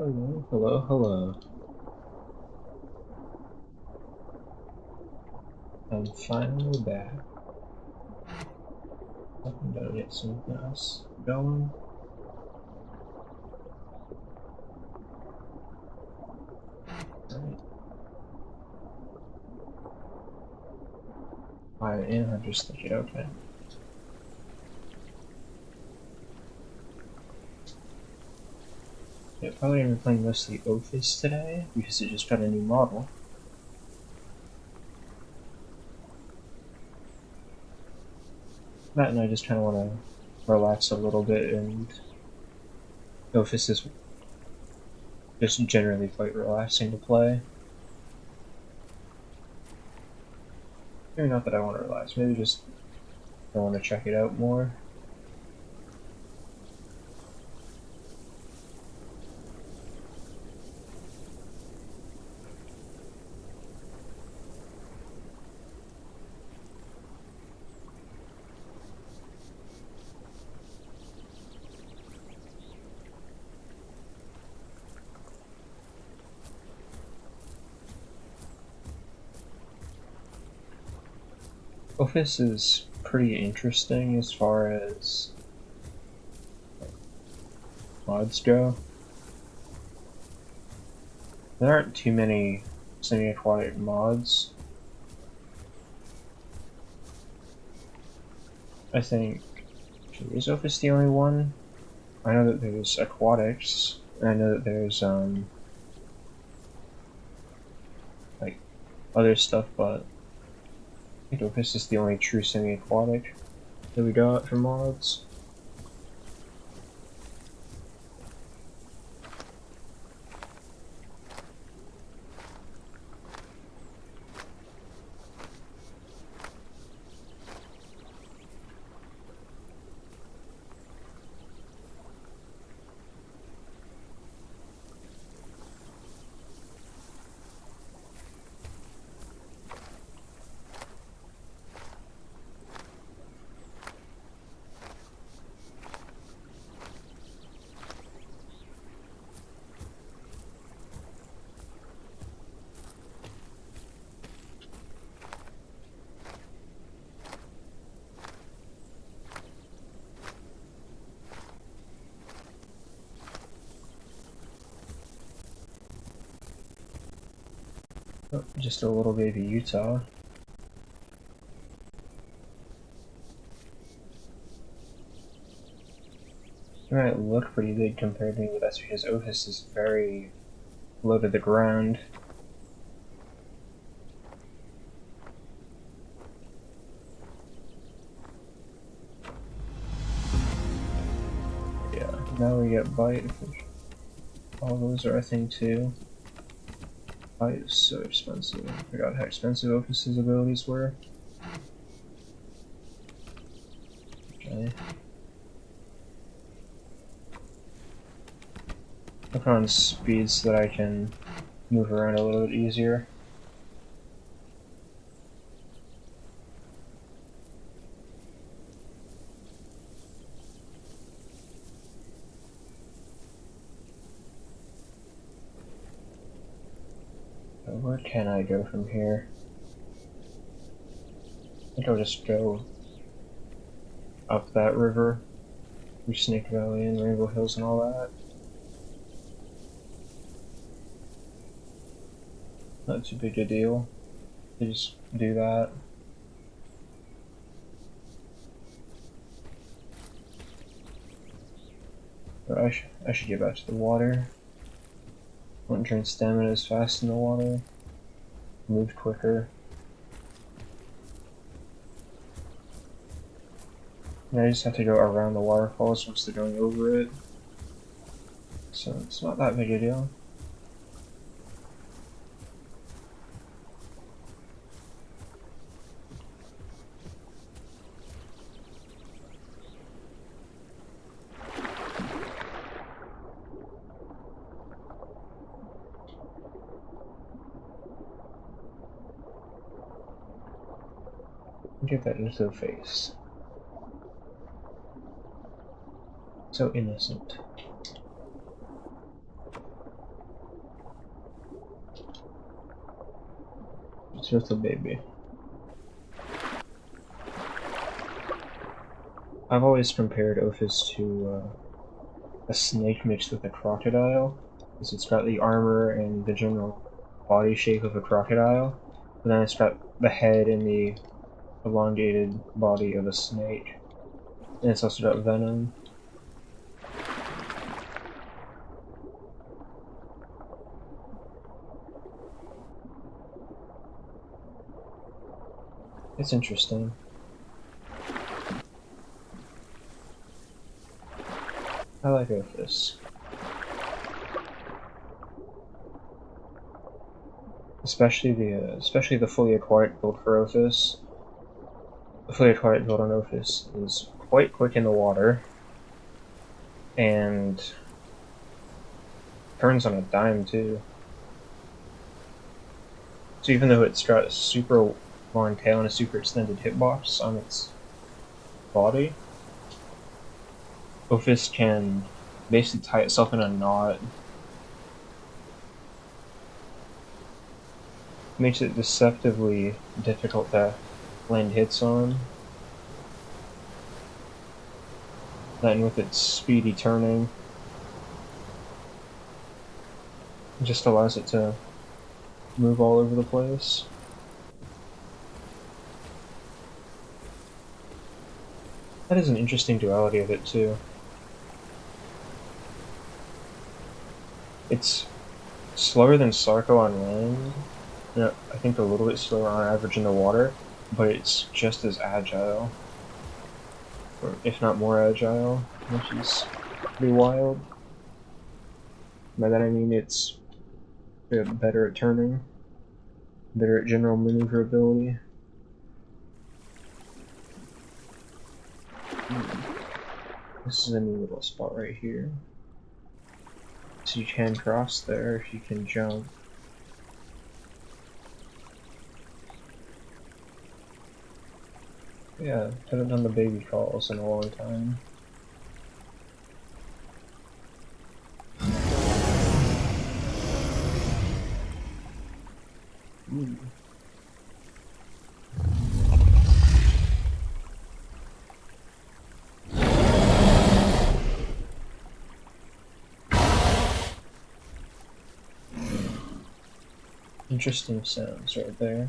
Hello, hello, hello. I'm finally back. I'm gonna get something else going. Right. I am just thinking, okay. Yeah, probably gonna be playing mostly Ophis today because it just got a new model. Matt and I just kind of want to relax a little bit, and Ophis is just generally quite relaxing to play. Maybe not that I want to relax, maybe just I want to check it out more. Ophis is pretty interesting as far as mods go. There aren't too many semi-aquatic mods. I think, is Ophis the only one? I know that there's aquatics, and I know that there's like other stuff, but I think Ophis is the only true semi-aquatic that we got for mods. Oh, just a little baby Utah. It might look pretty big compared to me, but that's because Ophis is very low to the ground. Yeah, now we get Bite, which all those are a thing too. Bite is so expensive. I forgot how expensive Ophis's abilities were. Okay. Look on speed so that I can move around a little bit easier. So where can I go from here? I think I'll just go up that river through Snake Valley and Rainbow Hills and all that. Not too big a deal. You just do that. But I should get back to the water. Won't drain stamina as fast in the water. Move quicker. And I just have to go around the waterfalls once they're going over it. So it's not that big a deal. Get that into the face. So innocent. just a baby. I've always compared Ophis to a snake mixed with a crocodile, because it's got the armor and the general body shape of a crocodile, but then it's got the head and the elongated body of a snake, and it's also got venom. It's interesting. I like Ophis. Especially the fully aquatic build for Ophis. The fully aquatic build on Ophis is quite quick in the water, and turns on a dime too. So even though it's got a super long tail and a super extended hitbox on its body, Ophis can basically tie itself in a knot. Makes it deceptively difficult to land hits on. Then with its speedy turning, it just allows it to move all over the place. That is an interesting duality of it too. It's slower than Sarko on land, I think a little bit slower on average in the water, but it's just as agile, or if not more agile, which is pretty wild. By that I mean it's better at turning, better at general maneuverability. This is a neat little spot right here. So you can cross there if you can jump. Yeah, haven't done the baby calls in a long time. Ooh. Interesting sounds right there.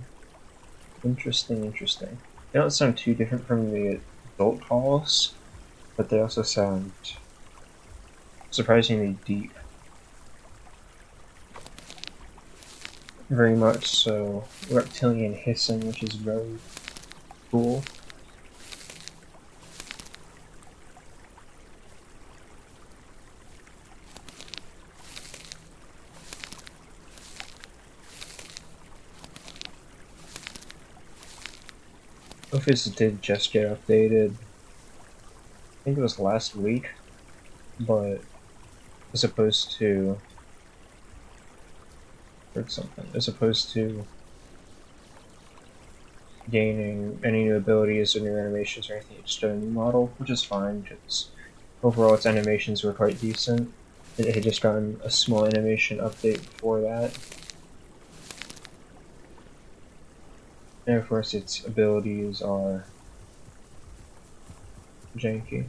Interesting. They don't sound too different from the adult calls, but they also sound surprisingly deep. Very much so reptilian hissing, which is very cool. Ophis did just get updated. I think it was last week, but as opposed to gaining any new abilities or new animations or anything, it's just a new model, which is fine because overall its animations were quite decent. It had just gotten a small animation update before that. And of course its abilities are janky.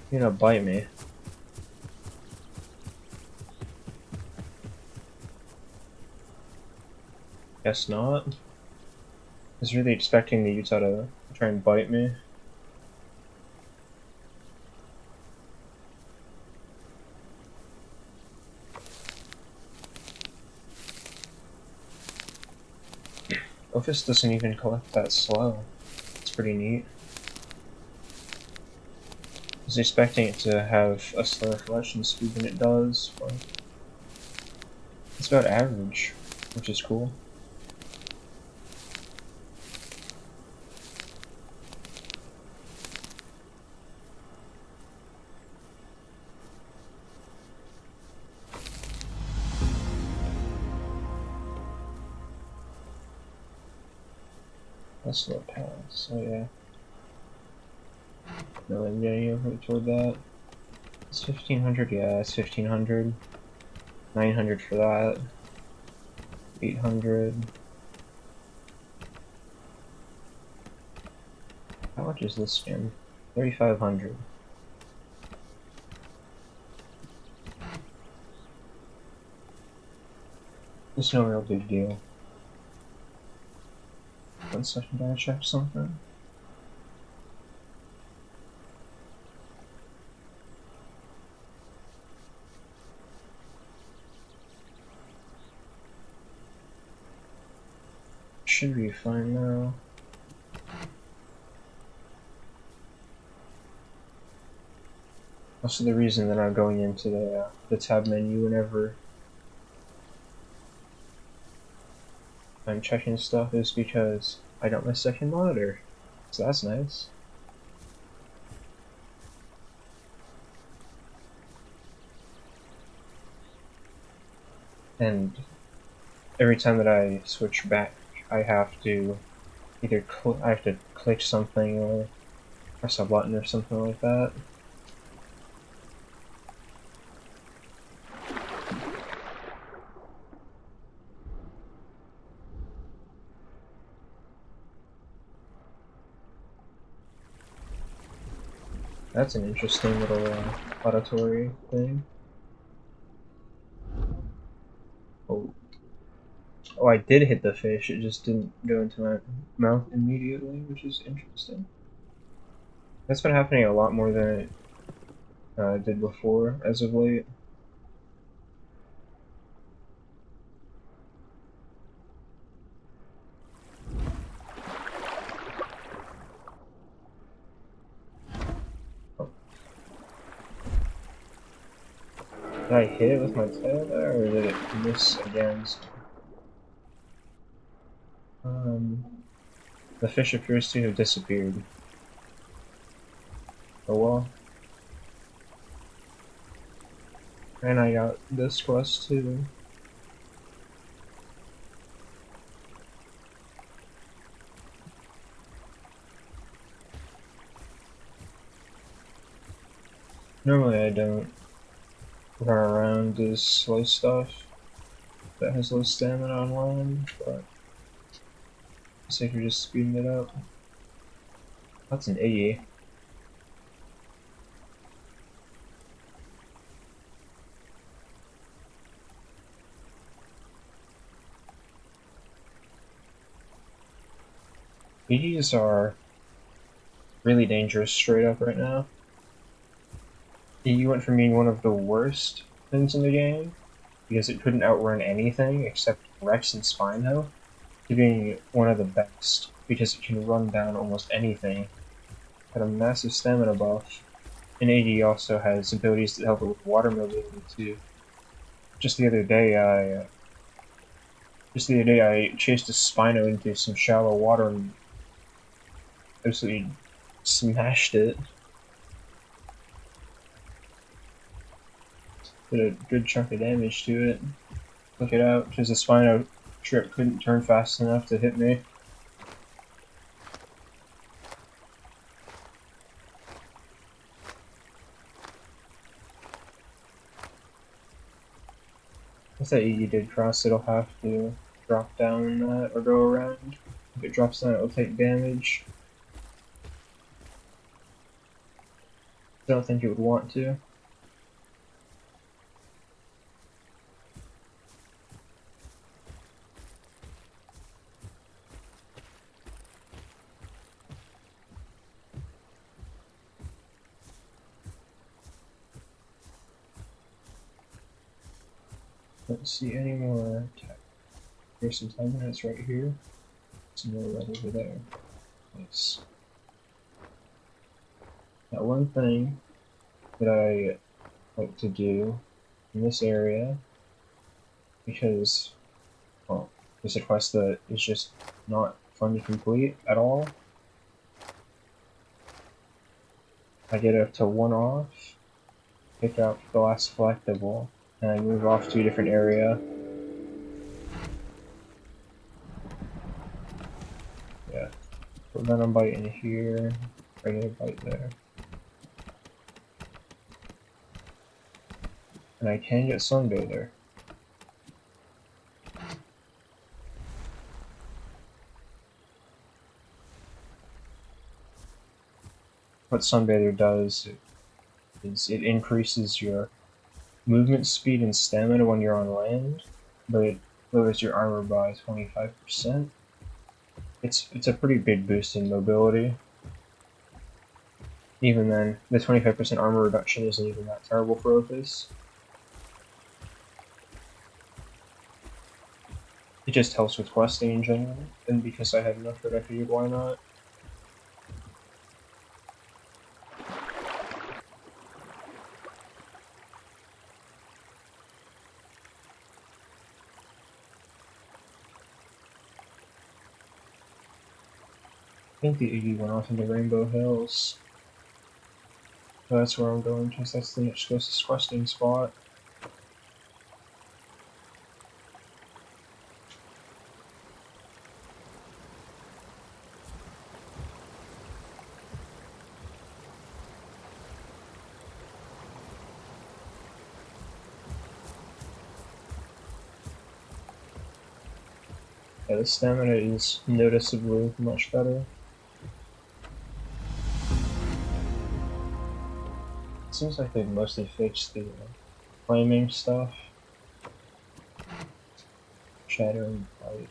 You're gonna bite me. Guess not. I was really expecting the Utah to try and bite me. Ophis doesn't even collect that slow. It's pretty neat. I was expecting it to have a slower collection speed than it does, but it's about average, which is cool. That's slow pass, so yeah. No, I'm getting over toward that. It's 1500, yeah, it's 1500. 900 for that. 800. How much is this skin? 3,500. It's no real big deal. 1 second, I check something. Should be fine now. Also, the reason that I'm going into the tab menu whenever I'm checking stuff is because I got my second monitor, so that's nice. And every time that I switch back, I have to either click something or press a button or something like that. That's an interesting little auditory thing. Oh. Oh, I did hit the fish, it just didn't go into my mouth immediately, which is interesting. That's been happening a lot more than it did before, as of late. Oh. Did I hit it with my tail there, or did it miss again? The fish appears to have disappeared. Oh well. And I got this quest too. Normally I don't run around to slow stuff that has low stamina on land, but looks like you're just speeding it up. That's an 80. EDs are really dangerous straight up right now. You went from being one of the worst things in the game, because it couldn't outrun anything except Rex and Spino, to being one of the best, because it can run down almost anything. Got a massive stamina buff, and AD also has abilities that help it with water mobility too. Just the other day I chased a Spino into some shallow water and absolutely smashed it. Did a good chunk of damage to it. Look it out, because the Spino trip couldn't turn fast enough to hit me. If that ED did cross, it'll have to drop down that or go around. If it drops down, it'll take damage. I don't think it would want to. Don't see any more attack. Here's some time minutes right here. Some more right over there. Nice. Now, one thing that I like to do in this area, because, well, there's a quest that is just not fun to complete at all. I get up to 1 off, pick up the last collectible, and I move off to a different area. Yeah, prevent a bite in here, regular bite there. And I can get Sunbather. what Sunbather does is it increases your movement speed and stamina when you're on land, but it lowers your armor by 25%. It's a pretty big boost in mobility. Even then, the 25% armor reduction isn't even that terrible for Ophis. It just helps with questing in general, and because I had enough that I figured why not. I think the 80 went off into Rainbow Hills. So that's where I'm going, because that's the next closest questing spot. Yeah, the stamina is noticeably much better. It seems like they've mostly fixed the flaming stuff. Shattering Bite.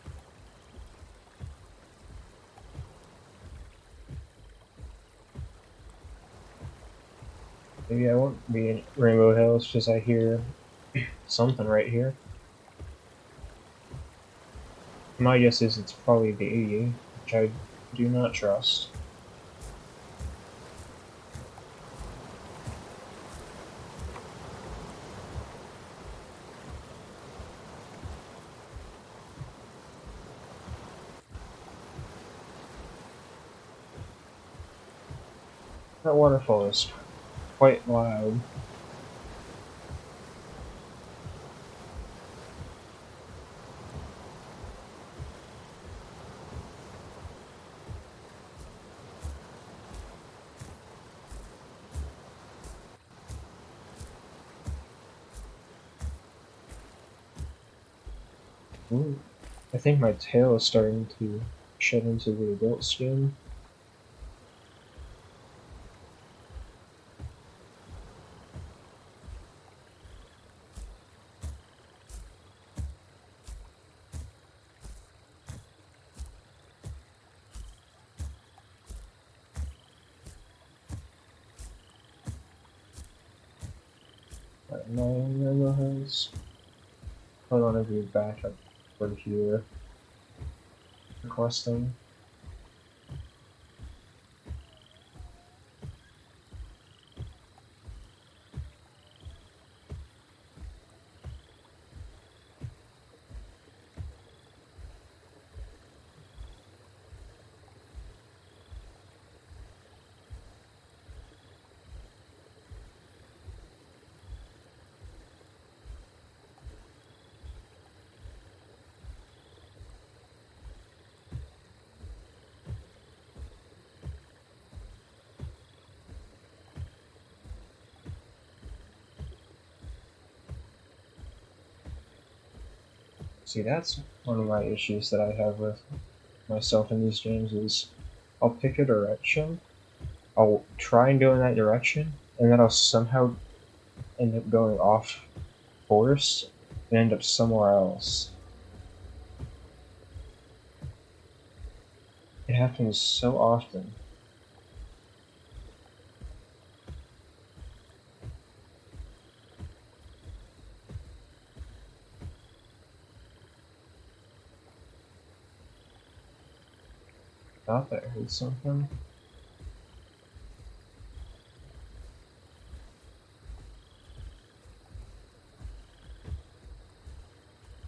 Maybe I won't be in Rainbow Hills because I hear something right here. My guess is it's probably the 80, which I do not trust. That waterfall is quite loud. Ooh. I think my tail is starting to shed into the adult skin. Nine Rainbow Hills. I want to be back up for here. Requesting. See, that's one of my issues that I have with myself in these games is I'll pick a direction, I'll try and go in that direction, and then I'll somehow end up going off course and end up somewhere else. It happens so often. Thought that I heard something.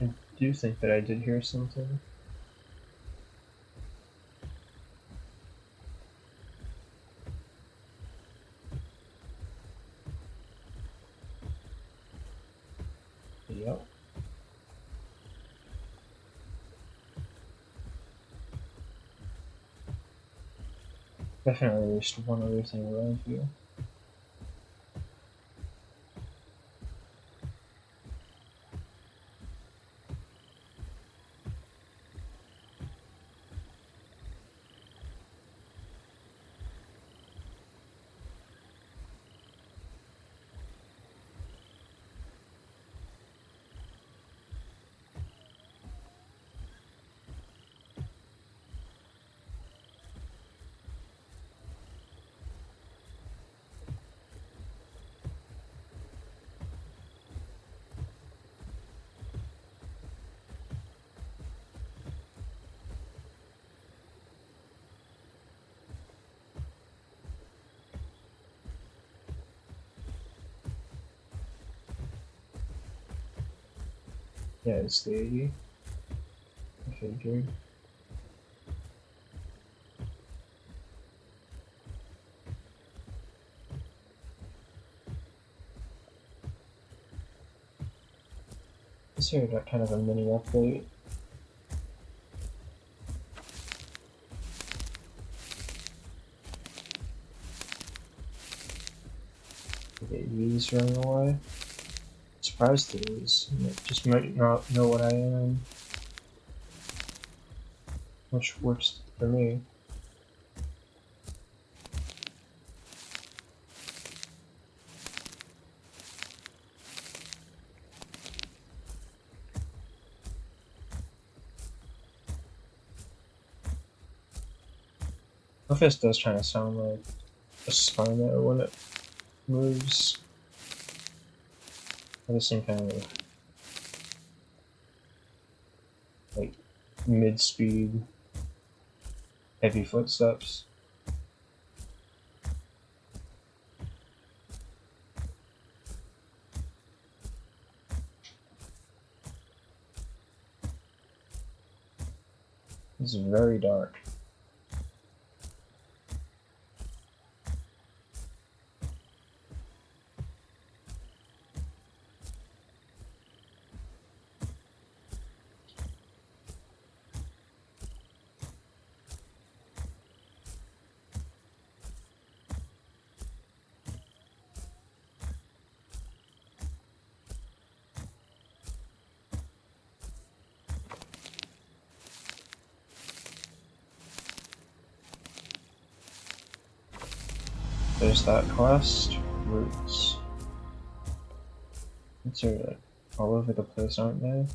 I do think that I did hear something. Yep. Definitely at least one other thing around here. Yeah, it's the 80. I figured. This here got kind of a mini update. Okay, these running away. Surprised these. Just might not know what I am. Which works for me. Ophis does kind of sound like a Spino when it moves. At the same kind of like mid-speed, heavy footsteps. It's very dark. There's that quest. Roots. It's like all over the place, aren't they?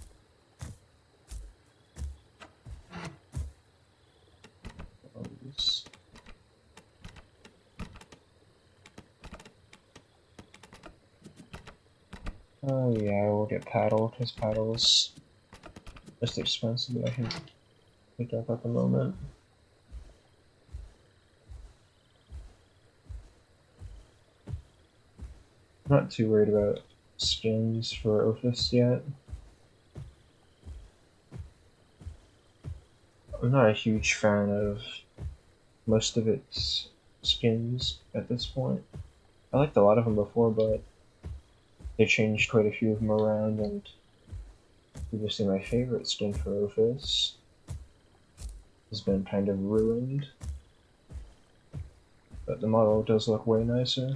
Oh yeah, we'll get paddle, because paddle's just expensive that I can pick up at the moment. I'm not too worried about skins for Ophis yet. I'm not a huge fan of most of its skins at this point. I liked a lot of them before, but they changed quite a few of them around, and previously my favorite skin for Ophis has been kind of ruined. But the model does look way nicer.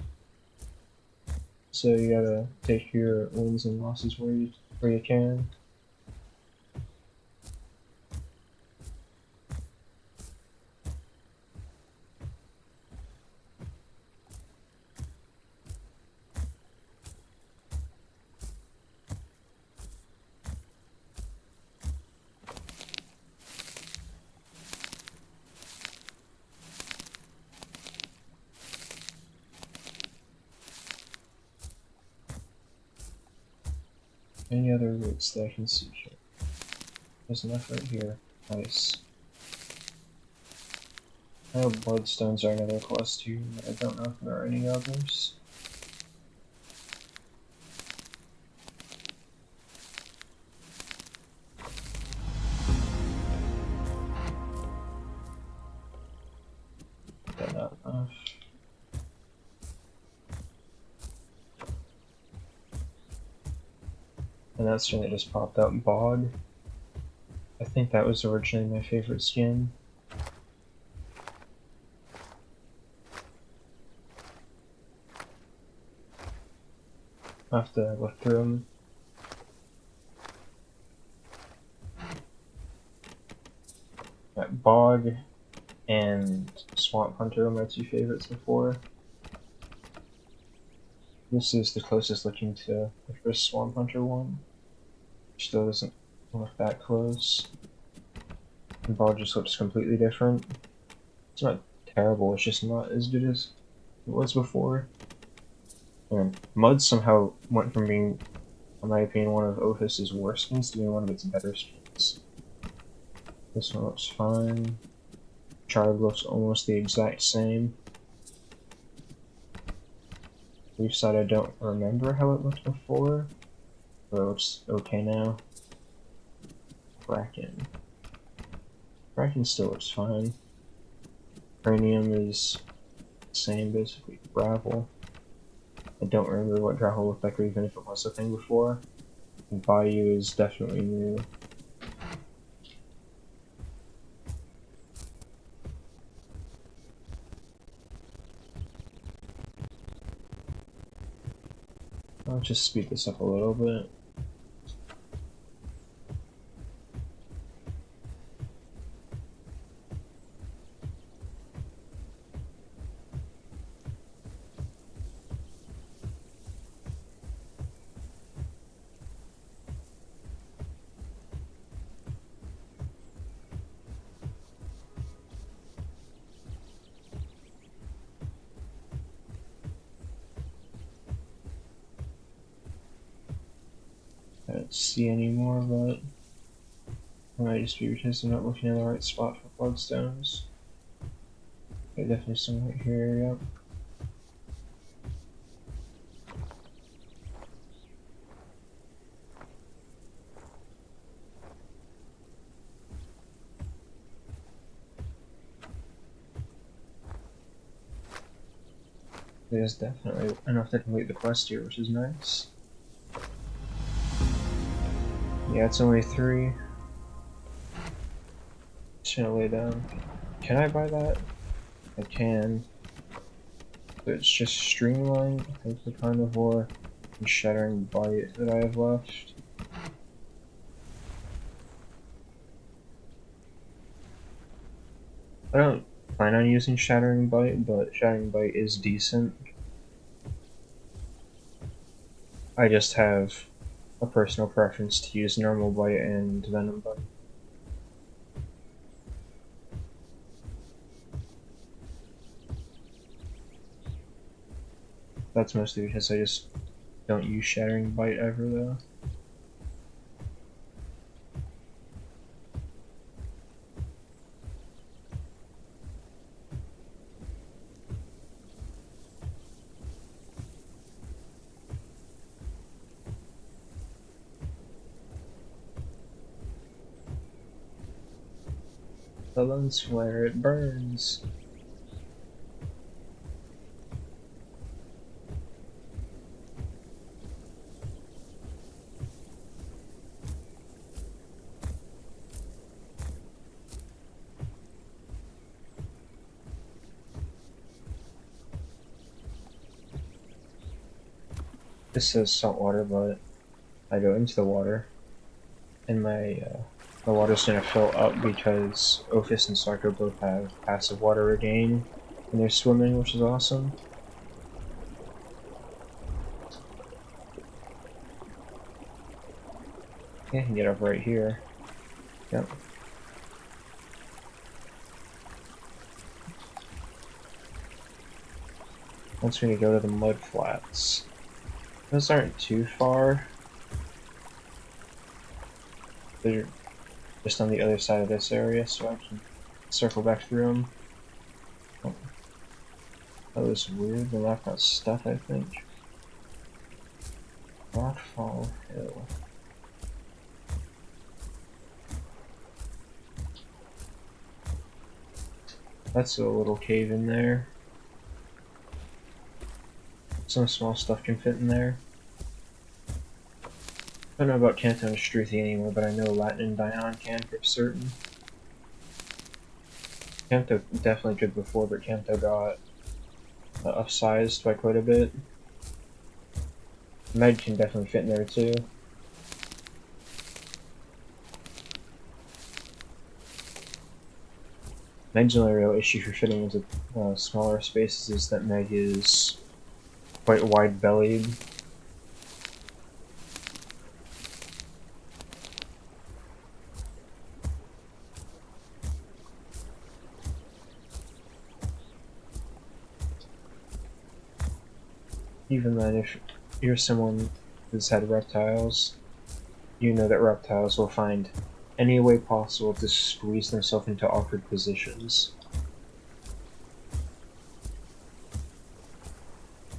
So you gotta take your wins and losses where you can. Any other routes that I can see here? There's enough right here. Nice. I know bloodstones are another quest too, but I don't know if there are any others. Yeah, not enough. And that skin that just popped out, Bog. I think that was originally my favorite skin. I'll have to look through them. Bog and Swamp Hunter were my two favorites before. This is the closest looking to the first Swamp Hunter one. Still doesn't look that close. And Bog just looks completely different. It's not terrible, it's just not as good as it was before. And Mud somehow went from being, in my opinion, one of Ophis's worst skins to being one of its better skins. This one looks fine. Charred looks almost the exact same. Leaf side I don't remember how it looked before, but it looks okay now. Kraken. Kraken still looks fine. Cranium is the same, basically. Gravel. I don't remember what gravel looked like, or even if it was a thing before. And Bayou is definitely new. I'll just speed this up a little bit. I don't see any more, but it might just be because I'm not looking in the right spot for bloodstones. Okay, definitely some right here, yep. There's definitely enough to complete the quest here, which is nice. Yeah, it's only 3. Just gonna lay down. Can I buy that? I can. But it's just Streamline, I think the Carnivore, and Shattering Bite that I have left. I don't plan on using Shattering Bite, but Shattering Bite is decent. I just have a personal preference to use Normal Bite and Venom Bite. That's mostly because I just don't use Shattering Bite ever, though. The lens flare, it burns. This says saltwater, but I go into the water, and the water's gonna fill up because Ophis and Sarko both have passive water regain when they're swimming, which is awesome. Yeah, I can get up right here. Yep. Once we go to the mud flats. Those aren't too far. They're just on the other side of this area, so I can circle back through them. Oh, that was weird. The map got stuck, I think. Rockfall Hill. That's a little cave in there. Some small stuff can fit in there. I don't know about Kanto and Struthi anymore, but I know Latin and Dion can for certain. Kanto definitely could before, but Kanto got upsized by quite a bit. Med can definitely fit in there too. Meg's only real issue for fitting into smaller spaces is that Meg is quite wide-bellied. Even then, if you're someone who's had reptiles, you know that reptiles will find any way possible to squeeze themselves into awkward positions.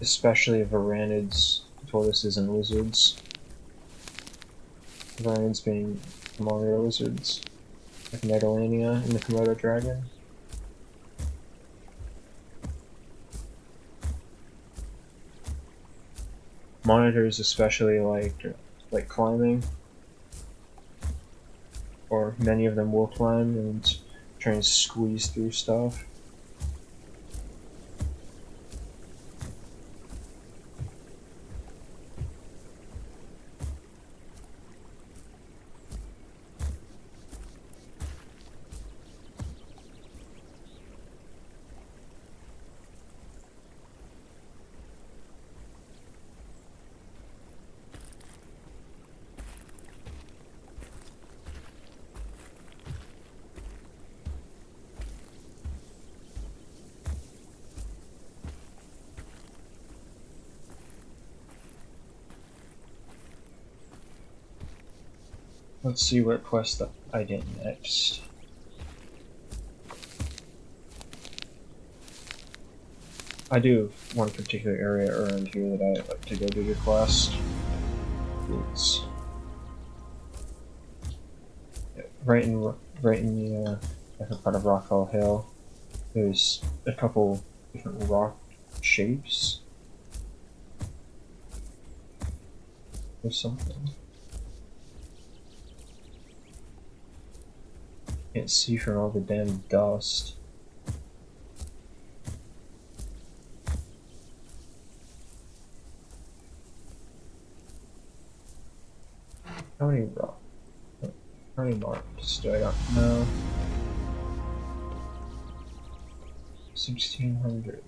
Especially varanids, tortoises, and lizards. Varanids being from all the lizards, like Megalania and the Komodo dragon. Monitors especially like climbing, or many of them will climb and try and squeeze through stuff. Let's see what quest I get next. I do have one particular area around here that I like to go do the quest. It's right in the upper part of Rockfall Hill. There's a couple different rock shapes. There's something. Can't see from all the damn dust. How many marks do I got now? 1600.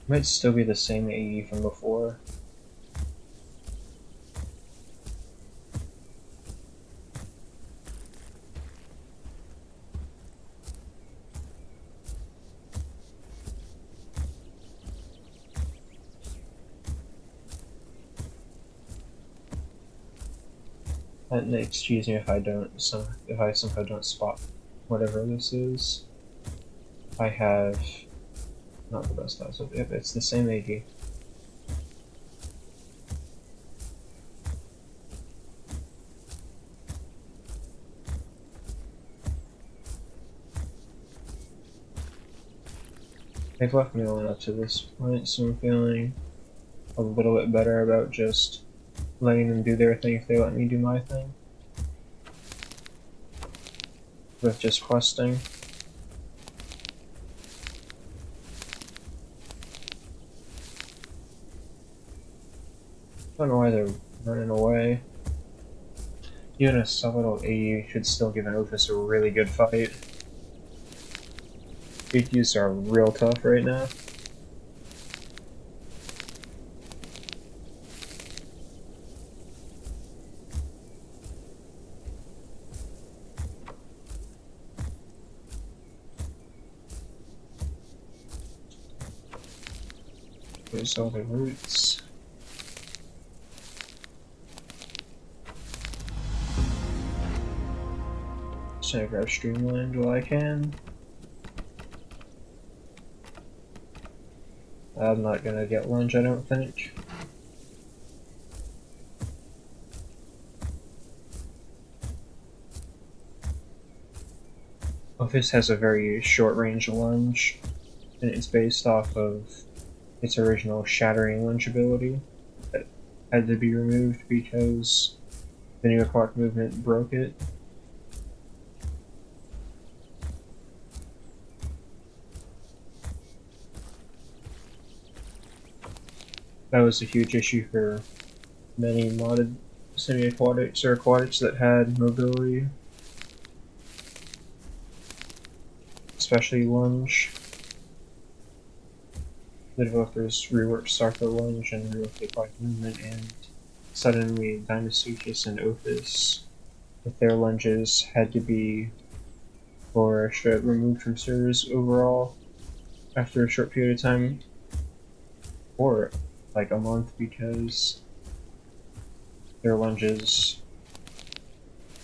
Might still be the same AE from before. And excuse me if I somehow don't spot whatever this is. I have not the best odds of it. It's the same AD. They've left me alone up to this point, so I'm feeling a little bit better about just letting them do their thing if they let me do my thing. With just questing. I don't know why they're running away. Even a subtle AE should still give an Ophis a really good fight. BQs are real tough right now. There's all the roots. So I grab Streamland while I can. I'm not gonna get lunge, I don't think. Ophis has a very short range lunge, and it's based off of its original shattering lunge ability that had to be removed because the new aquatic movement broke it. That was a huge issue for many modded semi-aquatics or aquatics that had mobility, especially lunge. The developers reworked Sarko lunge and reworked the aquatic movement, and suddenly Dinosuchus and Ophis, with their lunges, had to be removed from servers overall after a short period of time, or like a month, because their lunges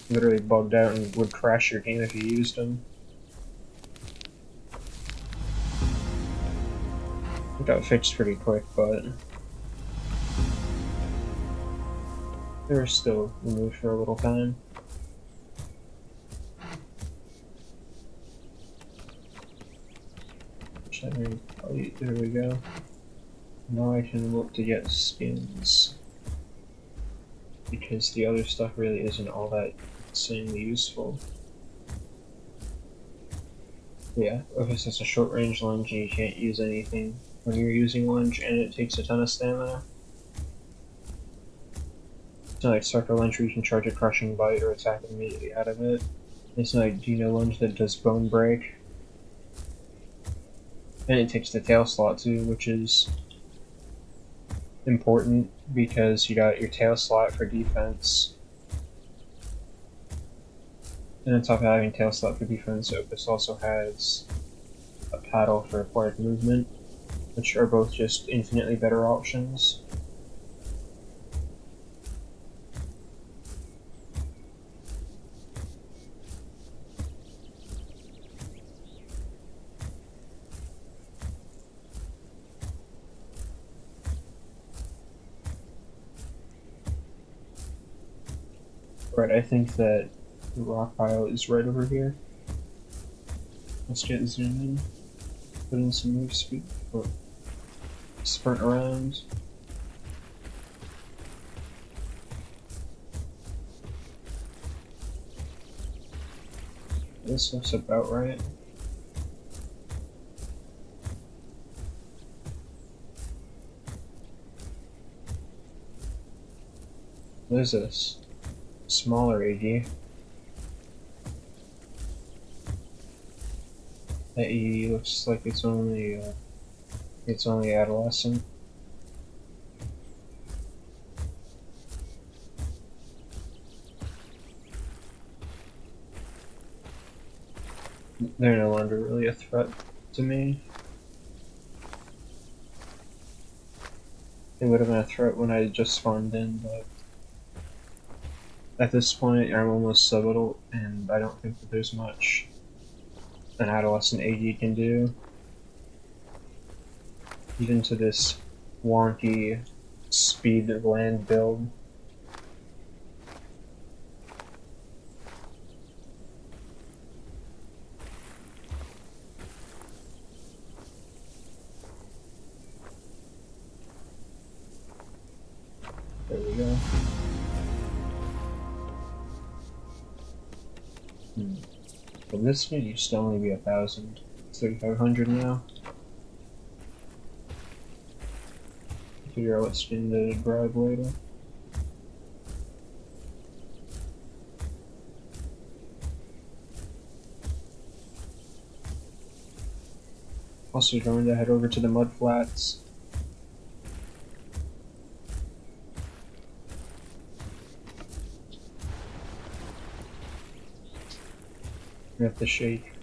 literally bugged out and would crash your game if you used them. got fixed pretty quick, but they were still removed for a little time. There we go. Now I can look to get skins, because the other stuff really isn't all that insanely useful. Yeah, Ophis has a short range lunge and you can't use anything when you're using lunge, and it takes a ton of stamina. It's not like Sucker Lunge where you can charge a crushing bite or attack immediately out of it. It's not like Dino Lunge that does bone break. And it takes the tail slot too, which is important because you got your tail slot for defense. And on top of having tail slot for defense, Ophis also has a paddle for acquired movement, which are both just infinitely better options. Right, I think that the rock pile is right over here. Let's get zoom in, put in some move speed, or sprint around. This looks about right. What is this? Smaller AD. That AD looks like it's only adolescent. They're no longer really a threat to me. They would have been a threat when I just spawned in, but at this point I'm almost sub-adult, and I don't think that there's much an adolescent AD can do. Even to this wonky speed of land build. There we go. Well, this one used to only be 1,000. It's 3,500 now. Figure out what skin to grab later. Also going to head over to the mud flats. You have to shake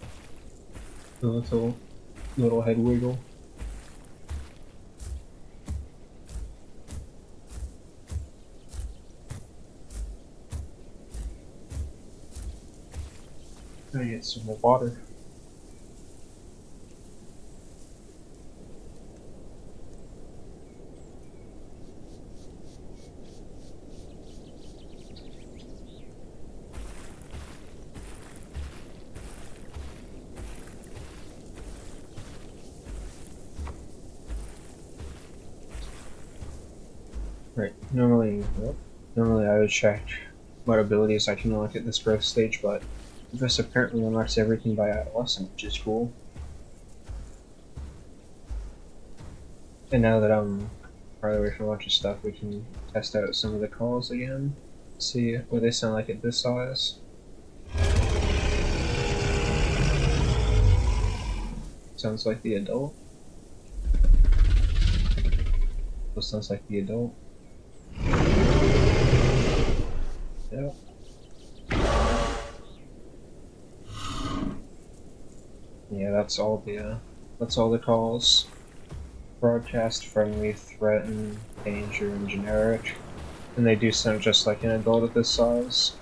the little head wiggle. Gonna get some more water. Right, normally I would check what abilities I can unlock at this growth stage, but this apparently unlocks everything by adolescent, which is cool. And now that I'm farther away from a bunch of stuff, we can test out some of the calls again, see what they sound like at this size. Sounds like the adult. This sounds like the adult. Yeah. Yeah, that's all the calls. Broadcast, friendly, threaten, danger, and generic. And they do sound just like an adult at this size.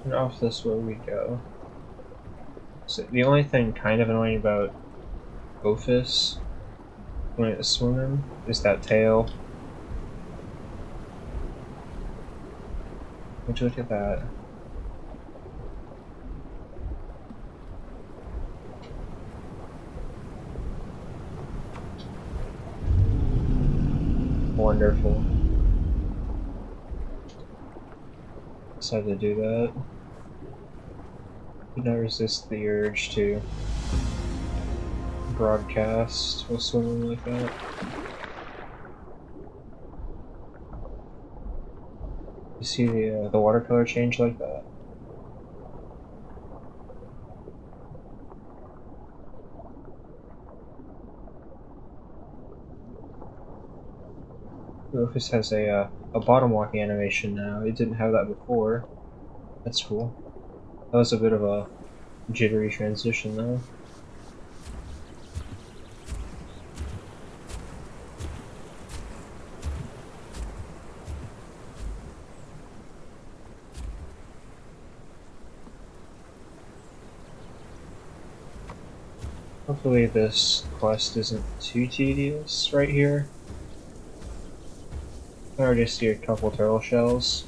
And off this way we go. So the only thing kind of annoying about Ophis when it's swimming is that tail. Would you look at that? Wonderful. Decided to do that. Could not resist the urge to broadcast while swimming like that. You see the watercolor change like that? Ophis has a bottom walking animation now. It didn't have that before. That's cool. That was a bit of a jittery transition though. Hopefully this quest isn't too tedious right here. I already see a couple turtle shells.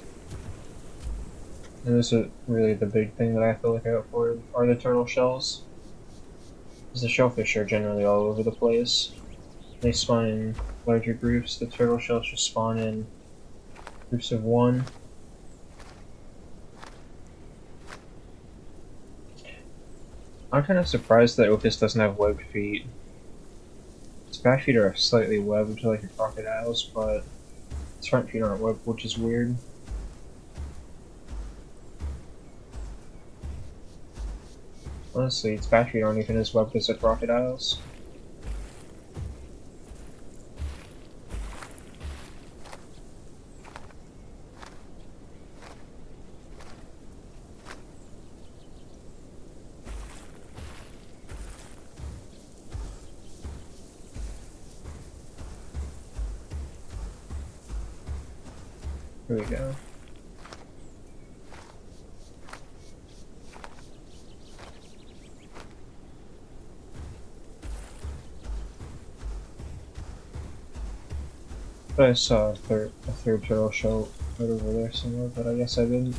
And this is really the big thing that I have to look out for, are the turtle shells. Because the shellfish are generally all over the place. They spawn in larger groups. The turtle shells just spawn in groups of one. I'm kind of surprised that Ophis doesn't have webbed feet. Its back feet are slightly webbed like a crocodile's, but its front feet aren't webbed, which is weird. Honestly, its back feet aren't even as webbed as a crocodile's. Here we go. But I saw a third turtle shell right over there somewhere, but I guess I didn't.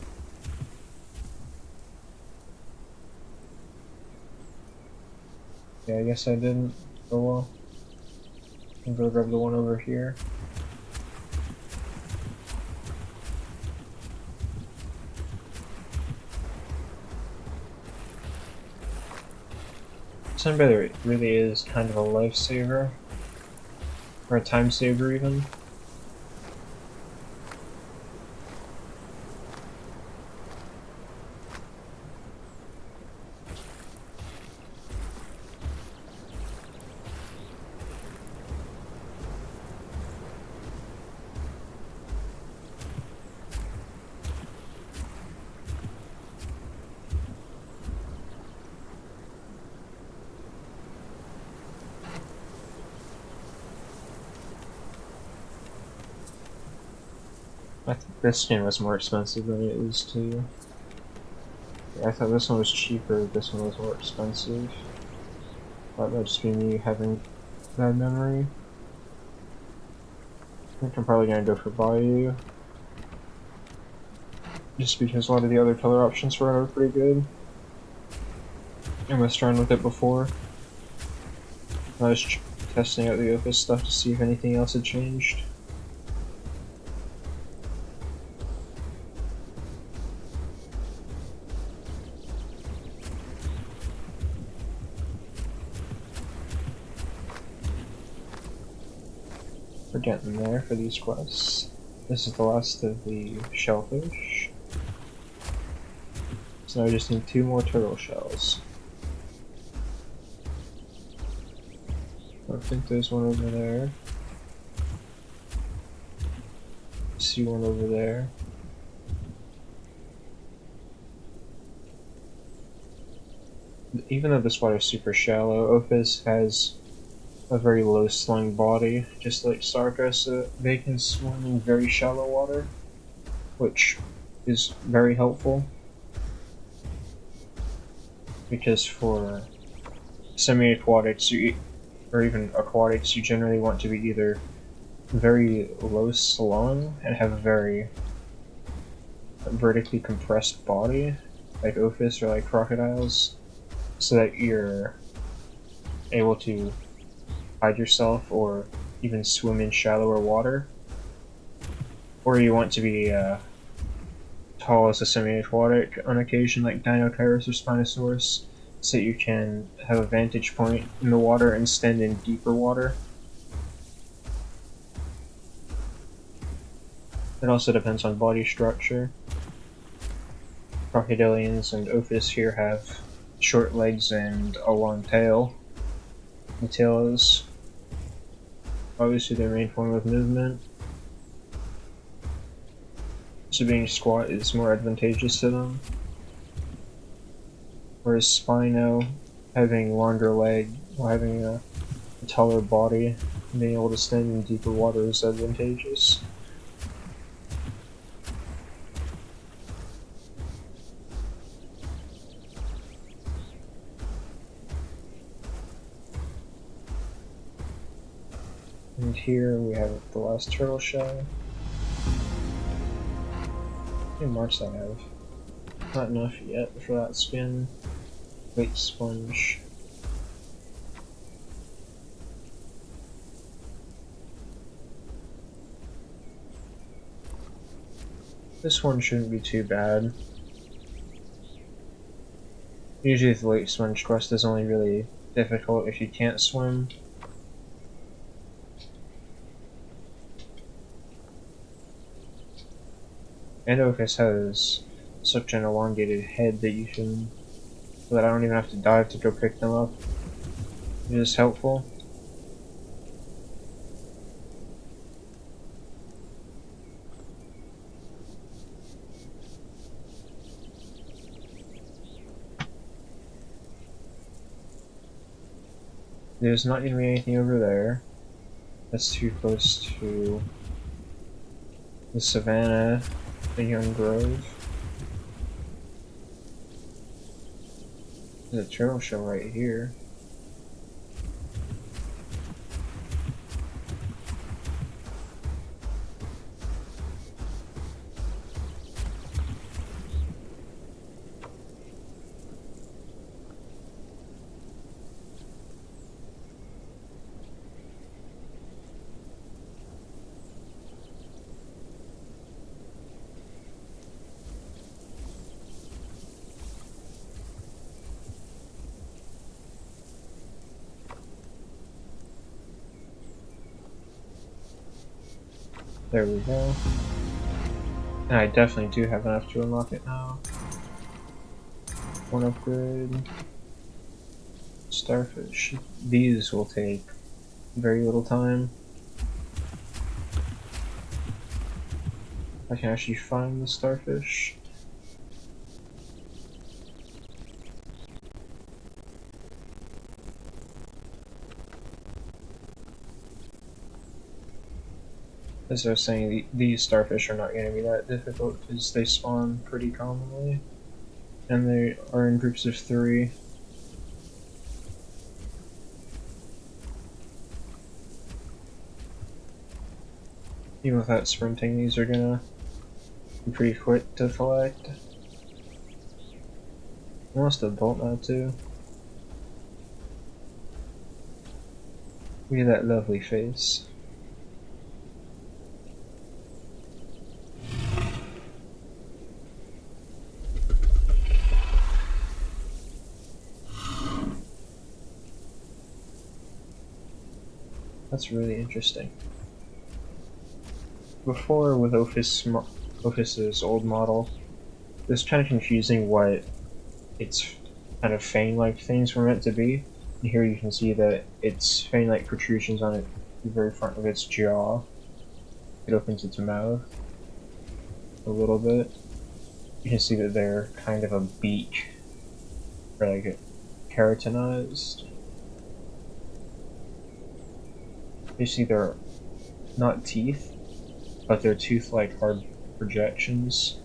Yeah, I guess I didn't. Oh well. I'm gonna grab the one over here. Sunbather really is kind of a lifesaver. Or a time saver even. I think this skin was more expensive than it is too. Yeah, I thought this one was cheaper, this one was more expensive. That might just be me having bad memory. I think I'm probably gonna go for Bayou. Just because a lot of the other color options for it are pretty good. I was trying with it before. I was testing out the Ophis stuff to see if anything else had changed. We're getting there for these quests. This is the last of the shellfish. So now we just need 2 more turtle shells. I think there's one over there. See one over there. Even though this water is super shallow, Ophis has a very low slung body, just like Sarka, so they can swim in very shallow water, which is very helpful. because for semi-aquatics, or even aquatics, you generally want to be either very low slung and have a very vertically compressed body, like Ophis or like crocodiles, so that you're able to hide yourself or even swim in shallower water. Or you want to be tall as a semi-aquatic on occasion, like Dinotyrus or Spinosaurus, so that you can have a vantage point in the water and stand in deeper water. It also depends on body structure. Crocodilians and Ophis here have short legs and a long tail. The tail is obviously their main form of movement, so being squat is more advantageous to them. Whereas Spino, having longer leg, or having a taller body, and being able to stand in deeper water is advantageous. And here we have the last turtle shell. How many marks do I have? Not enough yet for that skin. Weight sponge. This one shouldn't be too bad. Usually the weight sponge quest is only really difficult if you can't swim. And Ophis has such an elongated head that that I don't even have to dive to go pick them up. It is helpful. There's not going to be anything over there. That's too close to the savannah, the young grove. There's a turtle shell right here. There we go. And I definitely do have enough to unlock it now. One upgrade. Starfish. These will take very little time. I can actually find the starfish. As I was saying, these starfish are not going to be that difficult because they spawn pretty commonly, and they are in groups of 3. Even without sprinting, these are gonna be pretty quick to collect. Almost adult now too. Look at that lovely face. That's really interesting. Before, with Ophis's old model, it was kind of confusing what its kind of fang-like things were meant to be. And here you can see that its fang-like protrusions on the very front of its jaw. It opens its mouth a little bit. You can see that they're kind of a beak, or like keratinized. You see they're not teeth, but they're tooth-like hard projections.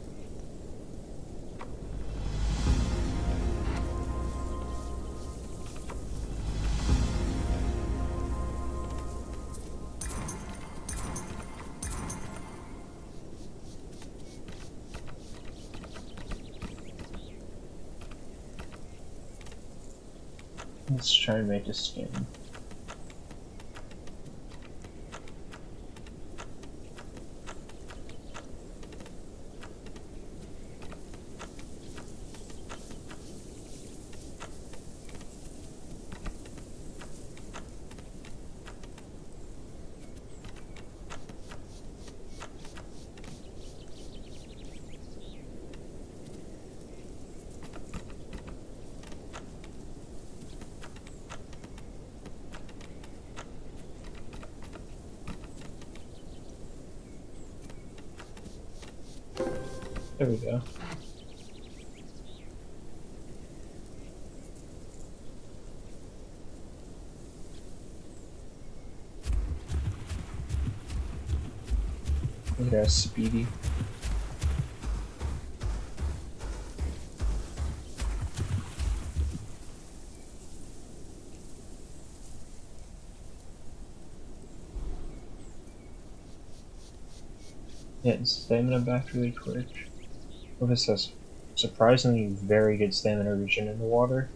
Let's try and make a skin. There we go. Look at that, speedy. Yeah, stamina back really quick. Ophis has surprisingly very good stamina regen in the water.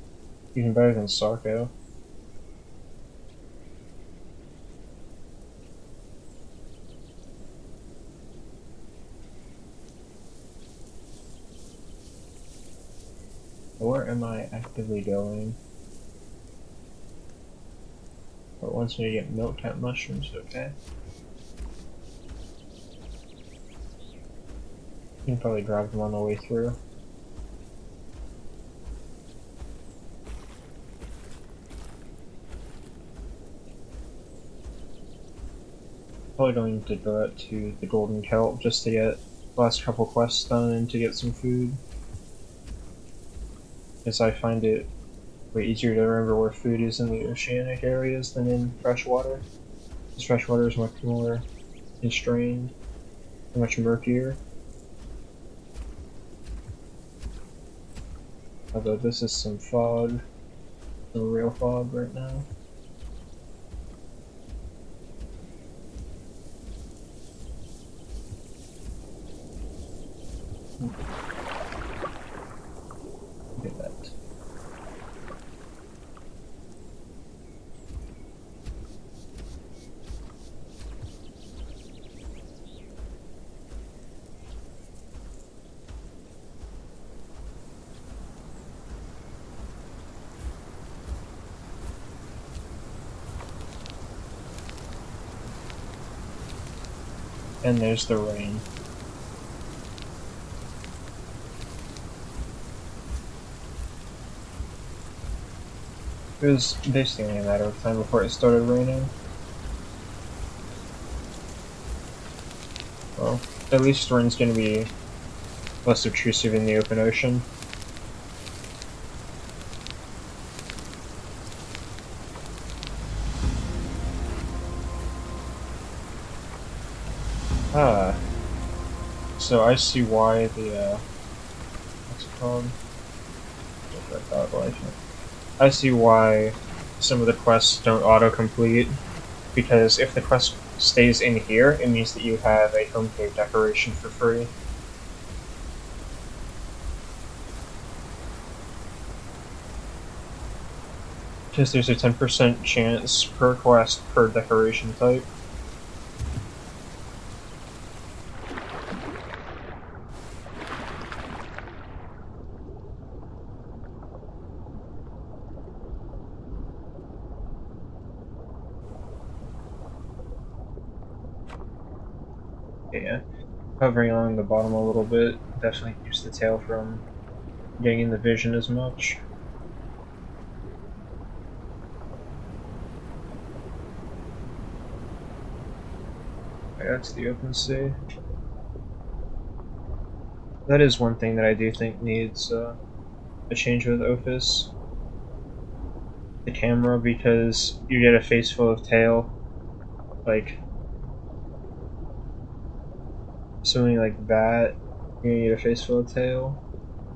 Even better than Sarko. Where am I actively going? It wants me to get milk cat mushrooms, okay. You can probably grab them on the way through. Probably going to go out to the Golden Kelp just to get the last couple quests done and to get some food. Because I find it way easier to remember where food is in the oceanic areas than in freshwater. Because freshwater is much more constrained, and much murkier. Although this is some fog, some real fog right now. Look at that. And there's the rain. It was basically only a matter of time before it started raining. Well, at least rain's gonna be less obtrusive in the open ocean. Ah. So I see why the, what's it called? I see why some of the quests don't auto-complete, because if the quest stays in here, it means that you have a home cave decoration for free. Because there's a 10% chance per quest per decoration type. Yeah, hovering along the bottom a little bit definitely keeps the tail from getting in the vision as much. That's the open sea. That is one thing that I do think needs a change with Ophis. The camera, because you get a face full of tail. Like, something like that, you get a face full of tail.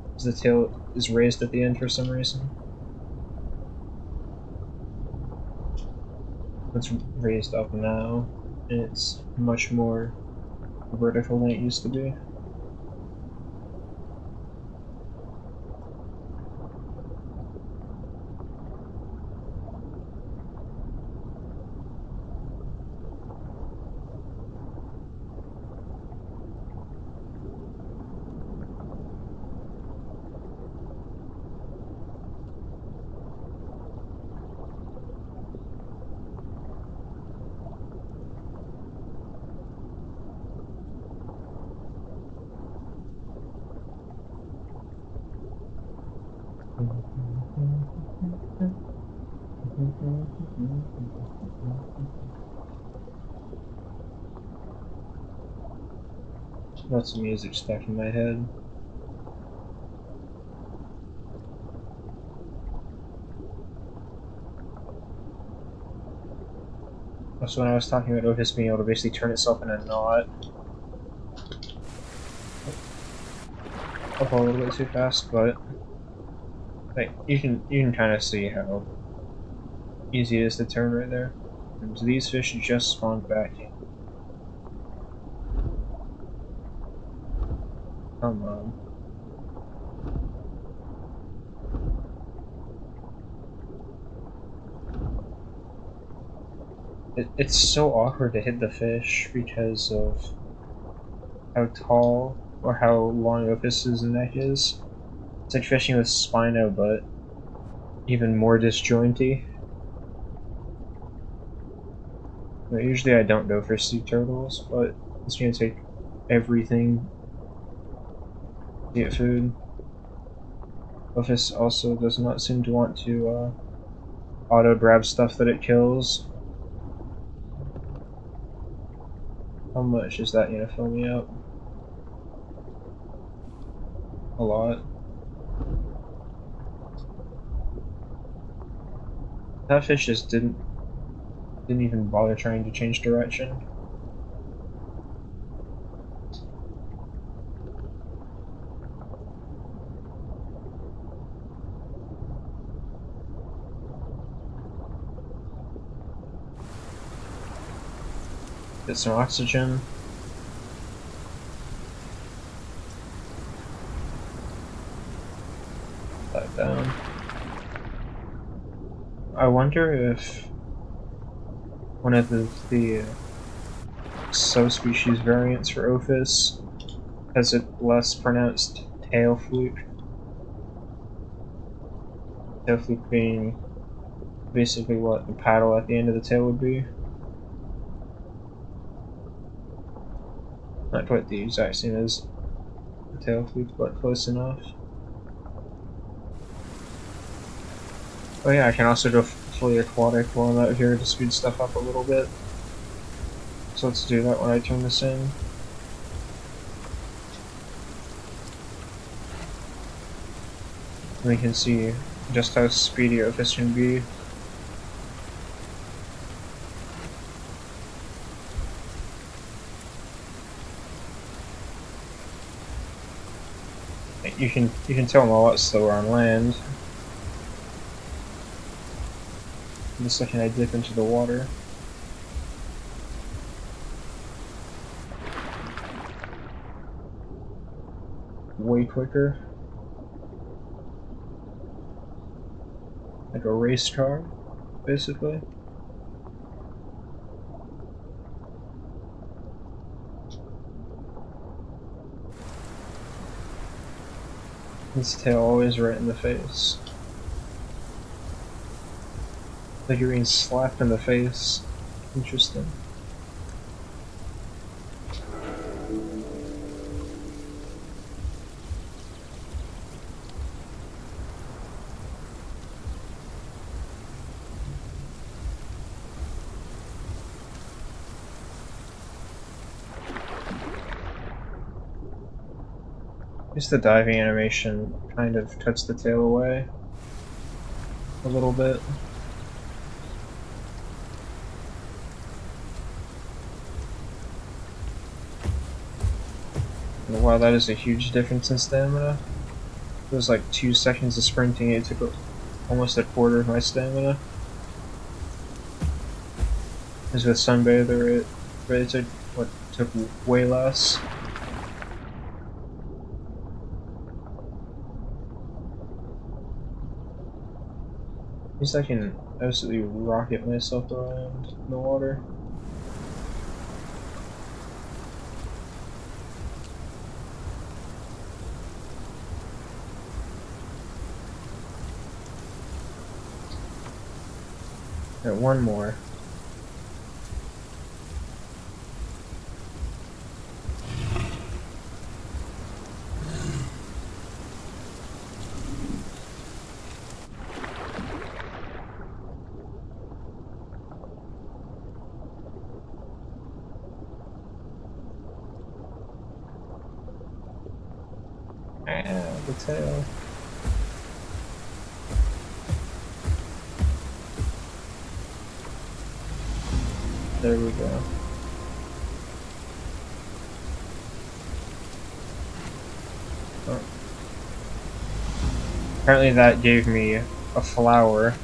Because the tail is raised at the end for some reason. It's raised up now, and it's much more vertical than it used to be. Lots of music stuck in my head. Also, when I was talking about Ophis being able to basically turn itself in a knot. Up a little bit too fast, but like you can kind of see how easy it is to turn right there. And these fish just spawned back in. Come on. It's so awkward to hit the fish because of how tall or how long Ophis's neck is. It's like fishing with Spino, but even more disjointy. Usually I don't go for sea turtles, but it's gonna take everything to get food. Ophis also does not seem to want to auto-grab stuff that it kills. How much is that gonna fill me up? A lot. That fish just didn't even bother trying to change direction. Get some oxygen. Dive down. I wonder if one of the subspecies variants for Ophis has a less pronounced tail fluke. Tail fluke being basically what the paddle at the end of the tail would be. Not quite the exact same as the tail fluke, but close enough. Oh yeah, I can also go fully aquatic while I'm out here to speed stuff up a little bit. So let's do that when I turn this in. And we can see just how speedy Ophis can be. You can tell I'm a lot slower on land. The second I dip into the water. Way quicker. Like a race car, basically. His tail always right in the face. Like you're being slapped in the face. Interesting. Just the diving animation kind of cuts the tail away a little bit. And while that is a huge difference in stamina, it was like 2 seconds of sprinting, it took almost a quarter of my stamina. As with Sunbather, it took way less. At least I can absolutely rocket myself around in the water. Alright, one more. Ah, the tail. There we go. Oh. Apparently that gave me a flower.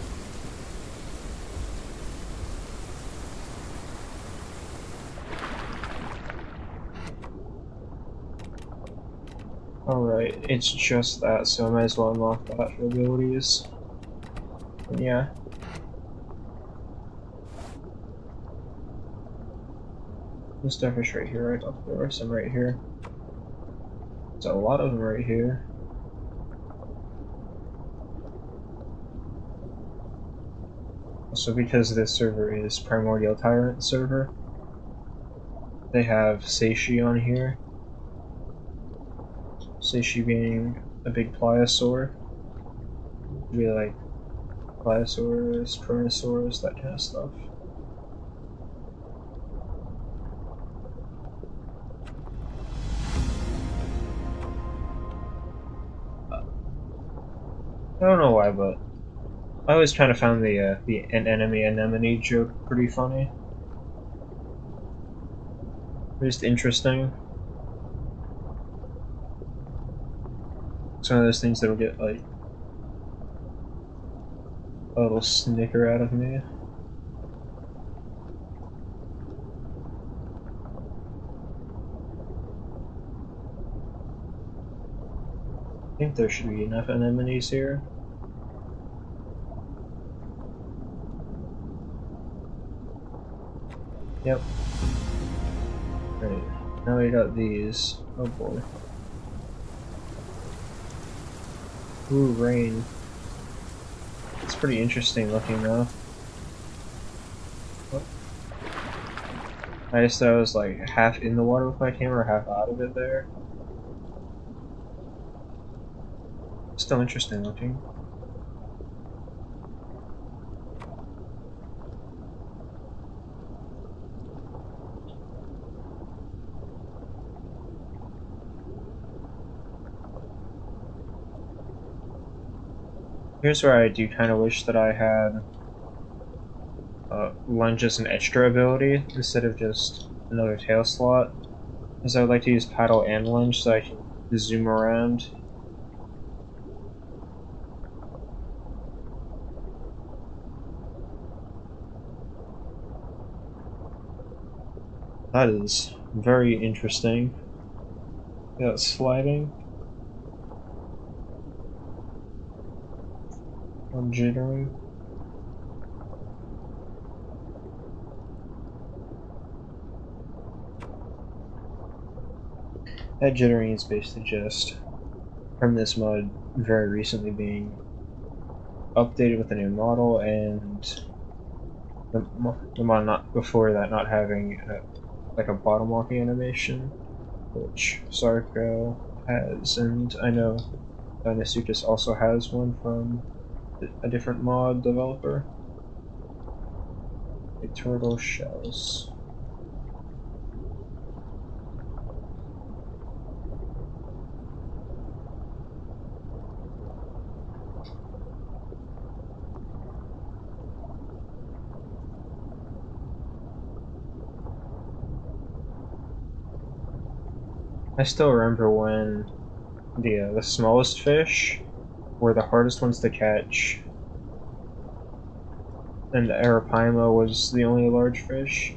Alright, it's just that, so I might as well unlock that for abilities. And yeah. There's starfish right here, I thought there were some right here. There's a lot of them right here. Also, because this server is Primordial Tyrant server, they have Seishi on here. Seishi being a big pliosaur. It'd be like Pliosaurus, Kronosaurus, that kind of stuff. I don't know why, but I always kind of found the an enemy anemone joke pretty funny. Just interesting. It's one of those things that'll get like a little snicker out of me. I think there should be enough anemones here. Yep. Right. Now we got these. Oh boy. Ooh, rain. It's pretty interesting looking though. Oh. I just thought I was like half in the water with my camera, half out of it there. Still interesting looking. Here's where I do kind of wish that I had lunge as an extra ability instead of just another tail slot, because I would like to use paddle and lunge so I can zoom around. That is very interesting. Yeah, sliding. I'm jittering. That jittering is basically just from this mod very recently being updated with a new model, and the mod not before that not having like a bottom walking animation, which Sarko has, and I know Nasukas also has one from a different mod developer. The turtle shells. I still remember when the smallest fish were the hardest ones to catch, and the Arapaima was the only large fish.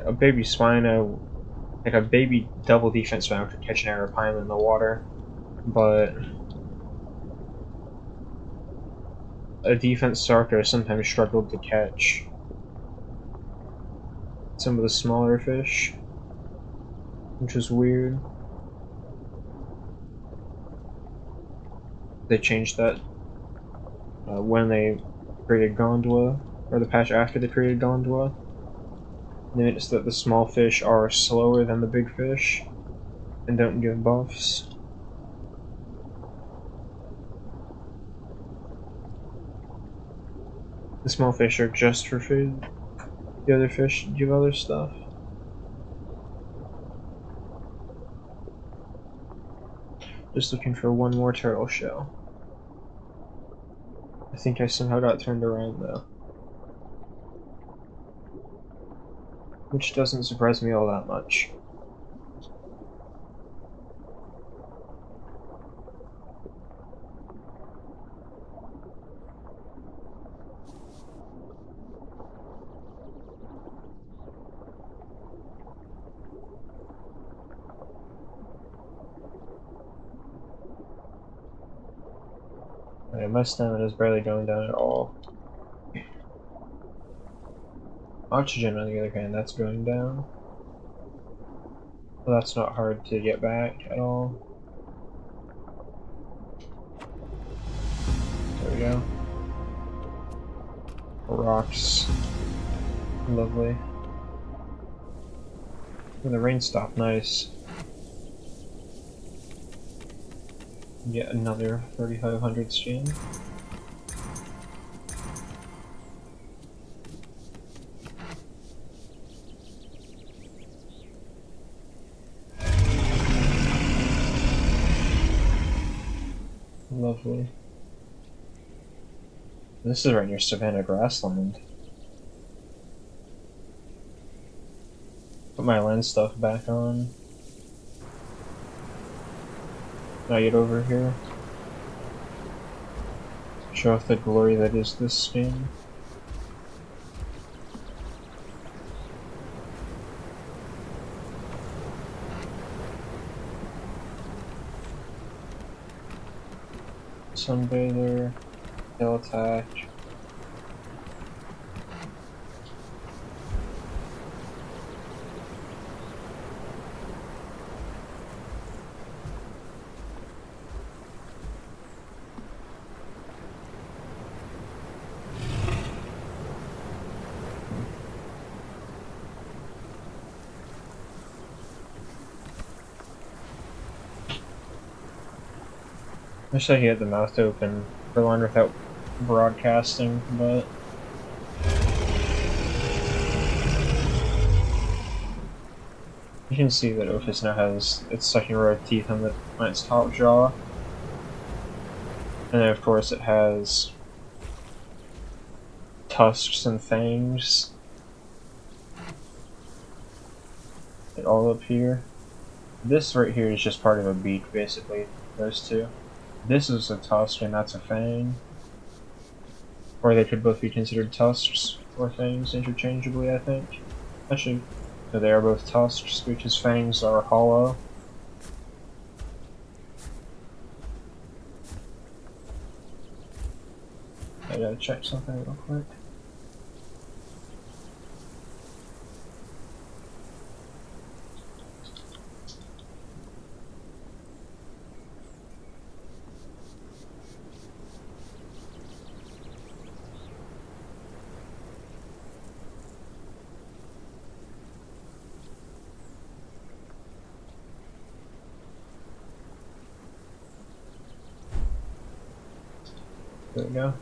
A baby Spino, like a baby double defense Spino could catch an Arapaima in the water, but a defense Sarko sometimes struggled to catch some of the smaller fish, which was weird. They changed that when they created Gondwa, or the patch after they created Gondwa. They made it so that the small fish are slower than the big fish and don't give buffs. The small fish are just for food. The other fish give other stuff. Just looking for one more turtle shell. I think I somehow got turned around though. Which doesn't surprise me all that much. Okay, my stamina is barely going down at all. Oxygen, on the other hand, that's going down. Well, that's not hard to get back at all. There we go. Rocks. Lovely. And the rain stopped, nice. Yet another 3,500 stream. Lovely. This is right near Savannah grassland. Put my land stuff back on. Now get over here. Show off the glory that is this spin. Sunbather, tail attack. Wish I had the mouth open for longer without broadcasting, but you can see that Ophis now has its second row of teeth on its top jaw. And then of course it has tusks and fangs. Like all up here. This right here is just part of a beak, basically, those two. This is a tusk and that's a fang. Or they could both be considered tusks or fangs interchangeably, I think. Actually, so they are both tusks because fangs are hollow. I gotta check something real quick. There we go.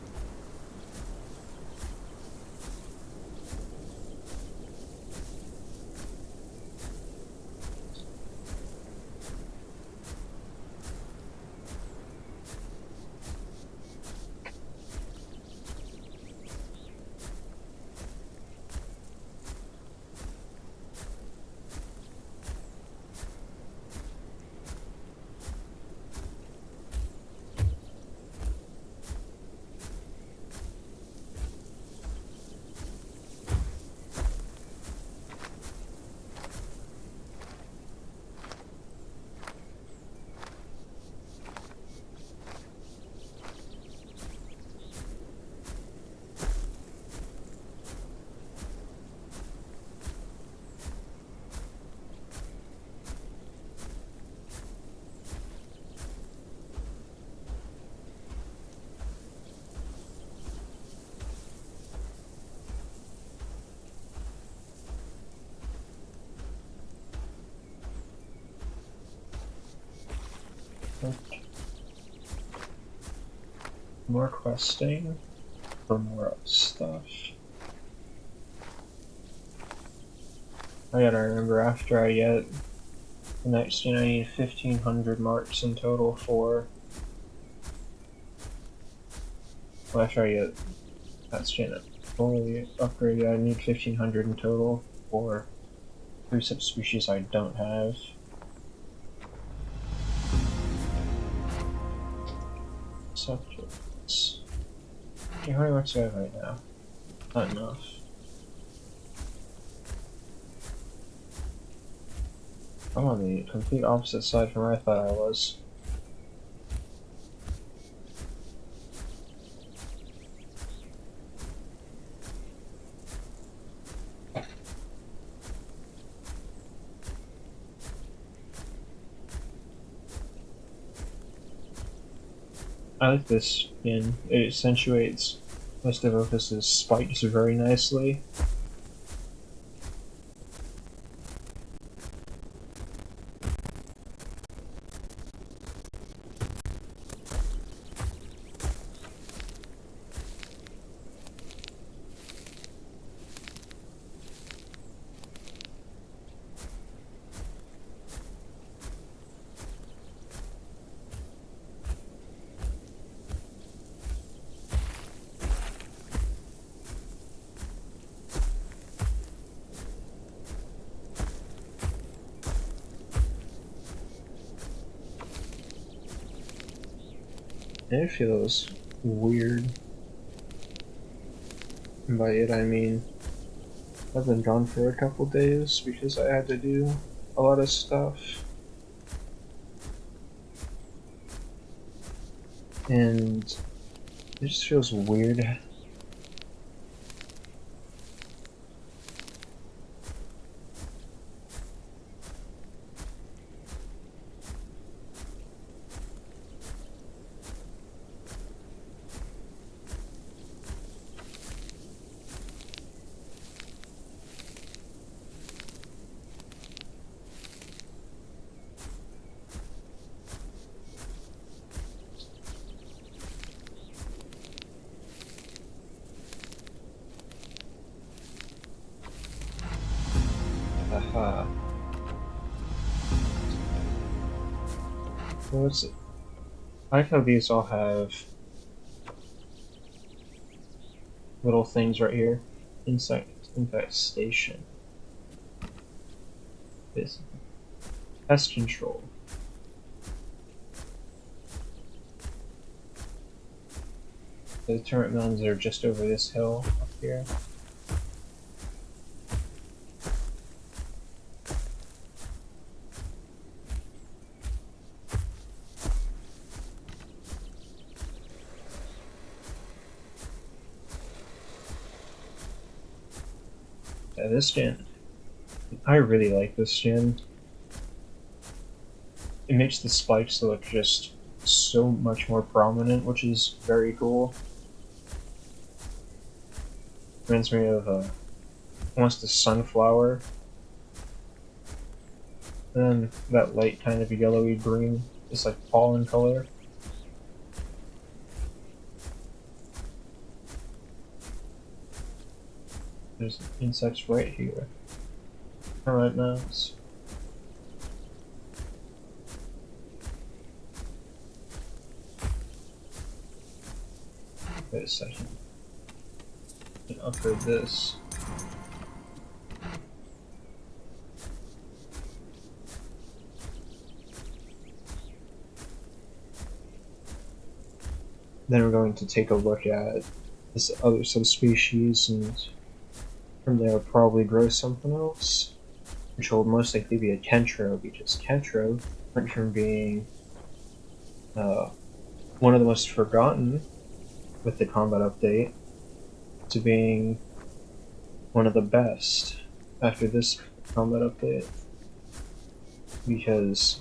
More questing for more stuff. I gotta remember after I get The next gen I need 1500 marks in total for. Well, after I get that gen fully upgraded, I need 1500 in total for 3 subspecies I don't have. Subjects. Okay, how many marks do I have right now? Not enough. I'm on the complete opposite side from where I thought I was. I like this skin. It accentuates most of Ophis's spikes very nicely. And it feels weird. And by it I mean I've been gone for a couple days because I had to do a lot of stuff. And it just feels weird. Aha. What's it? I like how these all have little things right here. Infestation. This pest control. The turret melons are just over this hill up here. Yeah, this gen, I really like this gen. It makes the spikes look just so much more prominent, which is very cool. Reminds me of almost a sunflower. And then that light kind of yellowy green is like pollen color. There's insects right here. Alright, mouse. Wait a second. I can upgrade this. Then we're going to take a look at this other subspecies, and from there probably grow something else, which will most likely be a Kentro, because Kentro went from being one of the most forgotten with the combat update to being one of the best after this combat update, because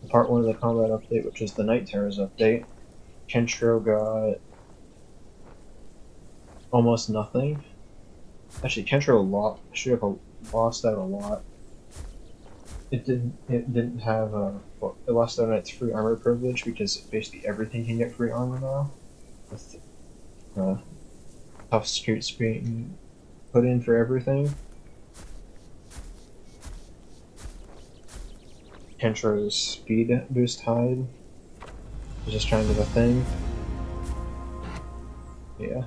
part 1 of the combat update, which is the Night Terrors update, Kentro got almost nothing. Actually, Kentro should have lost out a lot. It didn't have well, it lost out on its free armor privilege because basically everything can get free armor now, with tough scoots being put in for everything. Kentro's speed boost hide is just trying to do the thing. Yeah.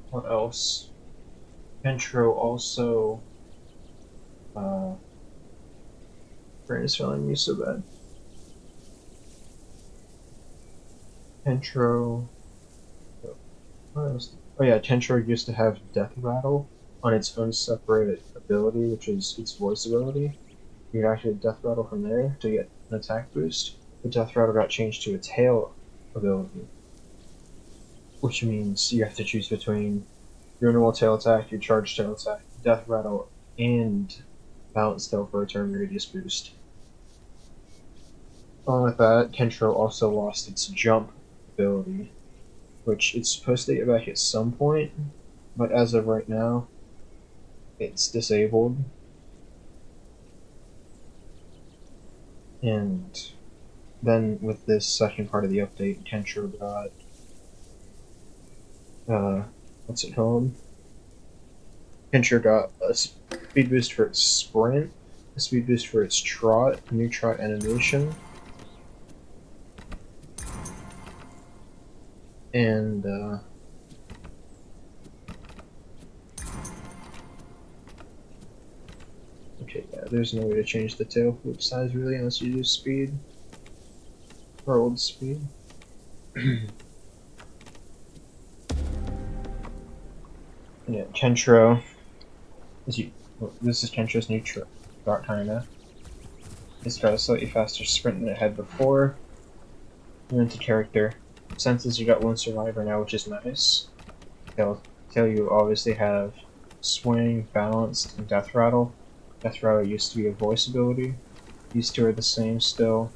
What else? Kentro also. Brain is failing me so bad. Kentro. What else? Oh yeah, Kentro used to have Death Rattle on its own separate ability, which is its voice ability. You could activate Death Rattle from there to get an attack boost. The Death Rattle got changed to a tail ability, which means you have to choose between your normal tail attack, your charge tail attack, Death Rattle, and Balance Tail for a turn radius boost. Along with that, Kentro also lost its jump ability, which it's supposed to get back at some point, but as of right now, it's disabled. And then with this second part of the update, Kentro got what's it called? Kentro got a speed boost for its sprint, a speed boost for its trot, a new trot animation, and okay, yeah, there's no way to change the tail flip size really unless you use speed or old speed. Yeah, Kentro. This is Kentro's new trot kinda. It's got a slightly faster sprint than it had before. And into character. Senses you got one survivor now, which is nice. They'll tell you obviously have swing, balanced, and death rattle. Death rattle used to be a voice ability. These two are the same still.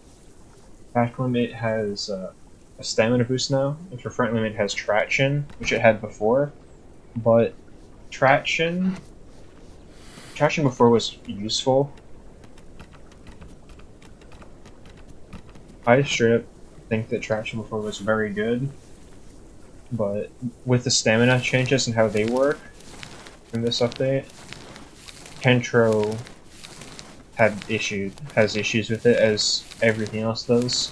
Back limit has a stamina boost now, and for front limit it has traction, which it had before. But traction before was useful. I straight up think that traction before was very good, but with the stamina changes and how they work in this update, Kentro has issues with it as everything else does.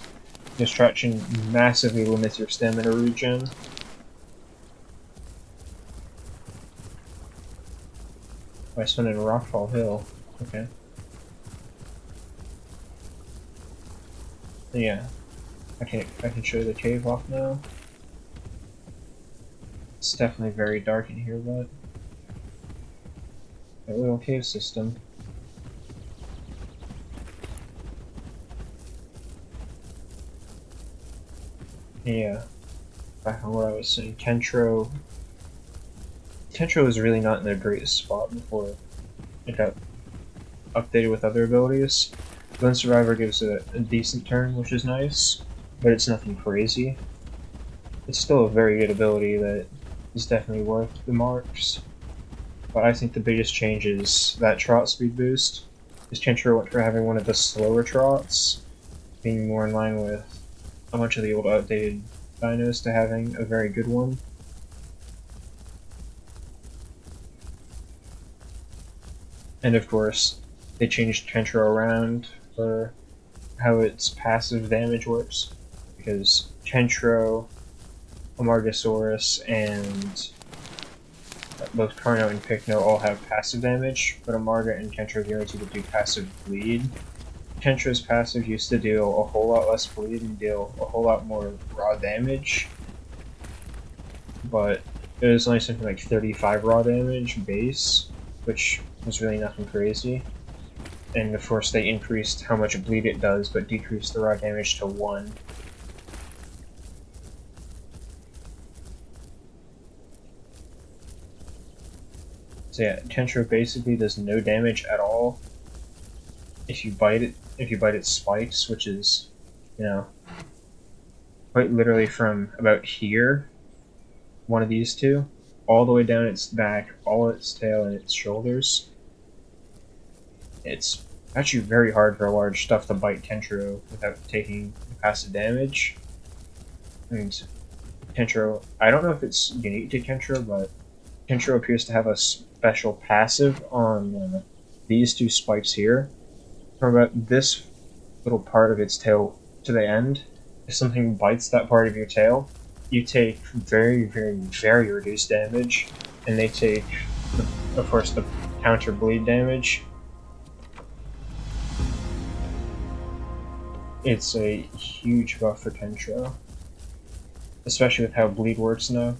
This traction massively limits your stamina regen. By spinning Rockfall Hill. Okay. Yeah. I can show you the cave off now. It's definitely very dark in here, but a little cave system. Yeah. Back on what I was saying, Kentro was really not in the greatest spot before it got updated with other abilities. Lone Survivor gives it a decent turn, which is nice, but it's nothing crazy. It's still a very good ability that is definitely worth the marks. But I think the biggest change is that trot speed boost. Because Kentro went from having one of the slower trots, being more in line with a bunch of the old outdated dinos, to having a very good one. And of course, they changed Kentro around for how its passive damage works. Because Kentro, Amargasaurus, and both Carno and Picno all have passive damage, but Amarga and Kentro are guaranteed to do passive bleed. Kentro's passive used to deal a whole lot less bleed and deal a whole lot more raw damage, but it was only something like 35 raw damage base, which was really nothing crazy. And of course they increased how much bleed it does, but decreased the raw damage to 1. So yeah, Kentro basically does no damage at all if you bite its spikes, which is, you know, quite literally from about here, one of these two, all the way down its back, all its tail, and its shoulders. It's actually very hard for a large stuff to bite Kentro without taking passive damage. And Kentro, I don't know if it's unique to Kentro, but Kentro appears to have a special passive on these two spikes here. From about this little part of its tail to the end. If something bites that part of your tail, you take very, very, very reduced damage, and they take, of course, the counter bleed damage. It's a huge buff for Kentro, especially with how bleed works now,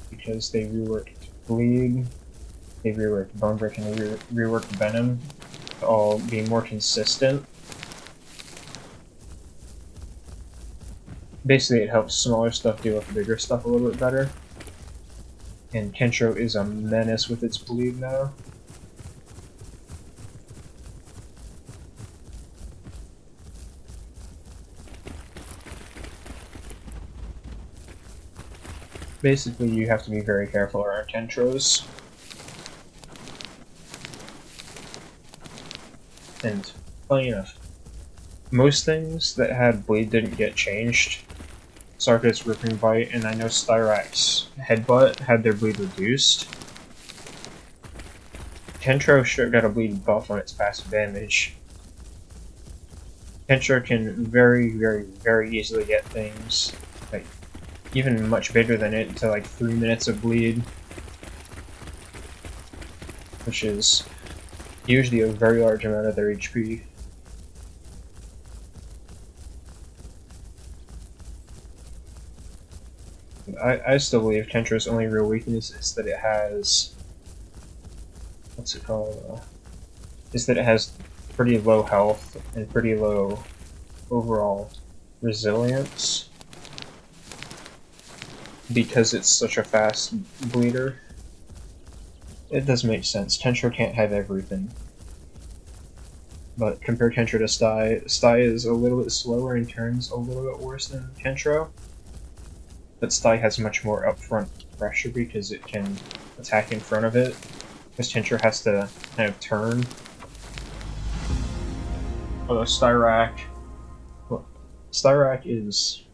because they reworked bleed, they reworked bone break, and they reworked venom to all be more consistent. Basically, it helps smaller stuff deal with bigger stuff a little bit better. And Kentro is a menace with its bleed now. Basically, you have to be very careful around Kentros. And, funny enough, most things that had bleed didn't get changed. Sarkis, Ripping Bite, and I know Styrax Headbutt had their bleed reduced. Kentro sure got a bleed buff on its passive damage. Kentro can very, very, very easily get things like even much bigger than it to like 3 minutes of bleed, which is usually a very large amount of their HP. I still believe Kentro's only real weakness is that it has, what's it called, is that it has pretty low health and pretty low overall resilience because it's such a fast bleeder. It does make sense. Kentro can't have everything. But compare Kentro to Sty is a little bit slower and turns a little bit worse than Kentro. But Sty has much more upfront pressure because it can attack in front of it. Because Kentro has to kind of turn. Although Styrac is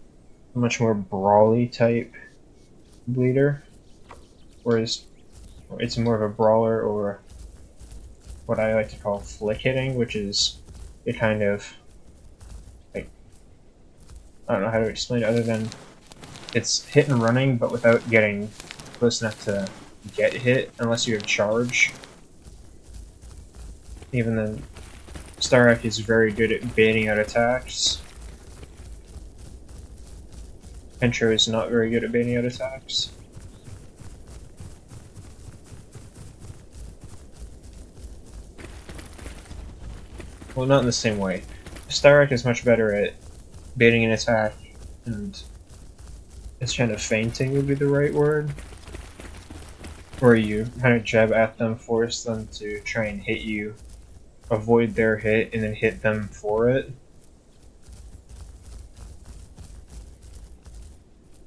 a much more brawly type bleeder, whereas it's more of a brawler, or what I like to call flick hitting, which is it kind of like, I don't know how to explain it other than it's hit and running, but without getting close enough to get hit unless you have charge. Even then, Styrac is very good at baiting out attacks. Kentro is not very good at baiting out attacks. Well, not in the same way. Styrac is much better at baiting an attack, and it's kind of feinting would be the right word. Where you kind of jab at them, force them to try and hit you, avoid their hit, and then hit them for it.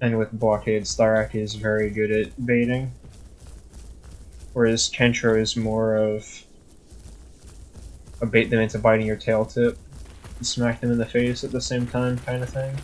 And with blockade, Styrac is very good at baiting. Whereas Kentro is more of a bait them into biting your tail tip and smack them in the face at the same time kind of thing.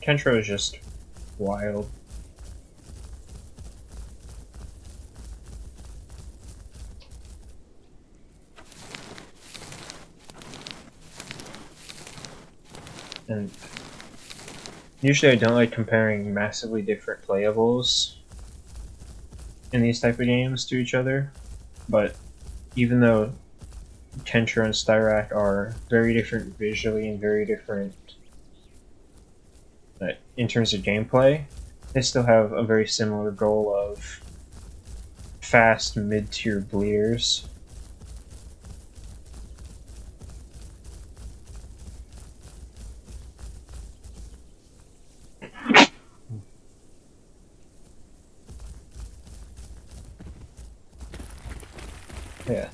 Kentro is just wild. And usually I don't like comparing massively different playables in these type of games to each other, but even though Kentro and Styrac are very different visually and very different in terms of gameplay, they still have a very similar goal of fast mid-tier bleeders. Yeah.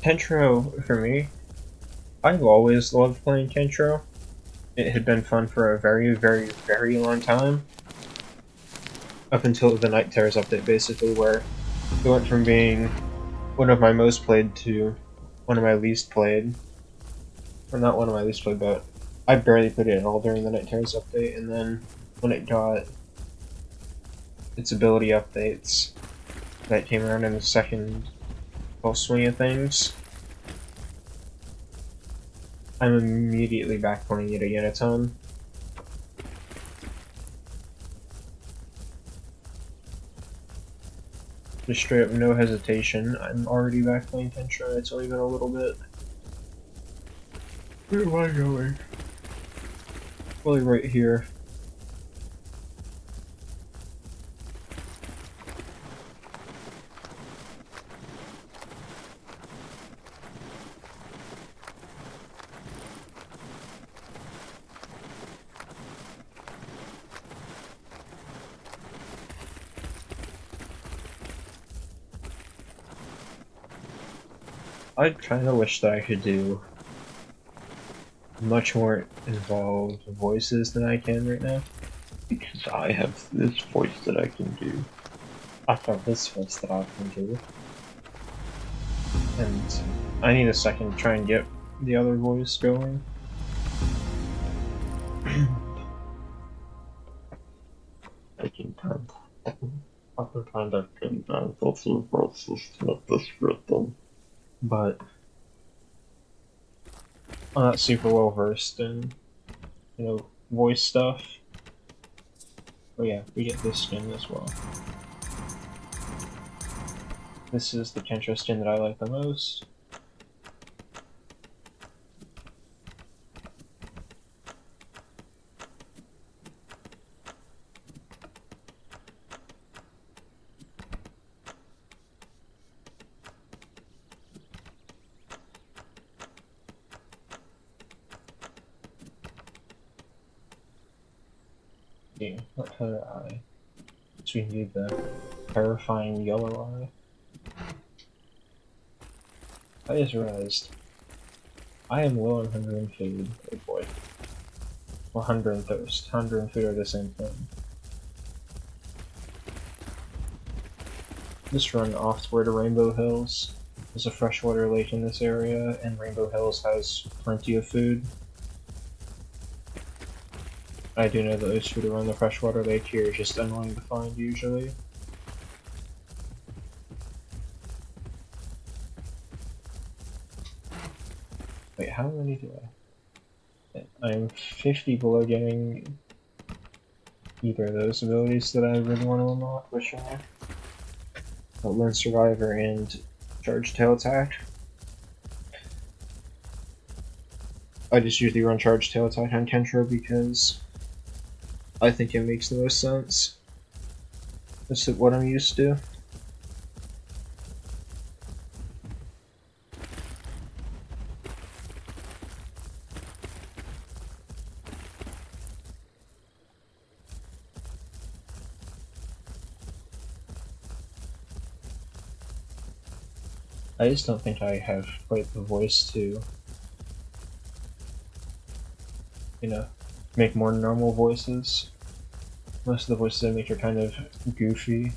Kentro, for me, I've always loved playing Kentro. It had been fun for a very, very, very long time. Up until the Night Terrors update, basically, where it went from being one of my most played to one of my least played. Or not one of my least played, but I barely played it at all during the Night Terrors update, and then when it got its ability updates that came around in the second full swing of things, I'm immediately back playing it again a ton. Just straight up no hesitation, I'm already back playing Kentra. It's only been a little bit. Where am I going? Probably right here. I kinda wish that I could do much more involved voices than I can right now. Because I have this voice that I can do. I've got this voice that I can do. And I need a second to try and get the other voice going. I can kind of can also voices with this rhythm. But I'm not super well versed in, voice stuff. Oh yeah, we get this skin as well. This is the Kentra skin that I like the most. Yeah, what color eye? So we need the terrifying yellow eye. I just realized I am low on hunger and food. Oh boy. Well, hunger and thirst. Hunger and food are the same thing. Just run off toward the Rainbow Hills. There's a freshwater lake in this area, and Rainbow Hills has plenty of food. I do know that those food around the freshwater lake here is just annoying to find usually. Wait, how many do I? I'm 50 below getting either of those abilities that I really want to unlock, which are Learn Survivor and Charge Tail Attack. I just usually run Charge Tail Attack on Kentra because I think it makes the most sense. That's what I'm used to. I just don't think I have quite the voice to, make more normal voices. Most of the voices I make are kind of goofy.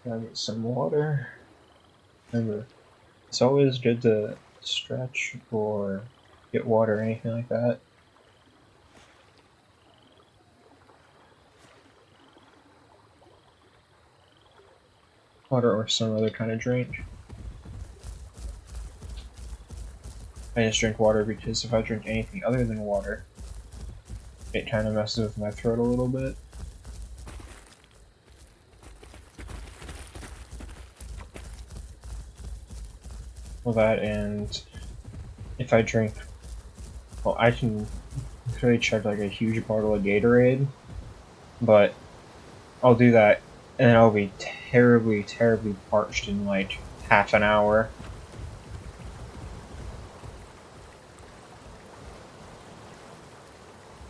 Gotta get some water. Remember, it's always good to stretch or get water or anything like that. Water or some other kind of drink. I just drink water because if I drink anything other than water, it kind of messes with my throat a little bit. Well, that, and if I drink, well, I can really chug like a huge bottle of Gatorade, but I'll do that, and then I'll be terribly, terribly parched in like half an hour.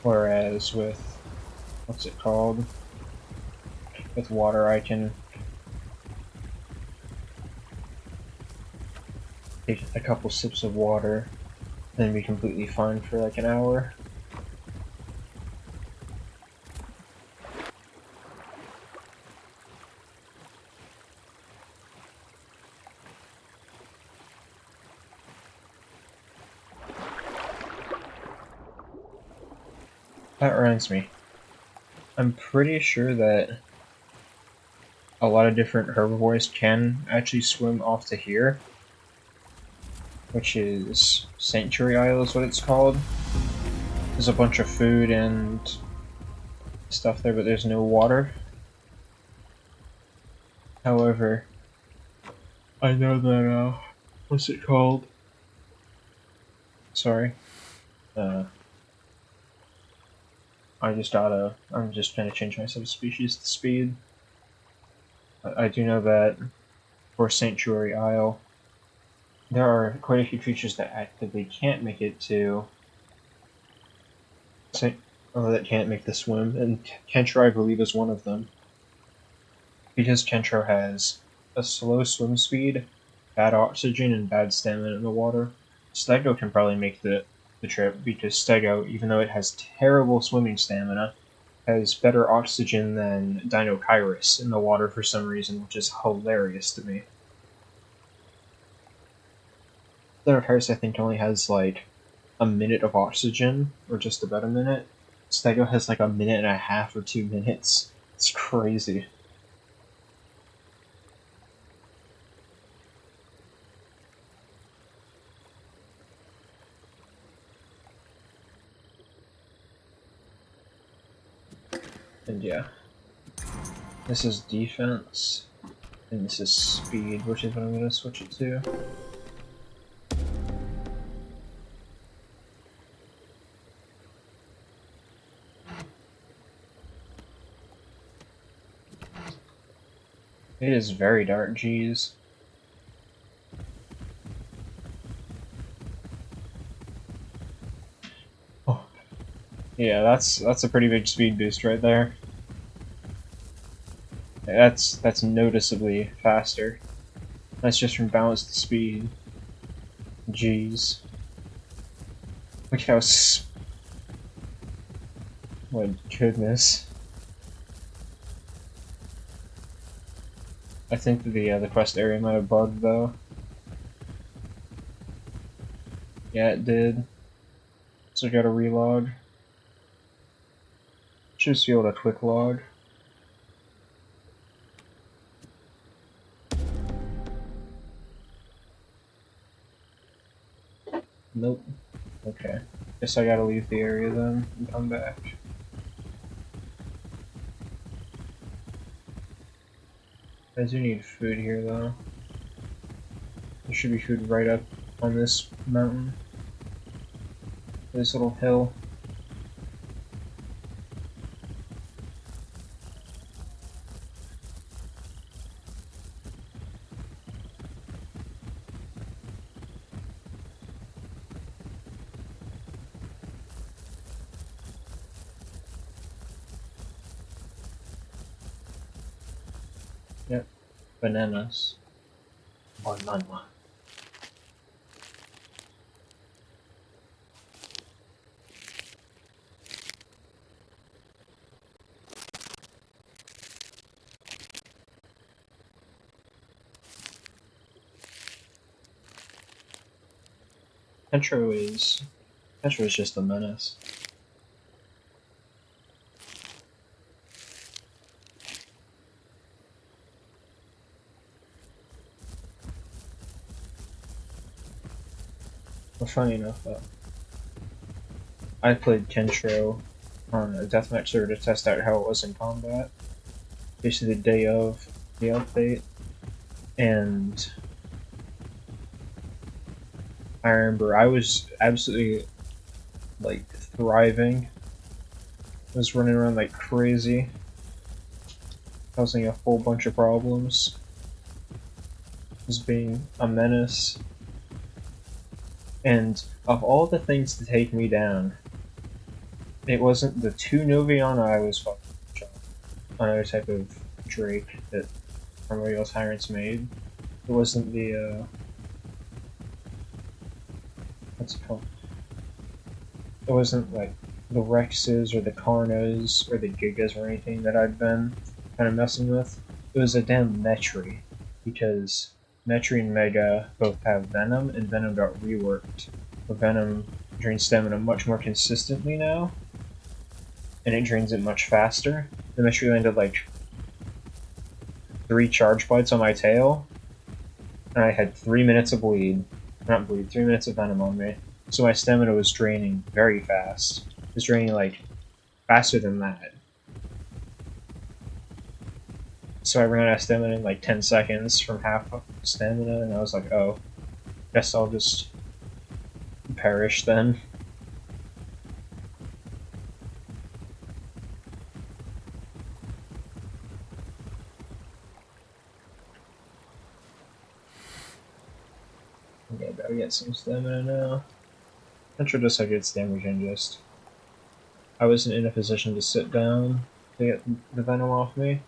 Whereas with, what's it called? With water, I can take a couple sips of water, then be completely fine for like an hour. That reminds me. I'm pretty sure that a lot of different herbivores can actually swim off to here, which is Sanctuary Isle is what it's called. There's a bunch of food and stuff there, but there's no water. However, I know that, what's it called? Sorry. I'm just gonna change my subspecies to speed. I do know that for Sanctuary Isle, there are quite a few creatures that actively can't make it to that can't make the swim, and Kentro, I believe, is one of them. Because Kentro has a slow swim speed, bad oxygen, and bad stamina in the water, Stego can probably make the trip, because Stego, even though it has terrible swimming stamina, has better oxygen than Dinokairos in the water for some reason, which is hilarious to me. Dinokairos, I think, only has like a minute of oxygen, or just about a minute. Stego has like a minute and a half or 2 minutes. It's crazy. And yeah, this is defense, and this is speed, which is what I'm going to switch it to. It is very dark, geez. Oh. Yeah, that's a pretty big speed boost right there. That's noticeably faster. That's just from balance to speed. Jeez. Look how my goodness. I think the quest area might have bugged though. Yeah, it did. So I gotta relog. Should just be able to quick log. Nope. Okay. Guess I gotta leave the area then and come back. I do need food here though. There should be food right up on this mountain. This little hill. Yep. Bananas. Banana. Kentro is just a menace. Well, funny enough, I played Kentro on a deathmatch server to test out how it was in combat, basically the day of the update, and I remember I was absolutely like thriving. I was running around like crazy, causing a whole bunch of problems. Was being a menace. And of all the things to take me down, it wasn't the two Noviana I was fucking another type of Drake that Primordial Tyrants made. It wasn't the what's it called? It wasn't like the Rexes or the Karnas or the Gigas or anything that I'd been kind of messing with. It was a damn Metri, because Metri and Mega both have Venom, and Venom got reworked. But Venom drains stamina much more consistently now, and it drains it much faster. The Metri landed like 3 charge bites on my tail, and I had 3 minutes of bleed. Not bleed, 3 minutes of Venom on me. So my stamina was draining very fast. It was draining like faster than that. So I ran out of stamina in like 10 seconds from half stamina, and I was like, oh, guess I'll just perish then. Okay, gotta get some stamina now. Intro just had good stamina ingest. I wasn't in a position to sit down to get the Venom off me,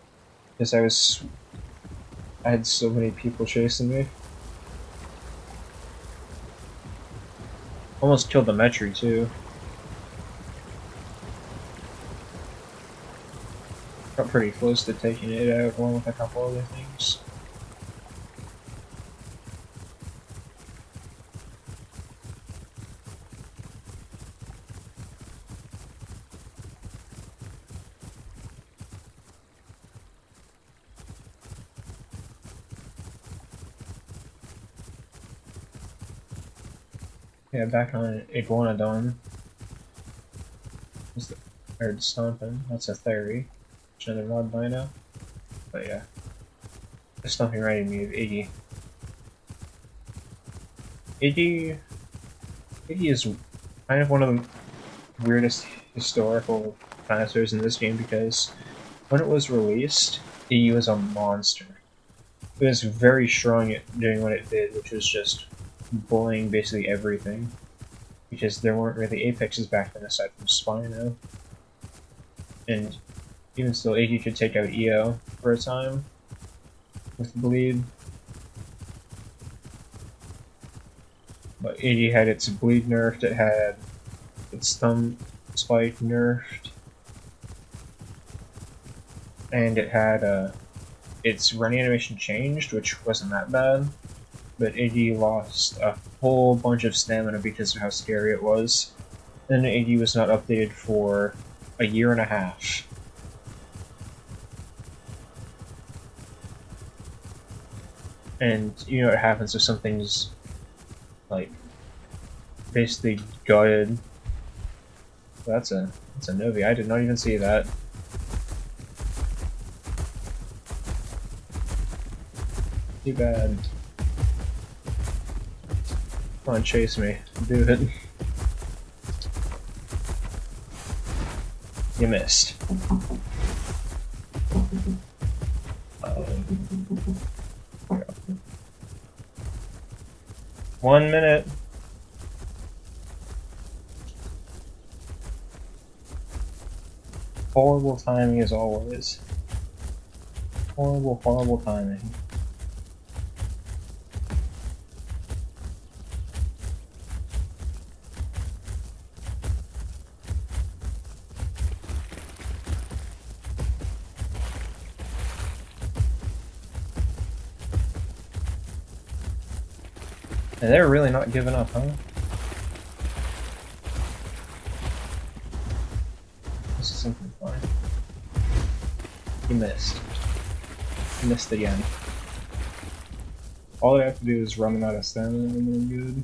because I had so many people chasing me. Almost killed the Metri too. Got pretty close to taking it out along with a couple other things. Yeah, back on Iguanodon. Or Stomping, that's a theory. Another mod dino. But yeah. The Stomping reminded me of Iggy. Iggy is kind of one of the weirdest historical dinosaurs in this game, because when it was released, Iggy was a monster. It was very strong at doing what it did, which was just bullying basically everything. Because there weren't really apexes back then aside from Spino. And even still, Iggy could take out EO for a time with bleed. But Iggy had its bleed nerfed, it had its thumb spike nerfed, and it had its running animation changed, which wasn't that bad. But Iggy lost a whole bunch of stamina because of how scary it was. And Iggy was not updated for a year and a half. And you know what happens if something's like basically gutted. That's a Novi. I did not even see that. Too bad. Come on, chase me. Do it. You missed. 1 minute. Horrible timing as always. Horrible, horrible timing. And they're really not giving up, huh? This is something fine. You missed. You missed again. All I have to do is run them out of stamina and then good.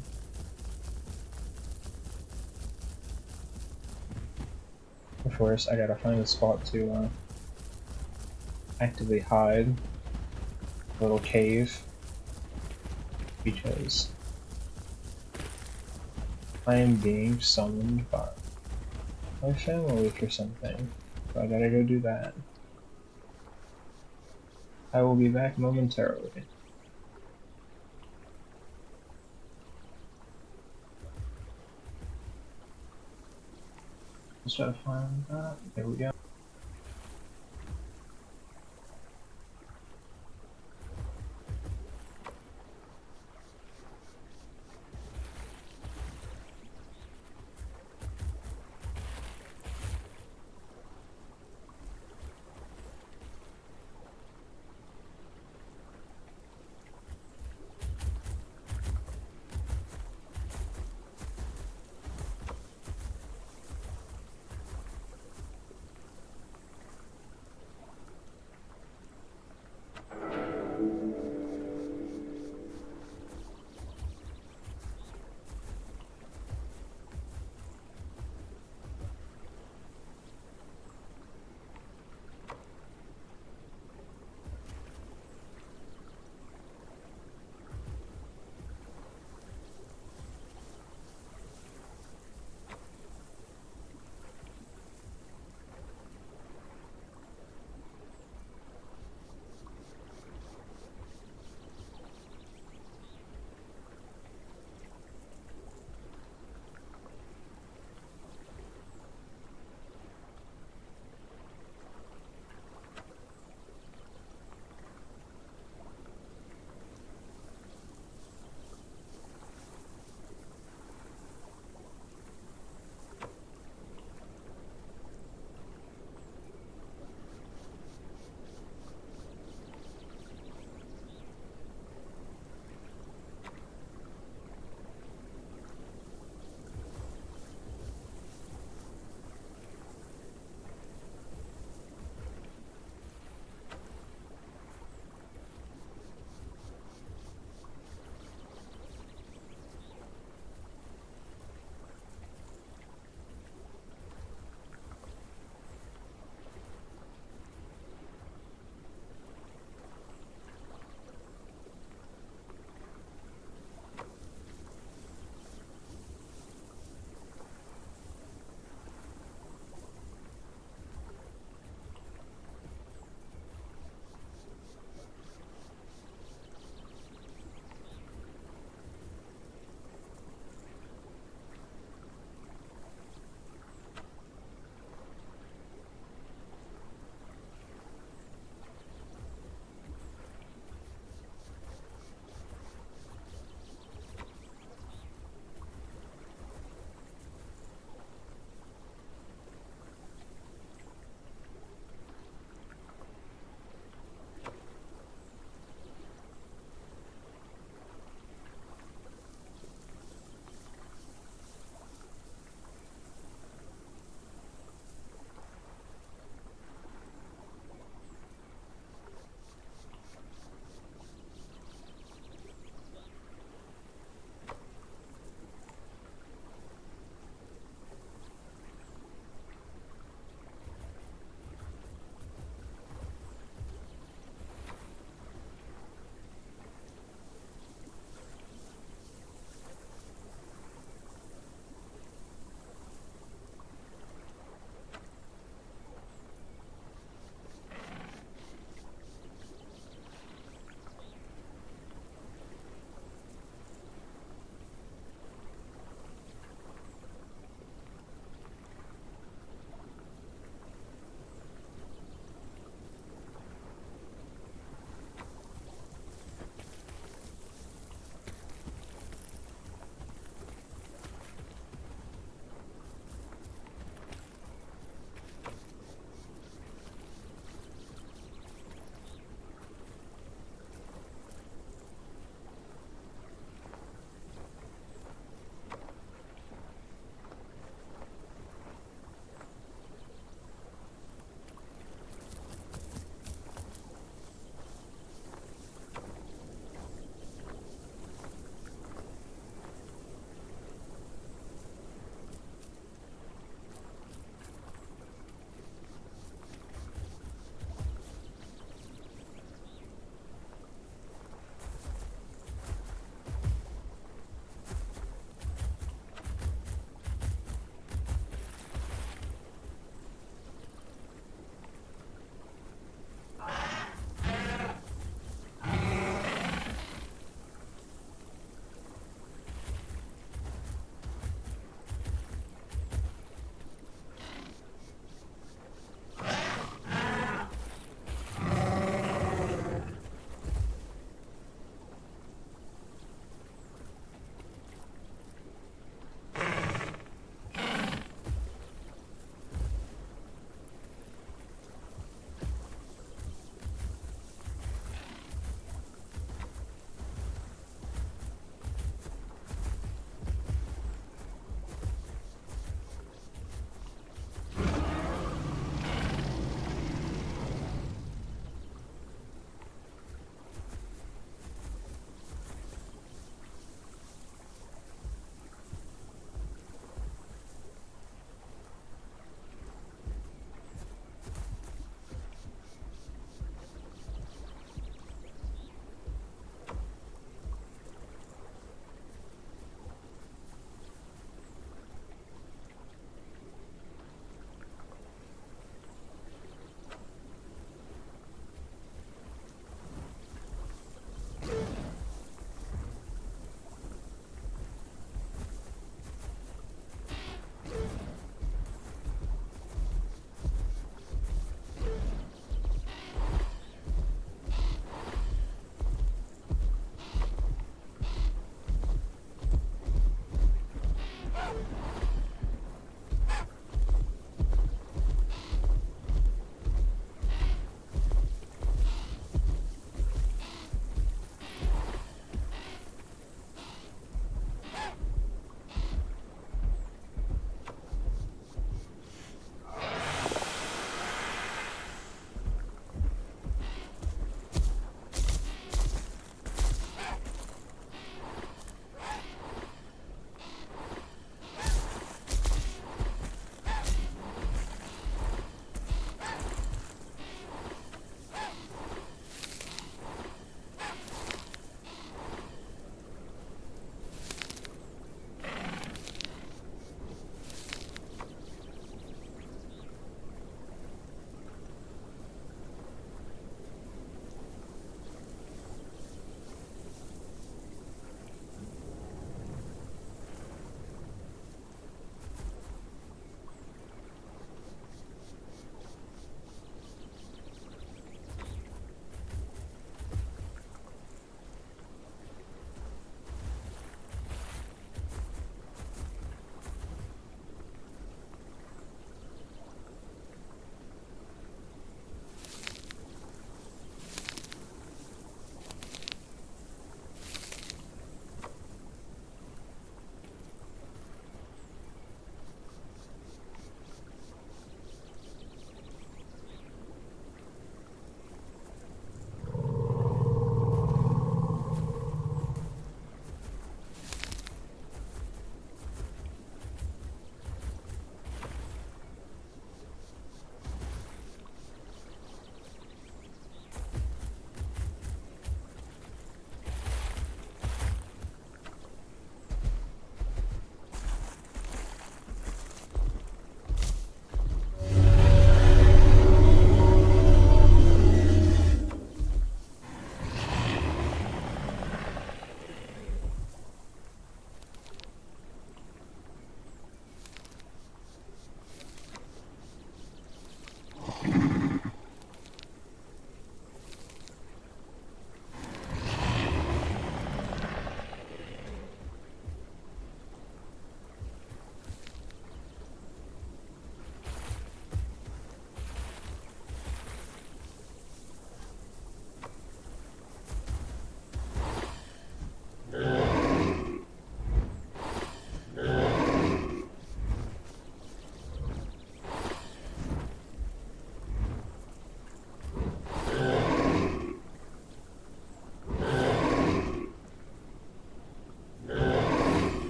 Of course, I gotta find a spot to actively hide. A little cave. Because I am being summoned by my family for something, so I gotta go do that. I will be back momentarily. Let's try to find that. There we go.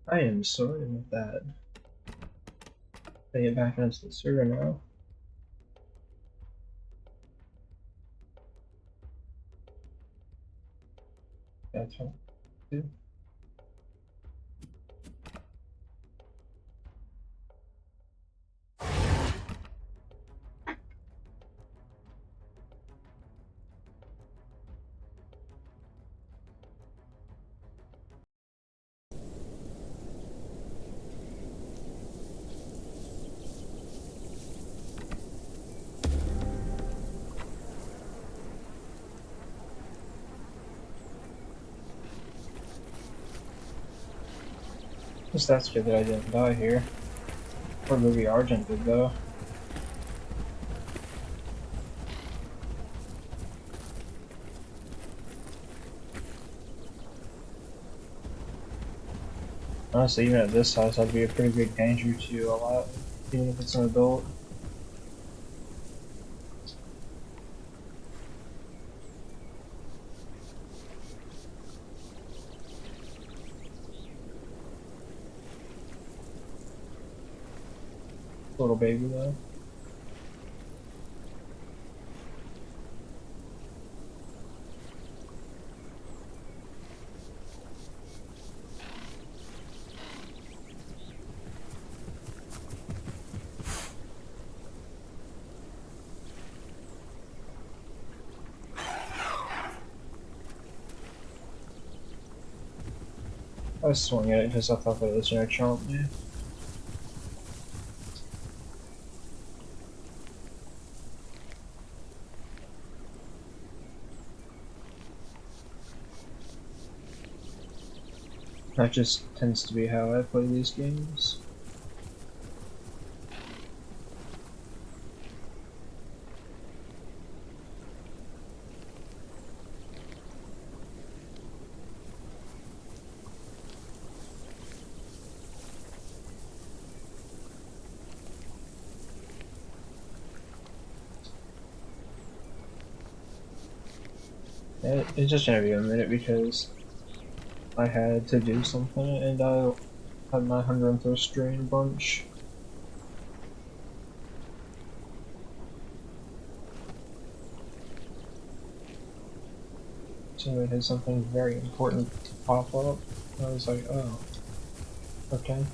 I am sorry about that. I get back into the server now. That's fine. Too. Just that's good that I didn't die here. Or maybe Argent did though. Honestly, even at this size, I'd be a pretty big danger to a lot, even if it's an adult. Little baby though. I swung at it because I thought that it was gonna chomp me. That just tends to be how I play these games. It's just gonna be a minute because I had to do something and I had my hunger and thirst drain a bunch. So it had something very important to pop up. I was like, oh, okay.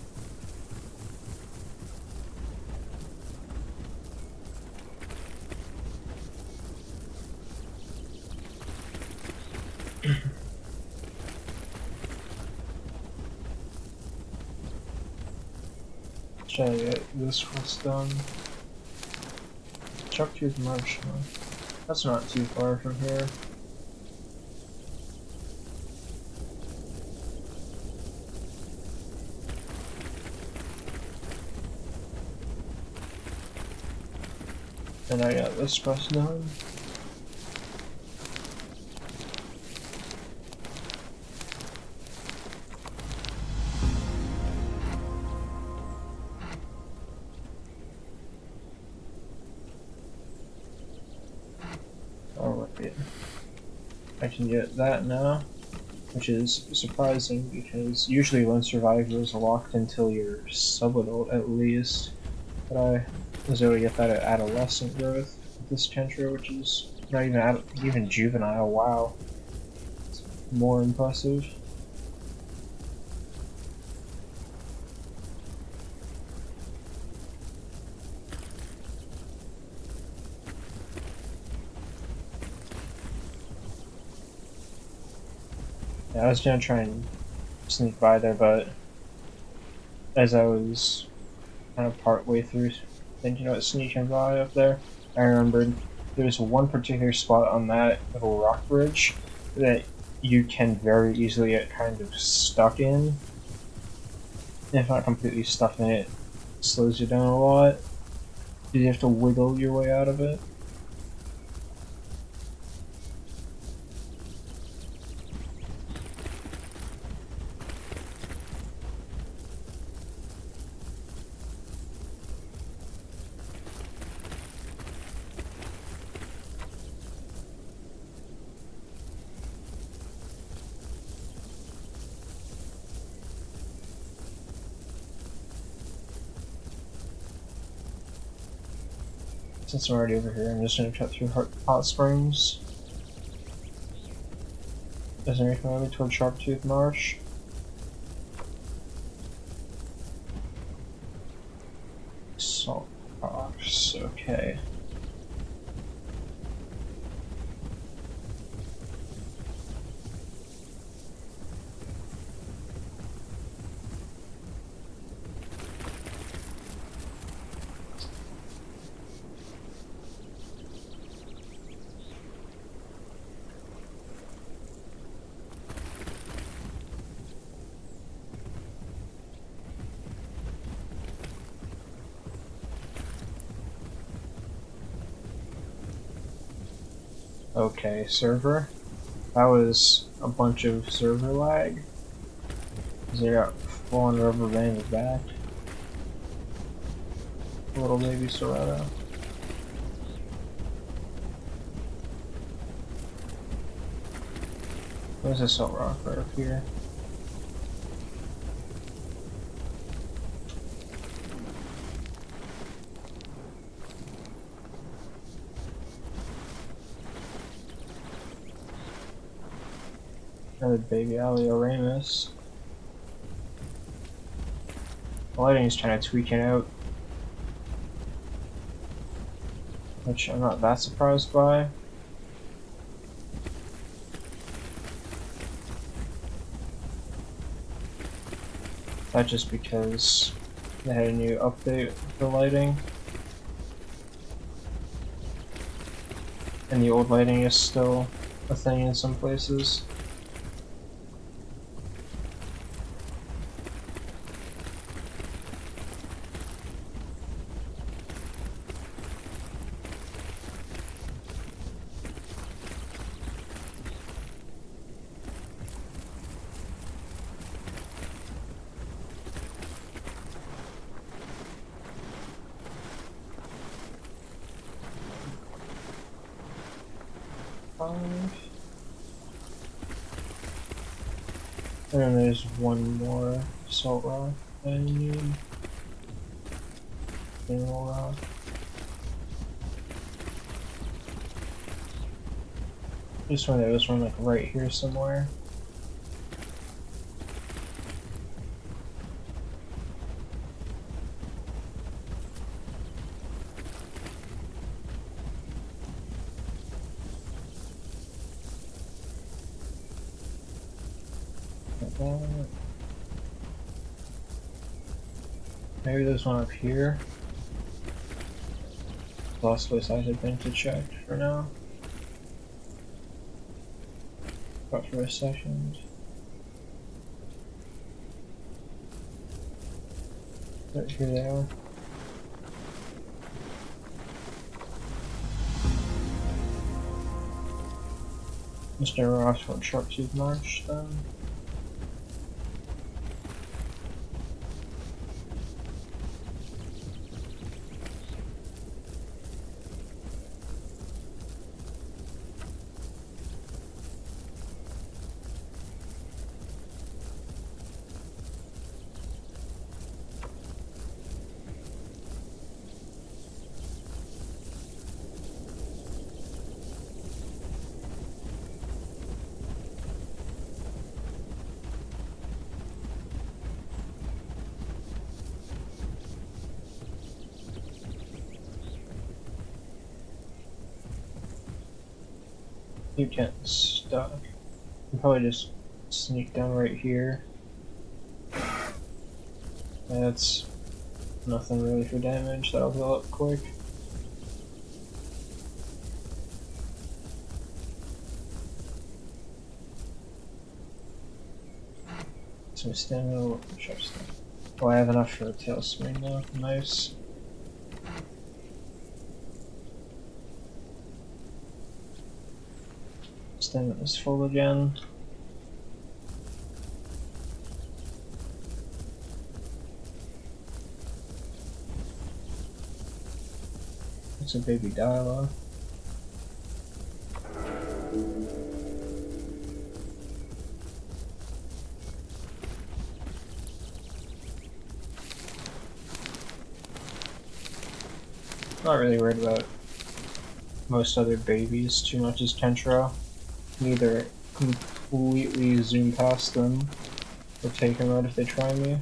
Try to get this quest done. Chuck-tooth marshmallow. That's not too far from here. And I got this quest done. Alright. I can get that now, which is surprising because usually lone survivor is locked until you're sub-adult at least. But I was able to get that at adolescent growth with this Kentra, which is not even even juvenile. Wow, it's more impressive. Yeah, I was gonna try and sneak by there, but as I was kind of part way through thinking about sneaking by up there, I remembered there's one particular spot on that little rock bridge that you can very easily get kind of stuck in. If not completely stuck in it, slows you down a lot. You have to wiggle your way out of it. Since I'm already over here, I'm just gonna cut through hot springs. Doesn't recommend me towards Sharptooth Marsh. Salt rocks, okay. Okay, server. That was a bunch of server lag. Cause I got full on rubber banded back. Little baby Soretta. There's a salt rock right up here. Another baby Alioramus. The lighting is trying to tweak it out, which I'm not that surprised by. That's just because they had a new update for lighting. And the old lighting is still a thing in some places. And then there's one more salt rock that I need. Mineral rock. This one, there was one like right here somewhere. Maybe there's one up here. Lost place I had been to check for now. But for a second. Right here they are. Mr. Ross for Sharptooth Marsh then. You can't stuck. You probably just sneak down right here. That's nothing really for damage, that'll heal up quick. Some stamina, oh, I have enough for a tail swing now, nice. Stamina is full again. It's a baby dialogue. Not really worried about most other babies too much as Kentro. You either completely zoom past them or take them out if they try me.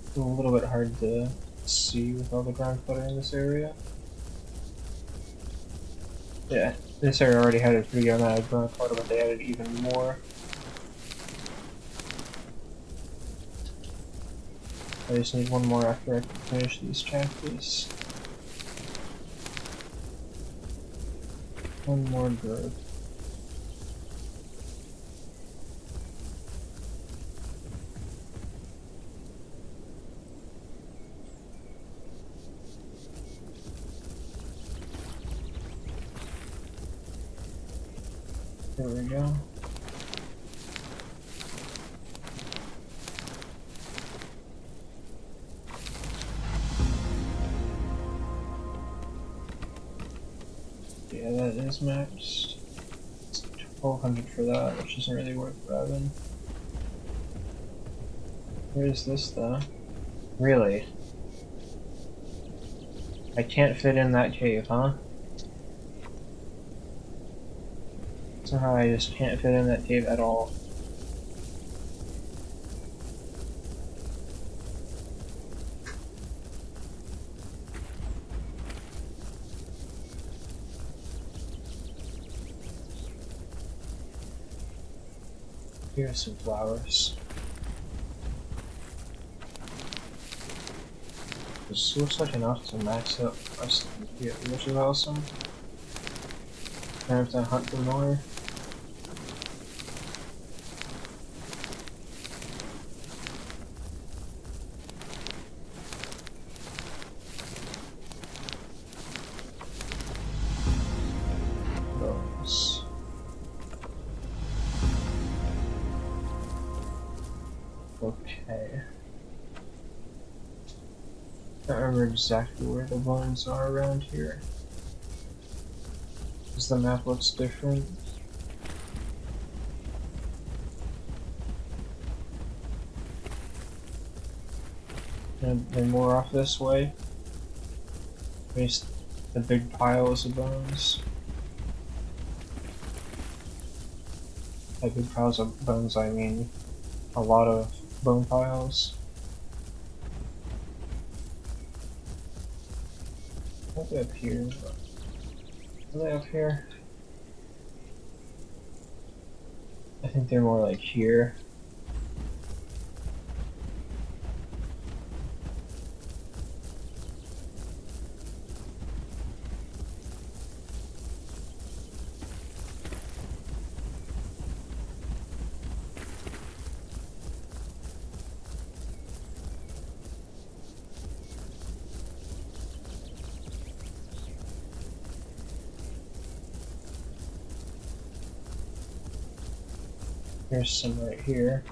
It's a little bit hard to see with all the ground clutter in this area. Yeah, this area already had a pretty good amount of ground clutter, but they added even more. I just need one more after I can finish these chapters. One more growth. There we go. Yeah, that is maxed. It's 1200 for that, which isn't really worth grabbing. Where is this though? Really? I can't fit in that cave, huh? Somehow I just can't fit in that cave at all. Here are some flowers. This looks like enough to max up our stuff here, which is awesome. I have to hunt for more. Bones. Okay. I don't remember exactly where the bones are around here. Because the map looks different. And they're more off this way. There's the big piles of bones. By big piles of bones, I mean a lot of bone piles. Might be up here. Are they up here? I think they're more like here. There's some right here.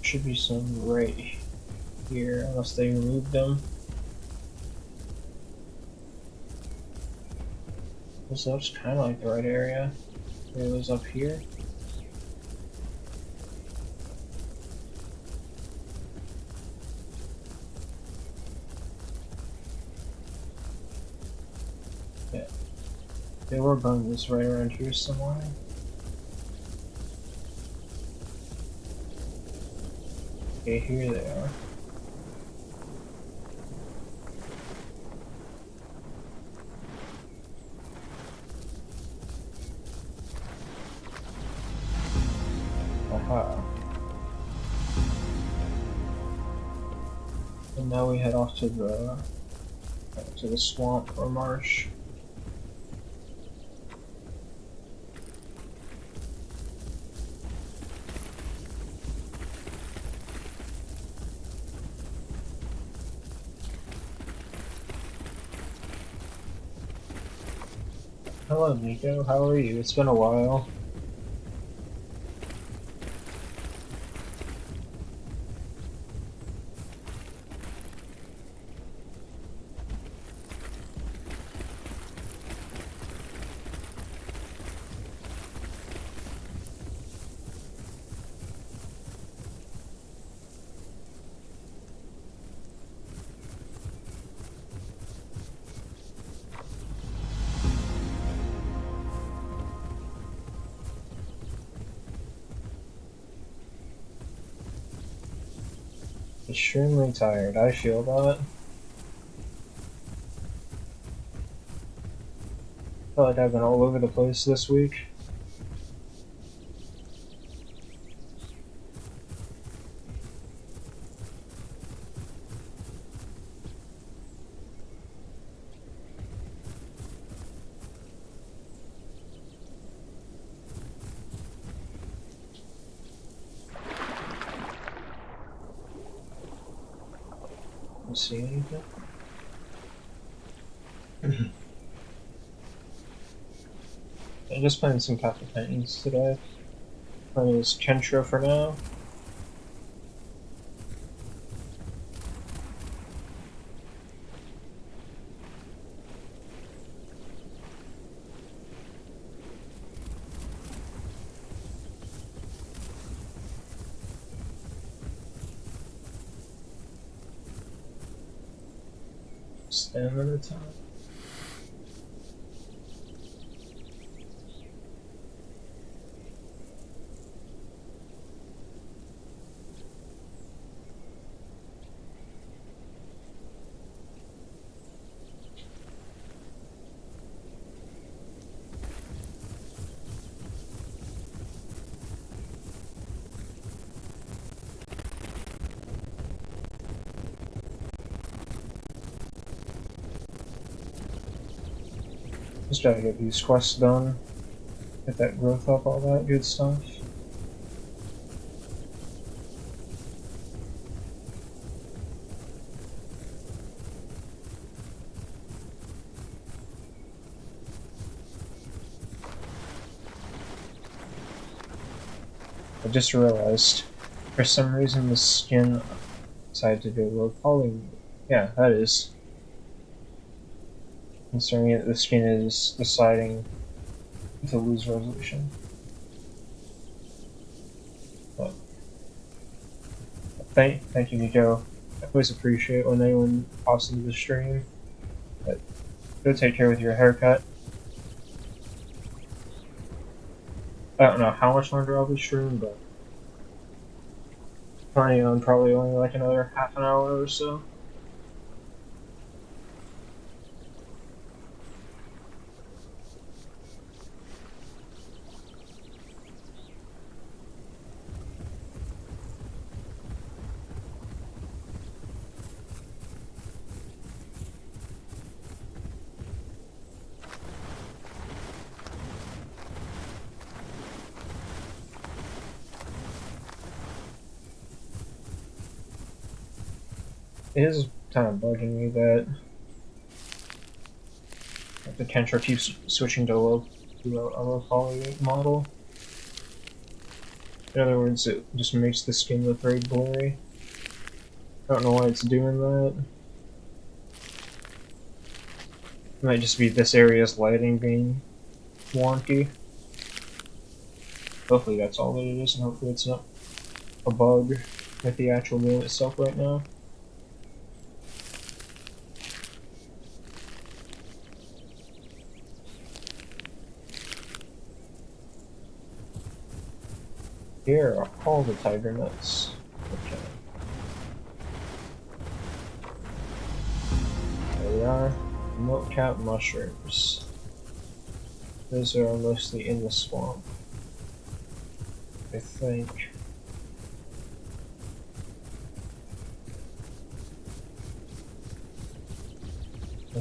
Should be some right here, unless they removed them. This looks kind of like the right area. Maybe it was up here. Yeah. There were bones right around here somewhere. Okay, here they are. Aha. And now we head off to the swamp or marsh. Hello, Nico. How are you? It's been a while. Extremely tired. I feel that. I feel like I've been all over the place this week. Don't see anything. I'm just playing some Capital Paintings today. Playing as Kentro for now. Stamina time. Just gotta get these quests done. Get that growth up, all that good stuff. I just realized, for some reason the skin decided to do low poly. Yeah, that is. Concerning that the skin is deciding to lose resolution. But thank you, Nico. I always appreciate when anyone pops into the stream. But go take care with your haircut. I don't know how much longer I'll be streaming, but planning on probably only like another half an hour or so. It is kind of bugging me that the Kentro keeps switching to a low poly model. In other words, it just makes the skin look very blurry. I don't know why it's doing that. It might just be this area's lighting being wonky. Hopefully that's all that it is, and hopefully it's not a bug with the actual game itself right now. Here are all the tiger nuts. Okay. There we are. Milk cap mushrooms. Those are mostly in the swamp, I think.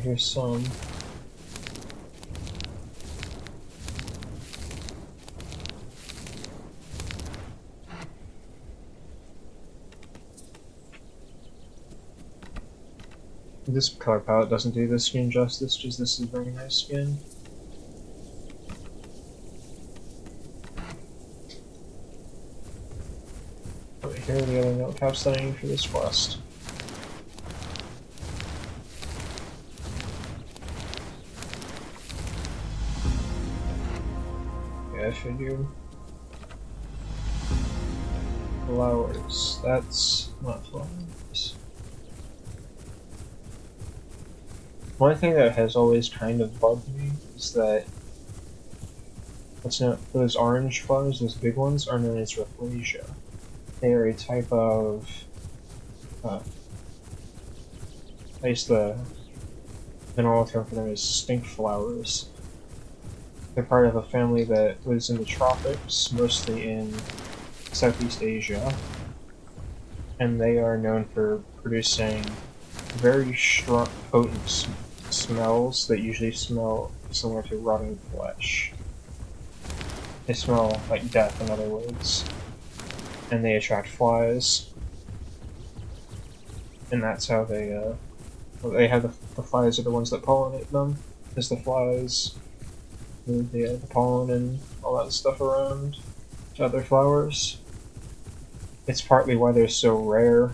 Here's some. This color palette doesn't do this skin justice, just this is very nice skin. lighthouse that I need for this quest. Yeah, I figured. Flowers. That's not flowers. One thing that has always kind of bugged me is that those orange flowers, those big ones, are known as Rafflesia. They are a type of at least the vanilla term for them is stink flowers. They're part of a family that lives in the tropics, mostly in Southeast Asia, and they are known for producing very strong, potent smells that usually smell similar to rotting flesh. They smell like death, in other words, and they attract flies, and that's how they have the flies are the ones that pollinate them, as the flies move the pollen and all that stuff around to other flowers. It's partly why they're so rare.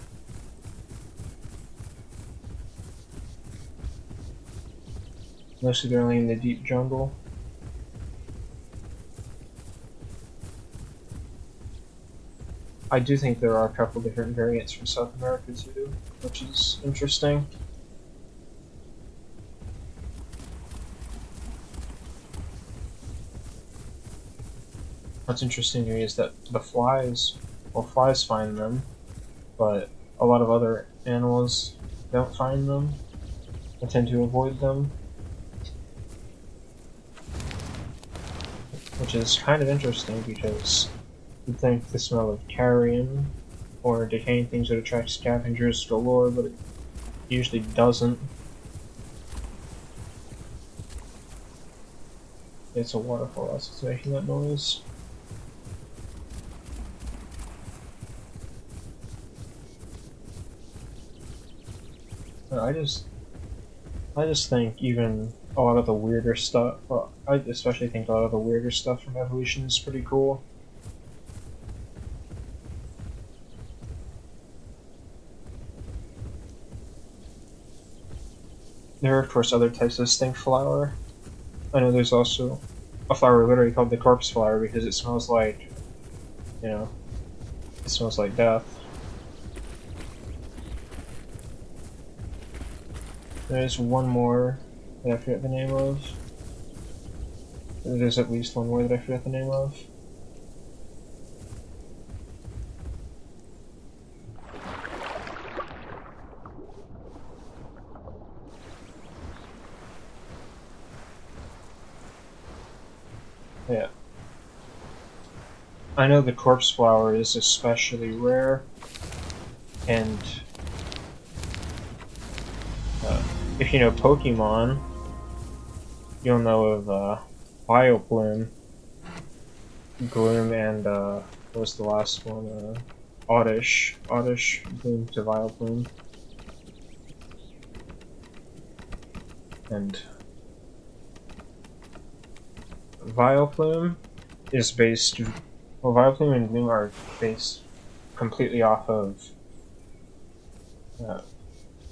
Mostly they're only in the deep jungle. I do think there are a couple different variants from South America too, which is interesting. What's interesting to me is that the flies, well, flies find them, but a lot of other animals don't find them. They tend to avoid them. Which is kind of interesting because you'd think the smell of carrion or decaying things would attract scavengers galore, but it usually doesn't. It's a waterfall that's making that noise. I just think even a lot of the weirder stuff, well, I especially think a lot of the weirder stuff from Evolution is pretty cool. There are, of course, other types of stink flower. I know there's also a flower literally called the corpse flower because it smells like, it smells like death. There's one more that I forget the name of. There's at least one more that I forget the name of. Yeah. I know the corpse flower is especially rare, and if you know Pokemon, you'll know of Vileplume, Gloom, and what was the last one? Oddish. Oddish, Gloom to Vileplume. And Vileplume is based. Well, Vileplume and Gloom are based completely off of.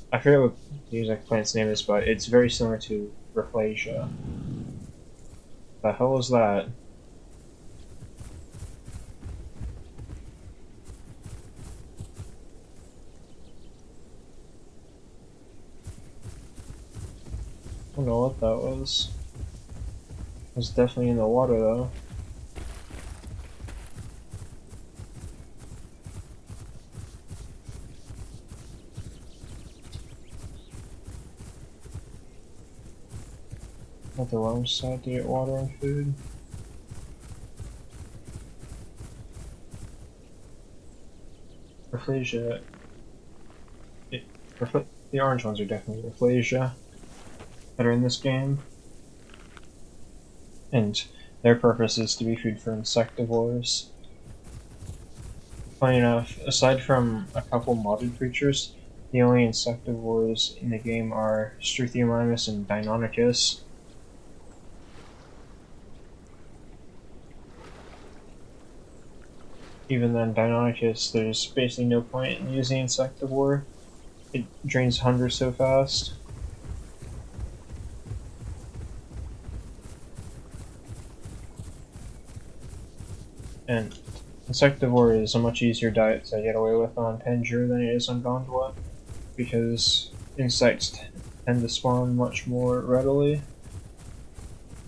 I forget what the exact plant's name is, but it's very similar to Rafflesia. The hell is that? I don't know what that was. It was definitely in the water though. At the wrong side to get water and food. Rafflesia. The orange ones are definitely Rafflesia that are in this game. And their purpose is to be food for insectivores. Funny enough, aside from a couple modded creatures, the only insectivores in the game are Struthiomimus and Deinonychus. even then, Deinonychus, there's basically no point in using Insectivore. It drains hunger so fast. And Insectivore is a much easier diet to get away with on Panjur than it is on Gondola, because insects tend to spawn much more readily.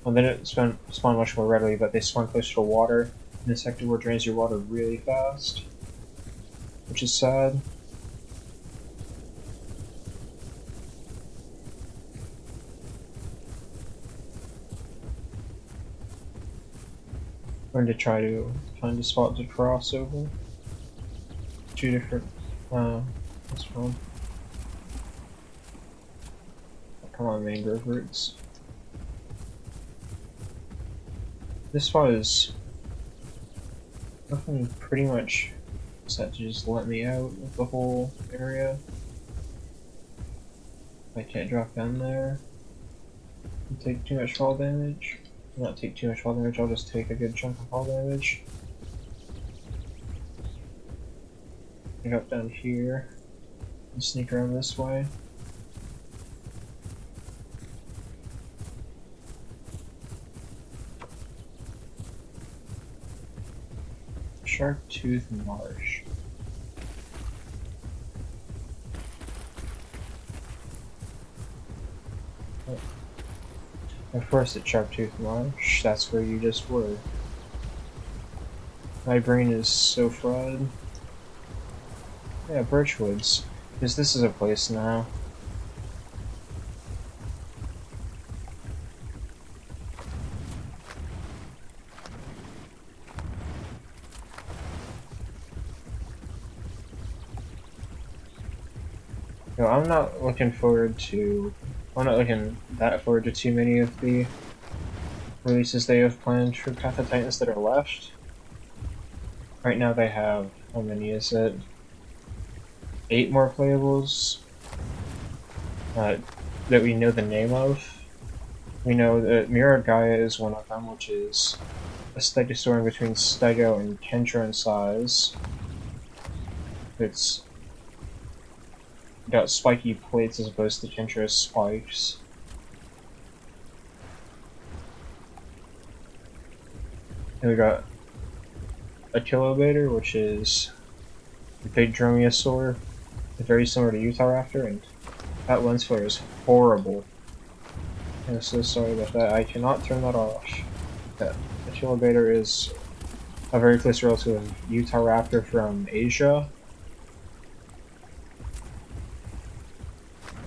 Well, they don't spawn much more readily, but they spawn closer to water, and Insectivore drains your water really fast, which is sad. I'm going to try to find a spot to cross over. Two different. What's wrong? Come on, mangrove roots. This spot is nothing pretty much set to just let me out of the whole area. I can't drop down there and take too much fall damage. Not take too much fall damage, I'll just take a good chunk of fall damage. Get up down here and sneak around this way. Sharp-Tooth Marsh. Oh. Of course it's Sharp-Tooth Marsh, that's where you just were. My brain is so fried. Yeah, Birchwoods. Because this is a place now. No, I'm not looking that forward to too many of the releases they have planned for Path of Titans that are left. Right now they have, how many is it? 8 more playables that we know the name of. We know that Mirror Gaia is one of them, which is a Stegosaur between Stego and Kentro in size. It's got spiky plates as opposed to Kentro's spikes. And we got a Kilobator, which is a big Dromaeosaur, very similar to Utahraptor, and that lens flare is horrible. I'm so sorry about that. I cannot turn that off. Yeah, the Kilobator is a very close relative of Utahraptor from Asia.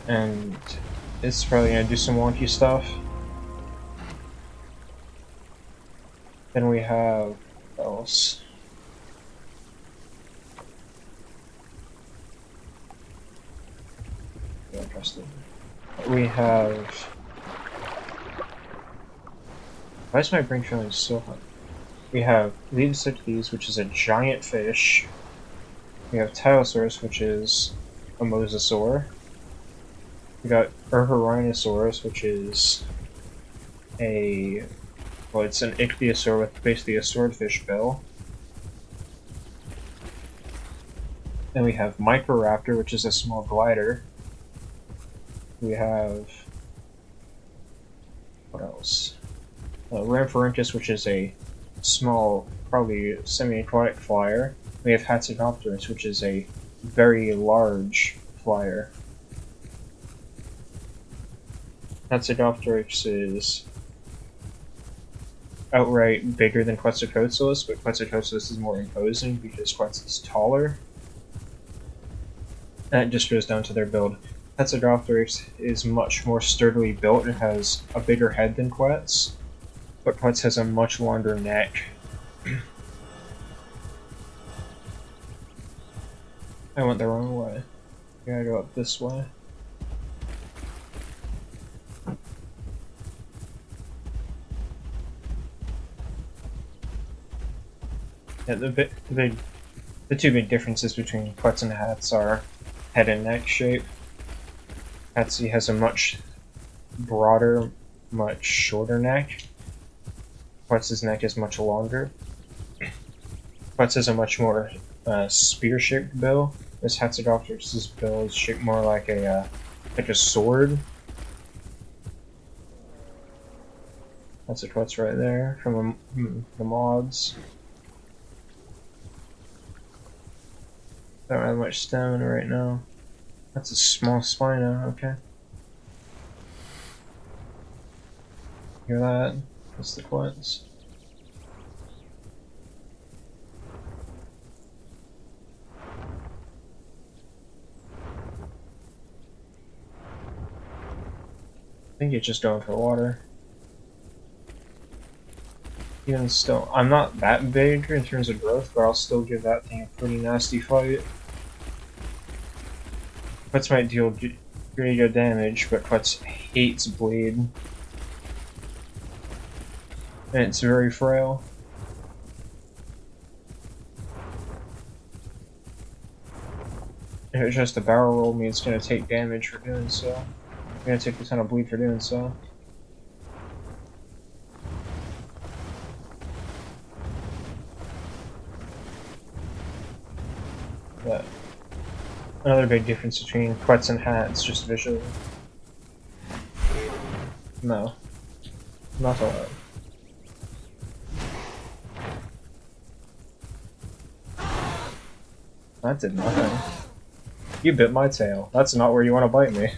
And it's probably gonna do some wonky stuff. Then we have, what else? Yeah, trusted. We have. Why is my brain feeling so hot? We have Leodicites, which is a giant fish. We have Tylosaurus, which is a mosasaur. We got Urhorhinosaurus, which is a, well, it's an ichthyosaur with basically a swordfish bill. Then we have Microraptor, which is a small glider. We have, what else? Rhamphorhynchus, which is a small, probably semi-aquatic flyer. We have Hatzidopterus, which is a very large flyer. Hatzidopterus is outright bigger than Quetzalcoatlus, but Quetzalcoatlus is more imposing because Quetz is taller. And it just goes down to their build. Hatzidopterus is much more sturdily built and has a bigger head than Quetz, but Quetz has a much longer neck. I went the wrong way. I gotta go up this way. Yeah, the two big differences between Quetz and Hatz are head and neck shape. Hatzi has a much broader, much shorter neck. Quetz's neck is much longer. Quetz has a much more spear-shaped bill. This Hatzidopterus' bill is shaped more like a sword. That's a Quetz right there from the mods. Don't have much stamina right now. That's a small Spino, okay. Hear that? That's the Quetz. I think it's just going for water. Even still, I'm not that big in terms of growth, but I'll still give that thing a pretty nasty fight. Quetz might deal pretty good damage, but Quetz hates bleed. And it's very frail. If it's just a barrel roll, me, it's gonna take damage for doing so. I'm gonna take a ton of bleed for doing so. But another big difference between Quetz and Hats, just visually. No. Not a lot. That did nothing. You bit my tail. That's not where you want to bite me.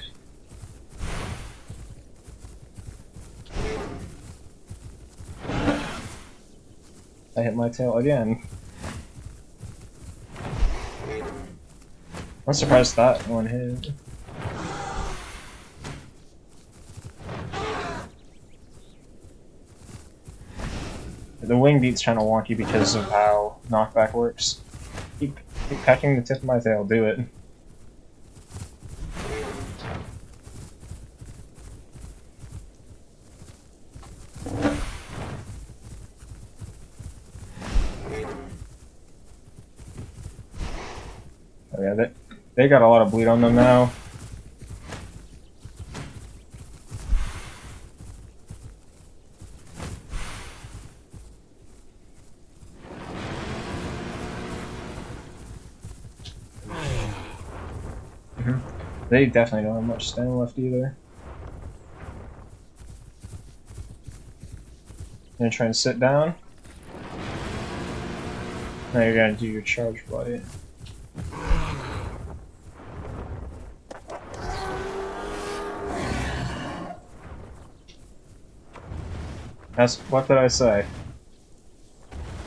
I hit my tail again. I'm surprised that one hit. The wing beat's kind of wonky because of how knockback works. Keep pecking the tip of my tail, do it. Oh yeah, they got a lot of bleed on them now. They definitely don't have much stamina left either. Gonna try and sit down. Now you're gonna do your charge bite. What did I say?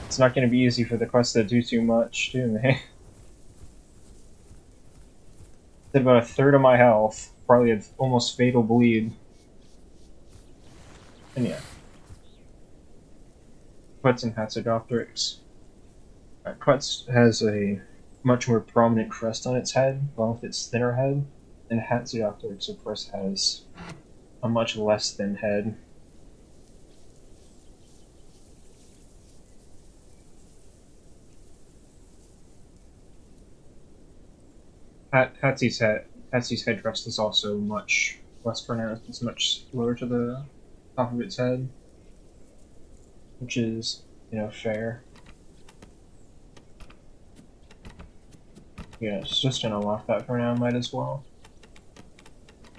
It's not gonna be easy for the quest to do too much, do they? Did about a third of my health. Probably had almost fatal bleed. And yeah. Quetz and Hatzidopteryx. Quetz has a much more prominent crest on its head, along with its thinner head, and Hatzidopteryx, of course, has a much less thin head. Hatsy's head crest is also much less pronounced. It's much lower to the top of its head, which is, fair. Yeah, it's just gonna unlock that for now, might as well.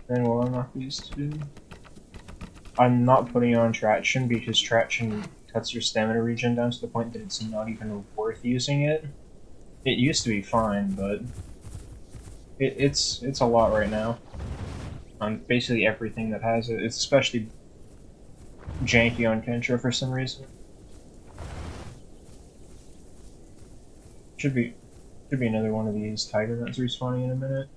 Then we'll unlock these two. I'm not putting on traction because traction cuts your stamina regen down to the point that it's not even worth using it. It used to be fine, but it's a lot right now. On basically everything that has it. It's especially janky on Kentro for some reason. Should be another one of these tiger that's respawning in a minute.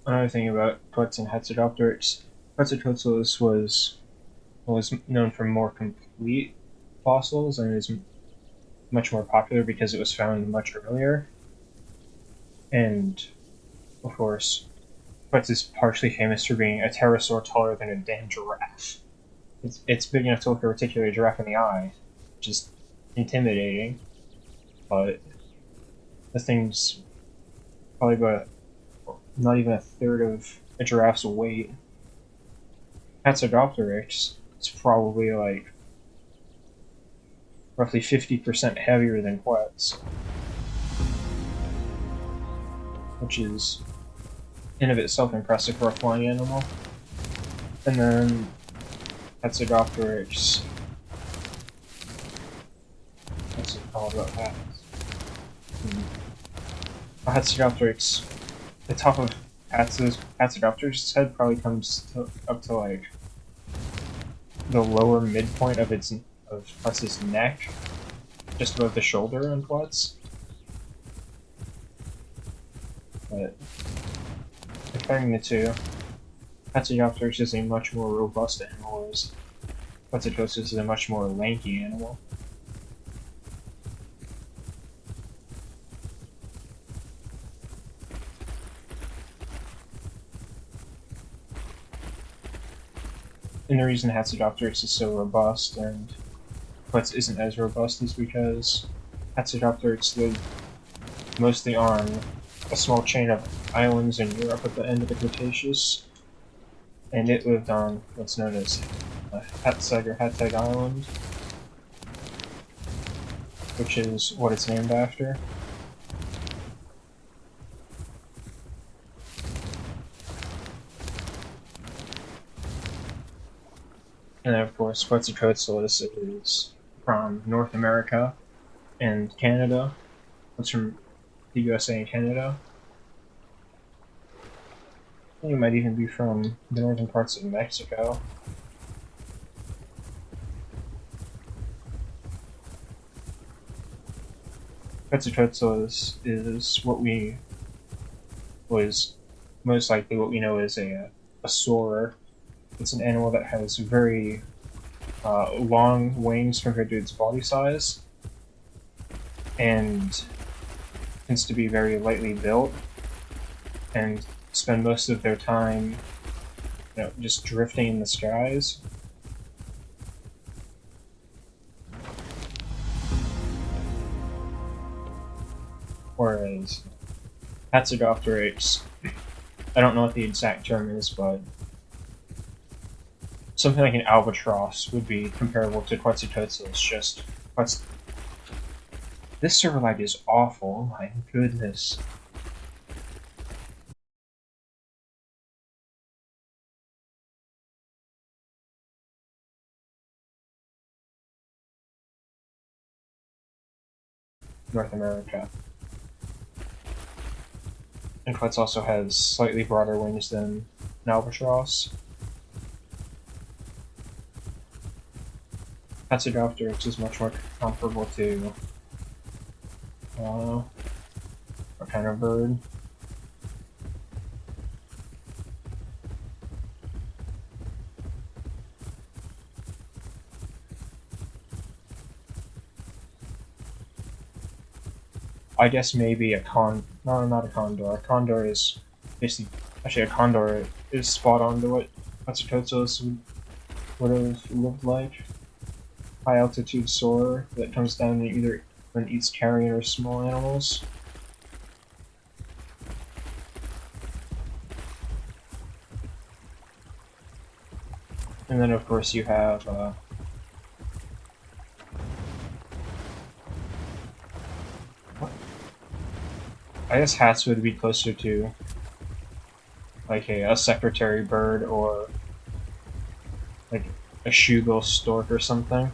Another thing about Quetz and Hatzidopteryx, Quetzalcoatlus was known for more complete fossils and is much more popular because it was found much earlier. And of course, Quetz is partially famous for being a pterosaur taller than a damn giraffe. It's big enough to look a reticular giraffe in the eye, which is intimidating. But the thing's probably about not even a third of a giraffe's weight. Hatsidopteryx is probably like roughly 50% heavier than Quetz, which is in of itself impressive for a flying animal. And then Hatsidopteryx. What's it called about that? Hatsidopteryx. The top of Hatsidopteryx' head probably comes up to like the lower midpoint of Quetz's neck, just above the shoulder on Quetz. But comparing the two, Hatsidopteryx is a much more robust animal, whereas Quetzalcoatlus is a much more lanky animal. And the reason Hatsidopteryx is so robust and Quetz isn't as robust is because Hatsidopteryx lived mostly on a small chain of islands in Europe at the end of the Cretaceous, and it lived on what's known as Hatzeg or Hatzeg Island, which is what it's named after. And then, of course, Quetzalcoatlus is from North America and Canada. It's from the USA and Canada. I think it might even be from the northern parts of Mexico. Quetzalcoatlus is was most likely what we know as a soarer. It's an animal that has very long wings compared to its body size, and tends to be very lightly built, and spend most of their time, just drifting in the skies. Whereas Hatsidopteryx, I don't know what the exact term is, but something like an albatross would be comparable to Quetzalcoatlus. Just this server lag is awful. Oh my goodness. North America. And Quetz also has slightly broader wings than an albatross. Hatsidopteryx is much more comparable to what kind of bird? I guess maybe a no, not a condor. A condor is basically, actually a condor is spot on to what Quetzalcoatlus would have looked like. High altitude soarer that comes down and either eats carrion or small animals. And then of course you have I guess hats would be closer to like a secretary bird or like a shoebill stork or something.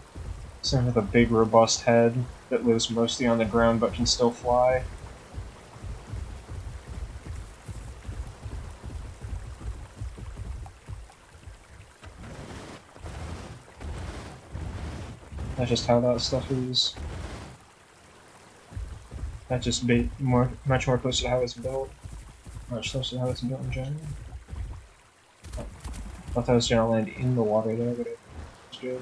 Something with a big robust head that lives mostly on the ground but can still fly. That's just how that stuff is. That's just much more close to how it's built. Much closer to how it's built in general. I thought I was gonna land in the water there, but it's good.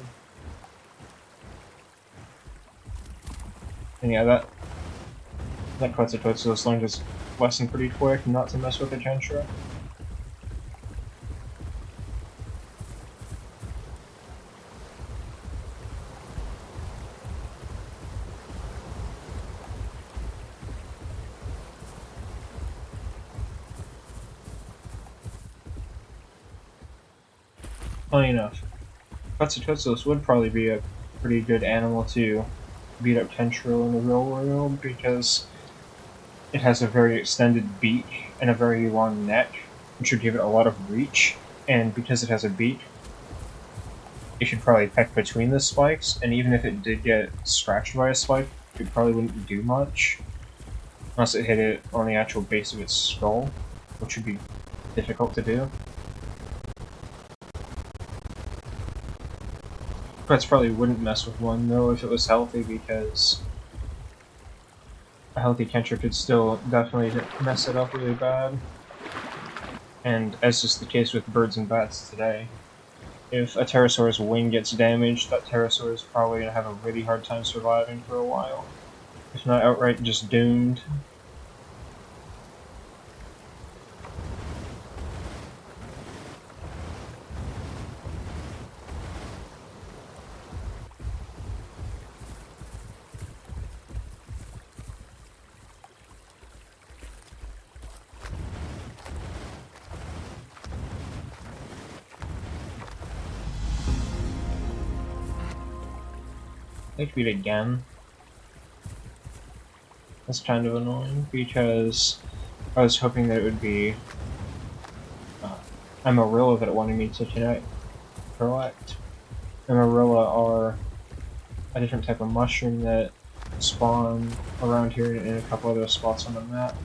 And yeah, that Quetzalcoatlus learned his lesson pretty quick, not to mess with the Kentra. Funny enough, Kentrosaurus would probably be a pretty good animal to beat up Tentro in the real world because it has a very extended beak and a very long neck, which would give it a lot of reach. And because it has a beak, it should probably peck between the spikes. And even if it did get scratched by a spike, it probably wouldn't do much unless it hit it on the actual base of its skull, which would be difficult to do. Pets probably wouldn't mess with one though if it was healthy, because a healthy Kentro could still definitely mess it up really bad. And as is the case with birds and bats today, if a pterosaur's wing gets damaged, that pterosaur is probably going to have a really hard time surviving for a while. If not outright just doomed. They beat again. That's kind of annoying because I was hoping that it would be Amarilla that wanted me to collect. Amarilla are a different type of mushroom that spawn around here in a couple other spots on the map,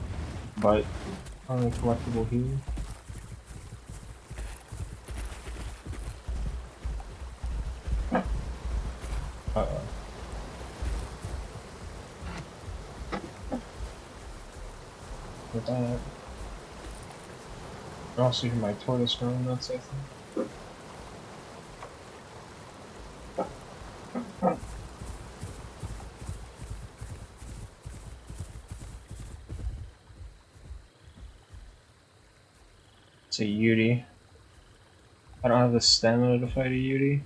but only collectible here. Uh-oh. With that. I also hear my tortoise going nuts, I think. It's a Yeti. I don't have the stamina to fight a Yeti.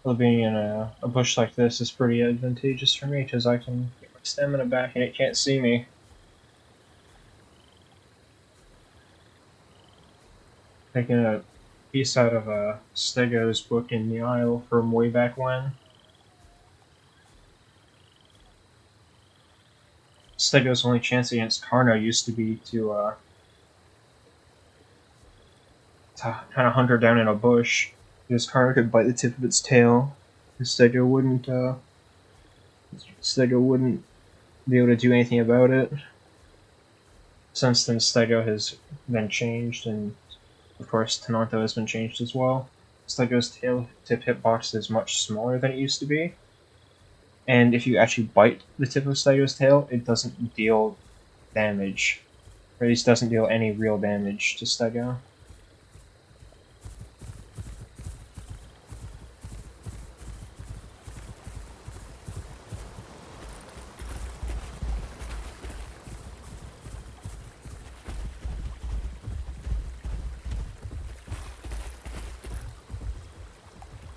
Well, being in a bush like this is pretty advantageous for me because I can get my stamina back and it can't see me. Taking a piece out of Stego's book in the aisle from way back when. Stego's only chance against Carno used to be to kind of hunt her down in a bush, because Carno could bite the tip of its tail. Stego wouldn't be able to do anything about it. Since then, Stego has been changed, and of course, Tenonto has been changed as well. Stego's tail tip hitbox is much smaller than it used to be, and if you actually bite the tip of Stego's tail, it doesn't deal damage, or at least doesn't deal any real damage to Stego.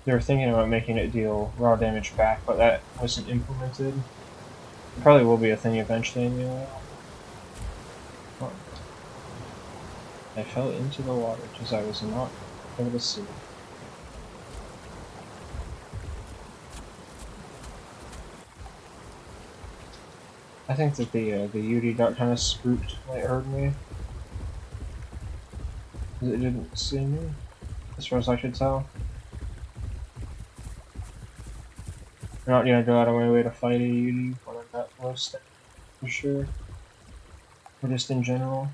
They were thinking about making it deal raw damage back, but that wasn't implemented. It probably will be a thing eventually anyway. Oh. I fell into the water because I was not able to see. I think that the Yeti got kind of spooked when it heard me. Because it didn't see me, as far as I could tell. I'm not gonna go out of my way to fight a Yeti when I'm that close to it, for sure. Or just in general.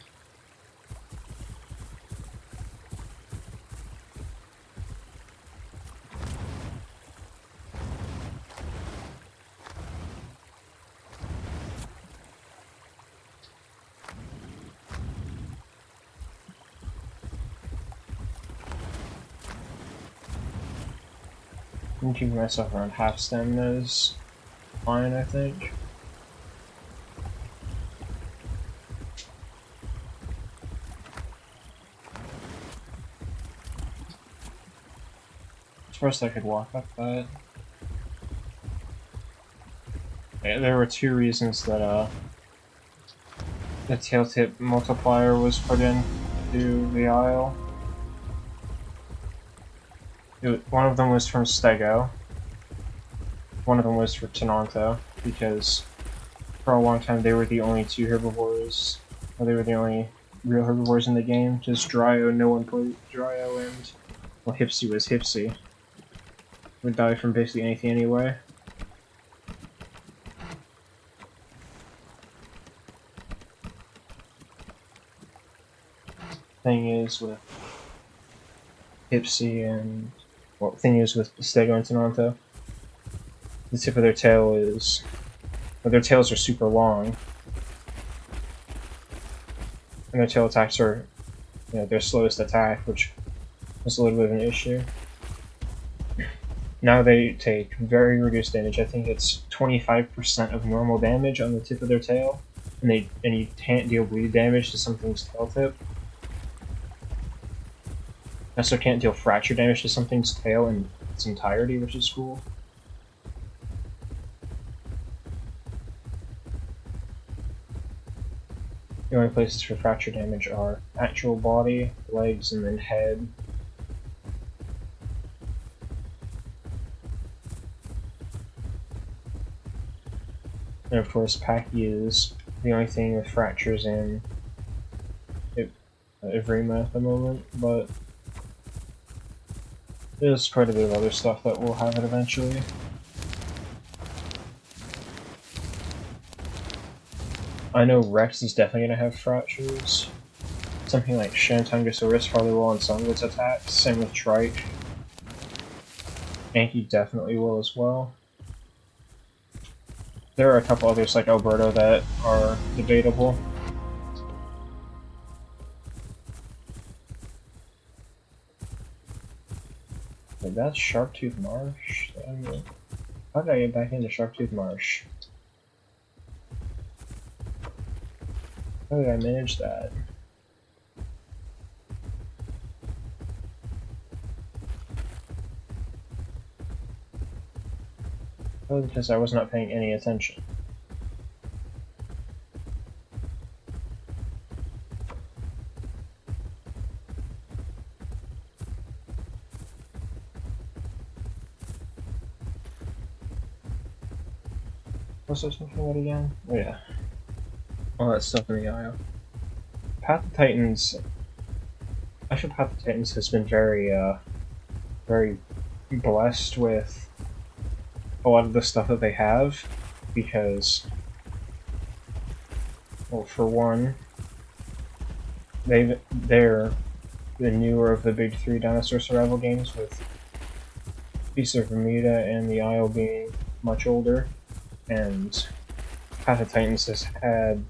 I'm keeping myself around half stamina is fine, I think. First I could walk up that. There were two reasons that the tail tip multiplier was put in to the Isle. One of them was from Stego. One of them was for Tenonto, because for a long time they were the only two herbivores. Well, they were the only real herbivores in the game. Just Dryo, no one played Dryo, and well, Hipsy was Hipsy. Would die from basically anything anyway. Thing is with Hipsy and well, thing is with Stego and Tenonto, the tip of their tail is, well, their tails are super long, and their tail attacks are, their slowest attack, which was a little bit of an issue. Now they take very reduced damage. I think it's 25% of normal damage on the tip of their tail, and you can't deal bleed damage to something's tail tip. I also can't deal fracture damage to something's tail in its entirety, which is cool. The only places for fracture damage are actual body, legs, and then head. And of course, Paki is the only thing with fractures in Evrima at the moment, but there's quite a bit of other stuff that will have it eventually. I know Rex is definitely going to have fractures. Something like Kentrosaurus probably will on some of its attacks, same with Trike. Anki definitely will as well. There are a couple others like Alberto that are debatable. Wait, that's Sharptooth Marsh? How did I get back into Sharptooth Marsh? How did I manage that? Probably because I was not paying any attention. What's I talking about again? Oh yeah. All that stuff in the Isle. Path of Titans... Actually, Path of Titans has been very blessed with a lot of the stuff that they have, because, well, for one, they're the newer of the big three dinosaur survival games, with Beasts of Bermuda and the Isle being much older, and Path of Titans has had...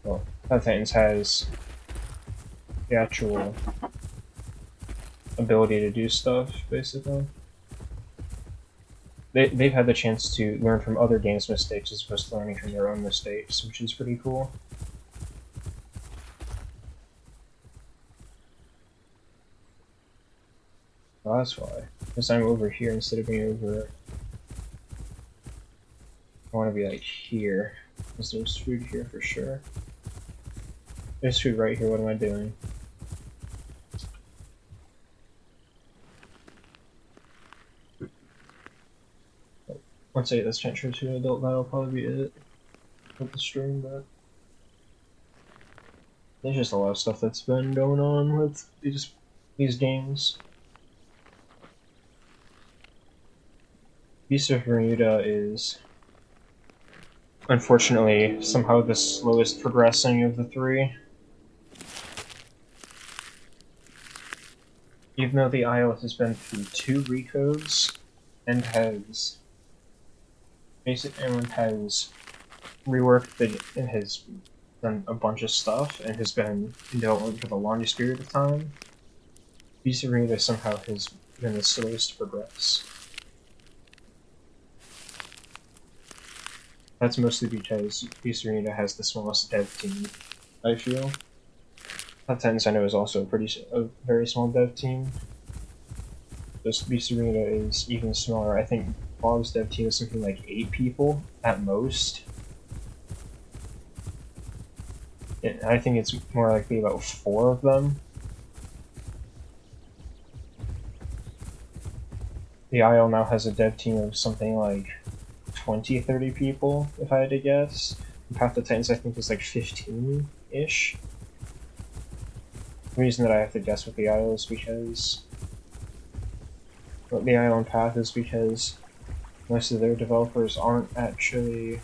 Well, Path of Titans has the actual ability to do stuff, basically. They've had the chance to learn from other games' mistakes as opposed to learning from their own mistakes, which is pretty cool. Well, that's why. Because I'm over here instead of being over... I want to be like here, because there's food here for sure. There's food right here, what am I doing? Once I get this transfer to an adult, that'll probably be it with the stream, but there's just a lot of stuff that's been going on with these games. Beast of Bermuda is unfortunately somehow the slowest progressing of the three. Even though the Isle has been through 2 recodes and has reworked and has done a bunch of stuff and has been in development for the longest period of time, Beast of Bermuda somehow has been the slowest to progress. That's mostly because Beast of Bermuda has the smallest dev team, I feel. Titans I know is also a very small dev team. This Beast of Bermuda is even smaller. I think Bob's dev team is something like 8 people at most. I think it's more likely about 4 of them. The Isle now has a dev team of something like 20-30 people, if I had to guess. And Path of Titans I think is like 15-ish. The reason that I have to guess with the Isle is because... Well, the Isle and Path is because most of their developers aren't actually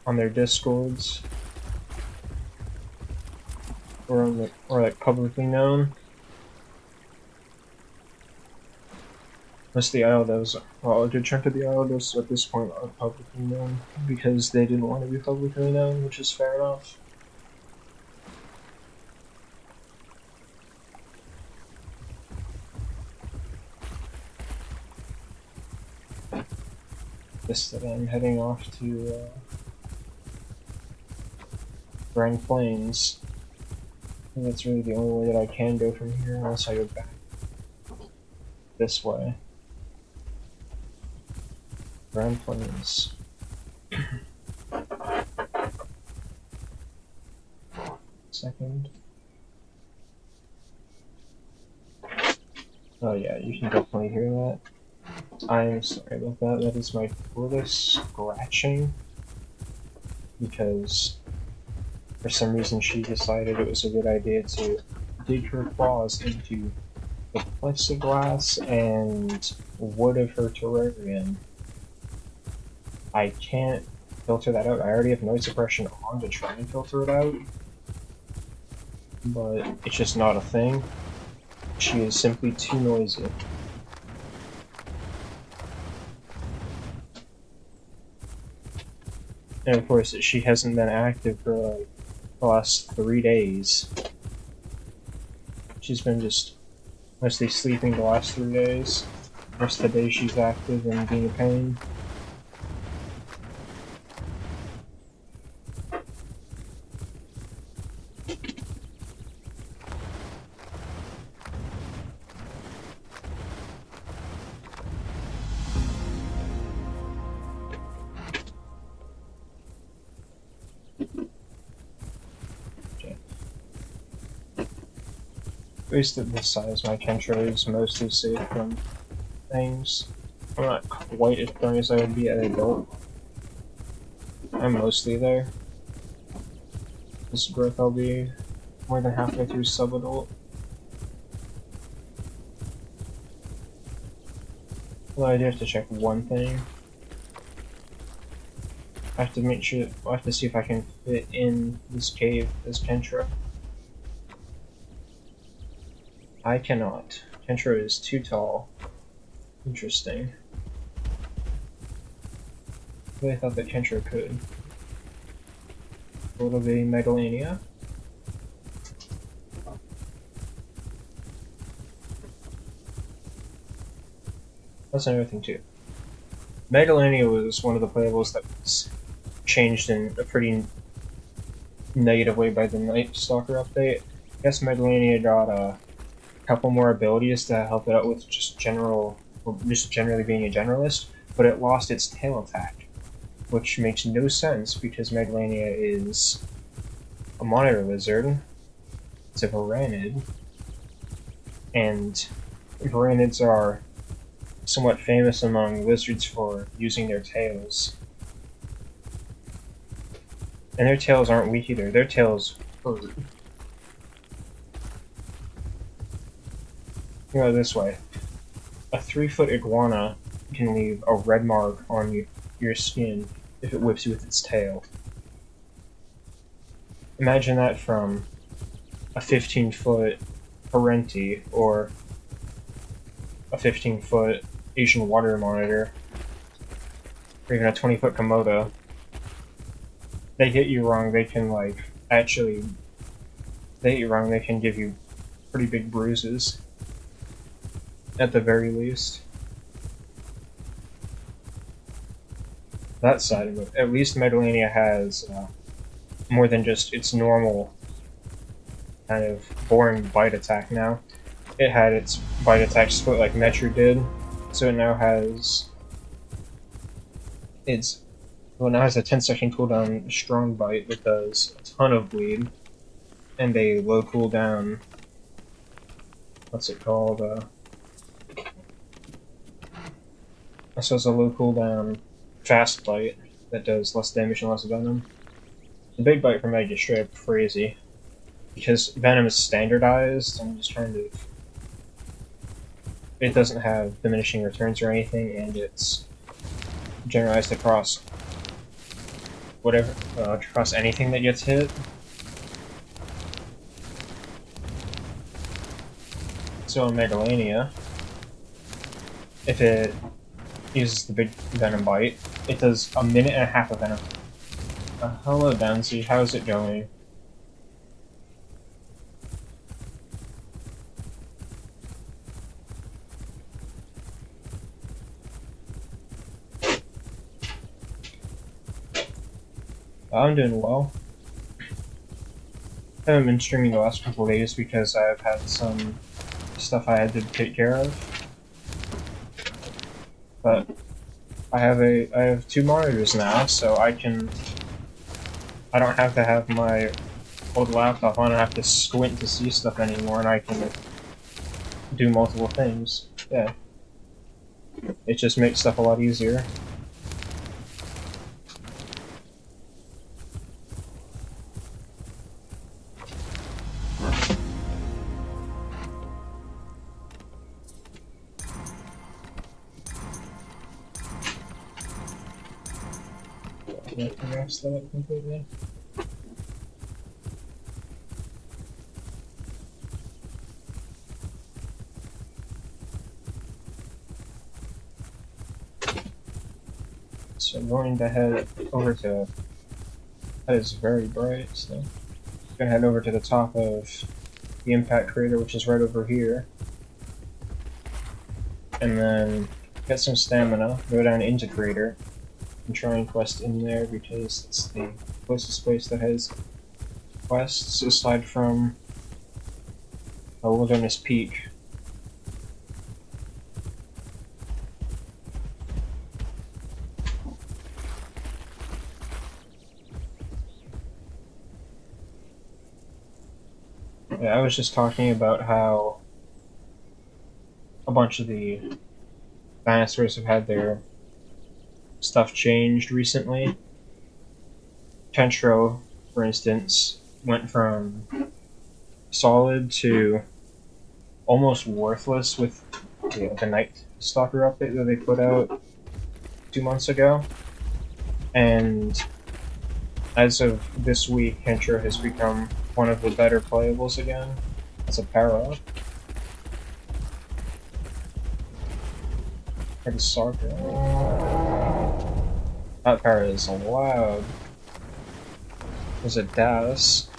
on their Discords or like publicly known. Most of the Isle devs, well, a good chunk of the Isle devs at this point are publicly known because they didn't want to be publicly known, which is fair enough. That I'm heading off to Grand Plains. And that's really the only way that I can go from here unless I go back this way. Grand Plains. Second. Oh yeah, you can definitely hear that. I'm sorry about that. That is my tortoise scratching because for some reason she decided it was a good idea to dig her claws into the plexiglass and wood of her terrarium. I can't filter that out. I already have noise suppression on to try and filter it out, but it's just not a thing. She is simply too noisy. And of course, she hasn't been active for like the last 3 days. She's been just mostly sleeping the last 3 days. The rest of the day she's active and being a pain. At least at this size, my Kentro is mostly safe from things. I'm not quite as strong as I would be at adult. I'm mostly there. This growth I'll be more than halfway through sub-adult. Although I do have to check one thing. I have to make sure, I have to see if I can fit in this cave as Kentro. I cannot. Kentro is too tall. Interesting. I really thought that Kentro could. A little bitty Megalania. That's another thing too. Megalania was one of the playables that was changed in a pretty negative way by the Night Stalker update. I guess Megalania got a couple more abilities to help it out with just generally being a generalist, but it lost its tail attack, which makes no sense because Megalania is a monitor lizard. It's a Varanid, and Varanids are somewhat famous among lizards for using their tails. And their tails aren't weak either, their tails hurt. You know, this way. A 3-foot iguana can leave a red mark on your skin if it whips you with its tail. Imagine that from a 15-foot Parenti or a 15-foot Asian water monitor, or even a 20-foot Komodo. They hit you wrong, they can they can give you pretty big bruises. At the very least. That side of it. At least Megalania has more than just its normal kind of boring bite attack now. It had its bite attack split like Metru did, so it now has Well, now has a 10-second cooldown strong bite that does a ton of bleed, and a low cooldown. What's it called? So it's a low cooldown fast bite that does less damage and less venom. The big bite for Meg is straight up crazy because venom is standardized. I'm just trying to. It doesn't have diminishing returns or anything, and it's generalized across whatever, across anything that gets hit. So in Megalania, if it uses the big venom bite, it does a minute and a half of venom. Hello, Dancy. How's it going? I'm doing well. I haven't been streaming the last couple of days because I've had some stuff I had to take care of. But I have 2 monitors now, so I don't have to have my old laptop on. I don't have to squint to see stuff anymore, and I can do multiple things. Yeah. It just makes stuff a lot easier. Can I erase that up completely? So I'm going to head over to. That is very bright, so I'm gonna head over to the top of the impact crater, which is right over here. And then get some stamina, go down into crater, and try and quest in there because it's the closest place that has quests aside from a Wilderness Peak. Yeah, I was just talking about how a bunch of the dinosaurs have had their stuff changed recently. Kentro, for instance, went from solid to almost worthless with the Night Stalker update that they put out 2 months ago. And as of this week, Kentro has become one of the better playables again as a power-up. Pretty Sarka. That power is loud. There's a Das.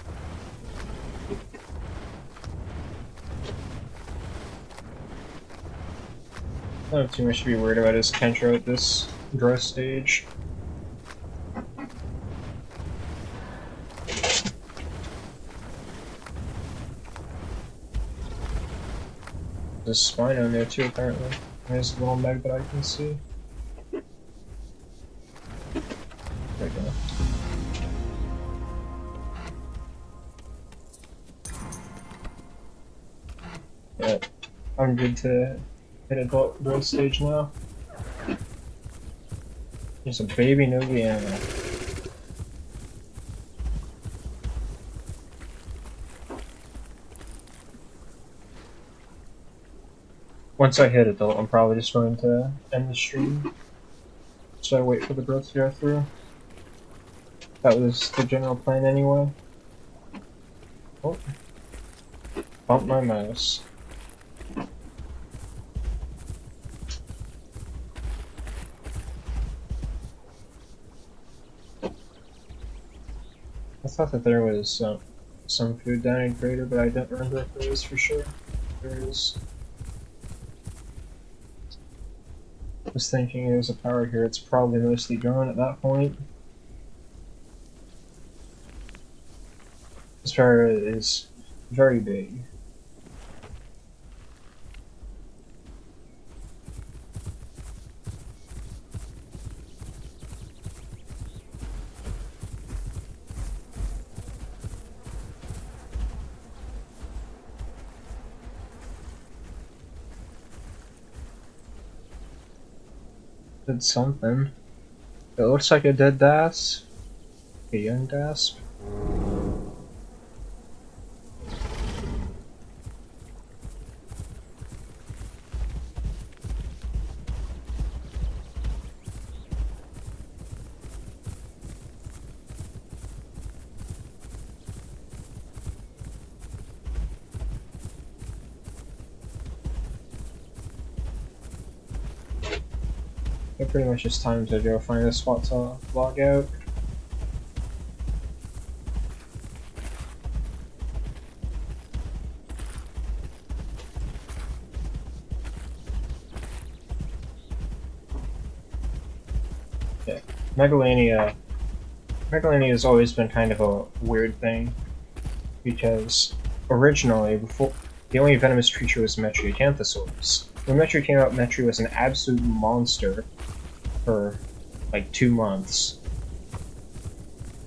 I don't have too much to be worried about as Kentro at this growth stage. There's a Spino in there too, apparently. There's a little Meg that I can see. There we go. Yeah, I'm good to hit adult growth stage now. There's a baby Nogiana. Once I hit adult, I'm probably just going to end the stream. So I wait for the growth to go through. That was the general plan anyway. Oh. Bump my mouse. I thought that there was some food down in Crater, but I don't remember if there is for sure. There is. I was thinking there's a power here, it's probably mostly gone at that point. This power is very big. Did something. It looks like a dead Dasp. A young Dasp. It pretty much just time to go find a spot to log out. Yeah, Megalania has always been kind of a weird thing, because originally, before, the only venomous creature was Kentrosaurus. When Metri came out, Metri was an absolute monster for like 2 months.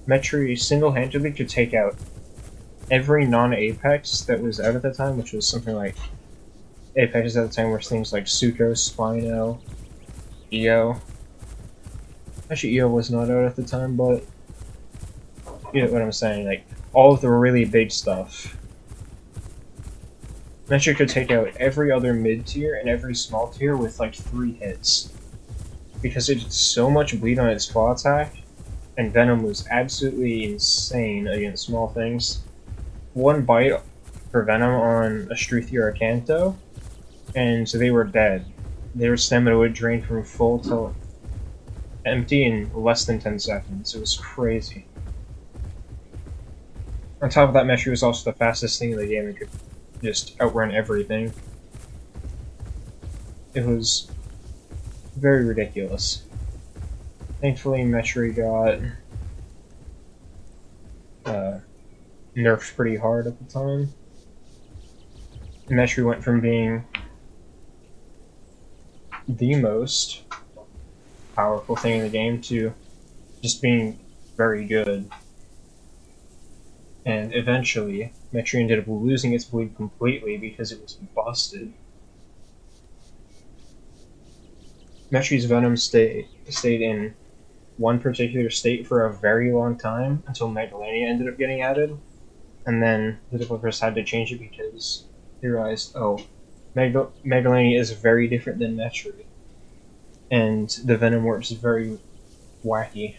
Metri single-handedly could take out every non-Apex that was out at the time, which was something like Apexes at the time were things like Suko, Spino, EO. Actually, EO was not out at the time, but you know what I'm saying, like, all of the really big stuff. Metri could take out every other mid-tier and every small tier with like 3 hits. Because it did so much bleed on its fall attack, and Venom was absolutely insane against small things. 1 bite for Venom on a Struthy or a Kanto, and so they were dead. Their stamina would drain from full to empty in less than 10 seconds. It was crazy. On top of that, Metri was also the fastest thing in the game and could just outrun everything. It was very ridiculous. Thankfully, Metri got nerfed pretty hard at the time. Metri went from being the most powerful thing in the game to just being very good. And eventually, Metri ended up losing its bleed completely because it was busted. Metri's Venom stayed in one particular state for a very long time until Megalania ended up getting added, and then the developers had to change it because they realized, oh, Megalania is very different than Metri, and the Venom warp is very wacky.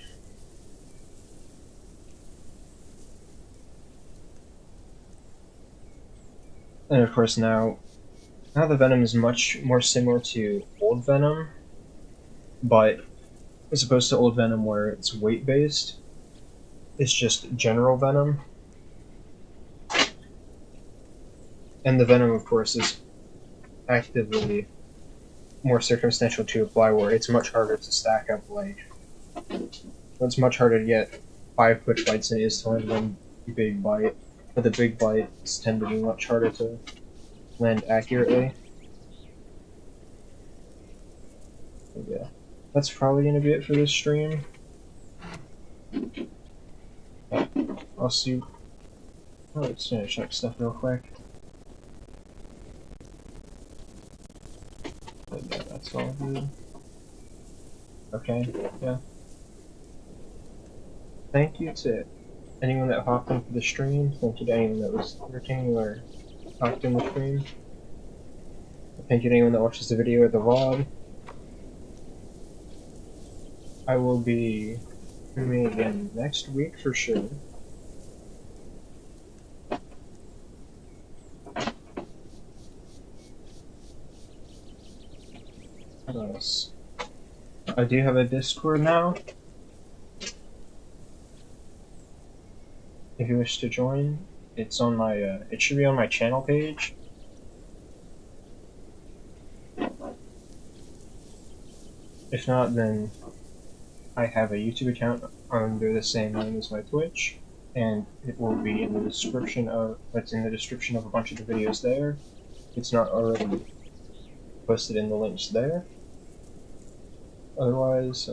And of course now the Venom is much more similar to old Venom, but as opposed to old Venom where it's weight based, it's just general Venom. And the Venom, of course, is actively more circumstantial to apply, where it's much harder to stack up, like, it's much harder to get 5 quick bites than it is to land one big bite, but the big bites tend to be much harder to land accurately. But yeah, that's probably going to be it for this stream. I'll see. Oh, let's check stuff real quick. But yeah, that's all good. Okay, yeah. Thank you to anyone that hopped in for the stream. Thank you to anyone that was entertaining or hopped in the stream. Thank you to anyone that watches the video or the VOD. I will be streaming again next week for sure. What else? I do have a Discord now. If you wish to join, it's on my, it should be on my channel page. If not, then I have a YouTube account under the same name as my Twitch, and it will be in the description of, it's in the description of a bunch of the videos there. It's not already posted in the links there. Otherwise,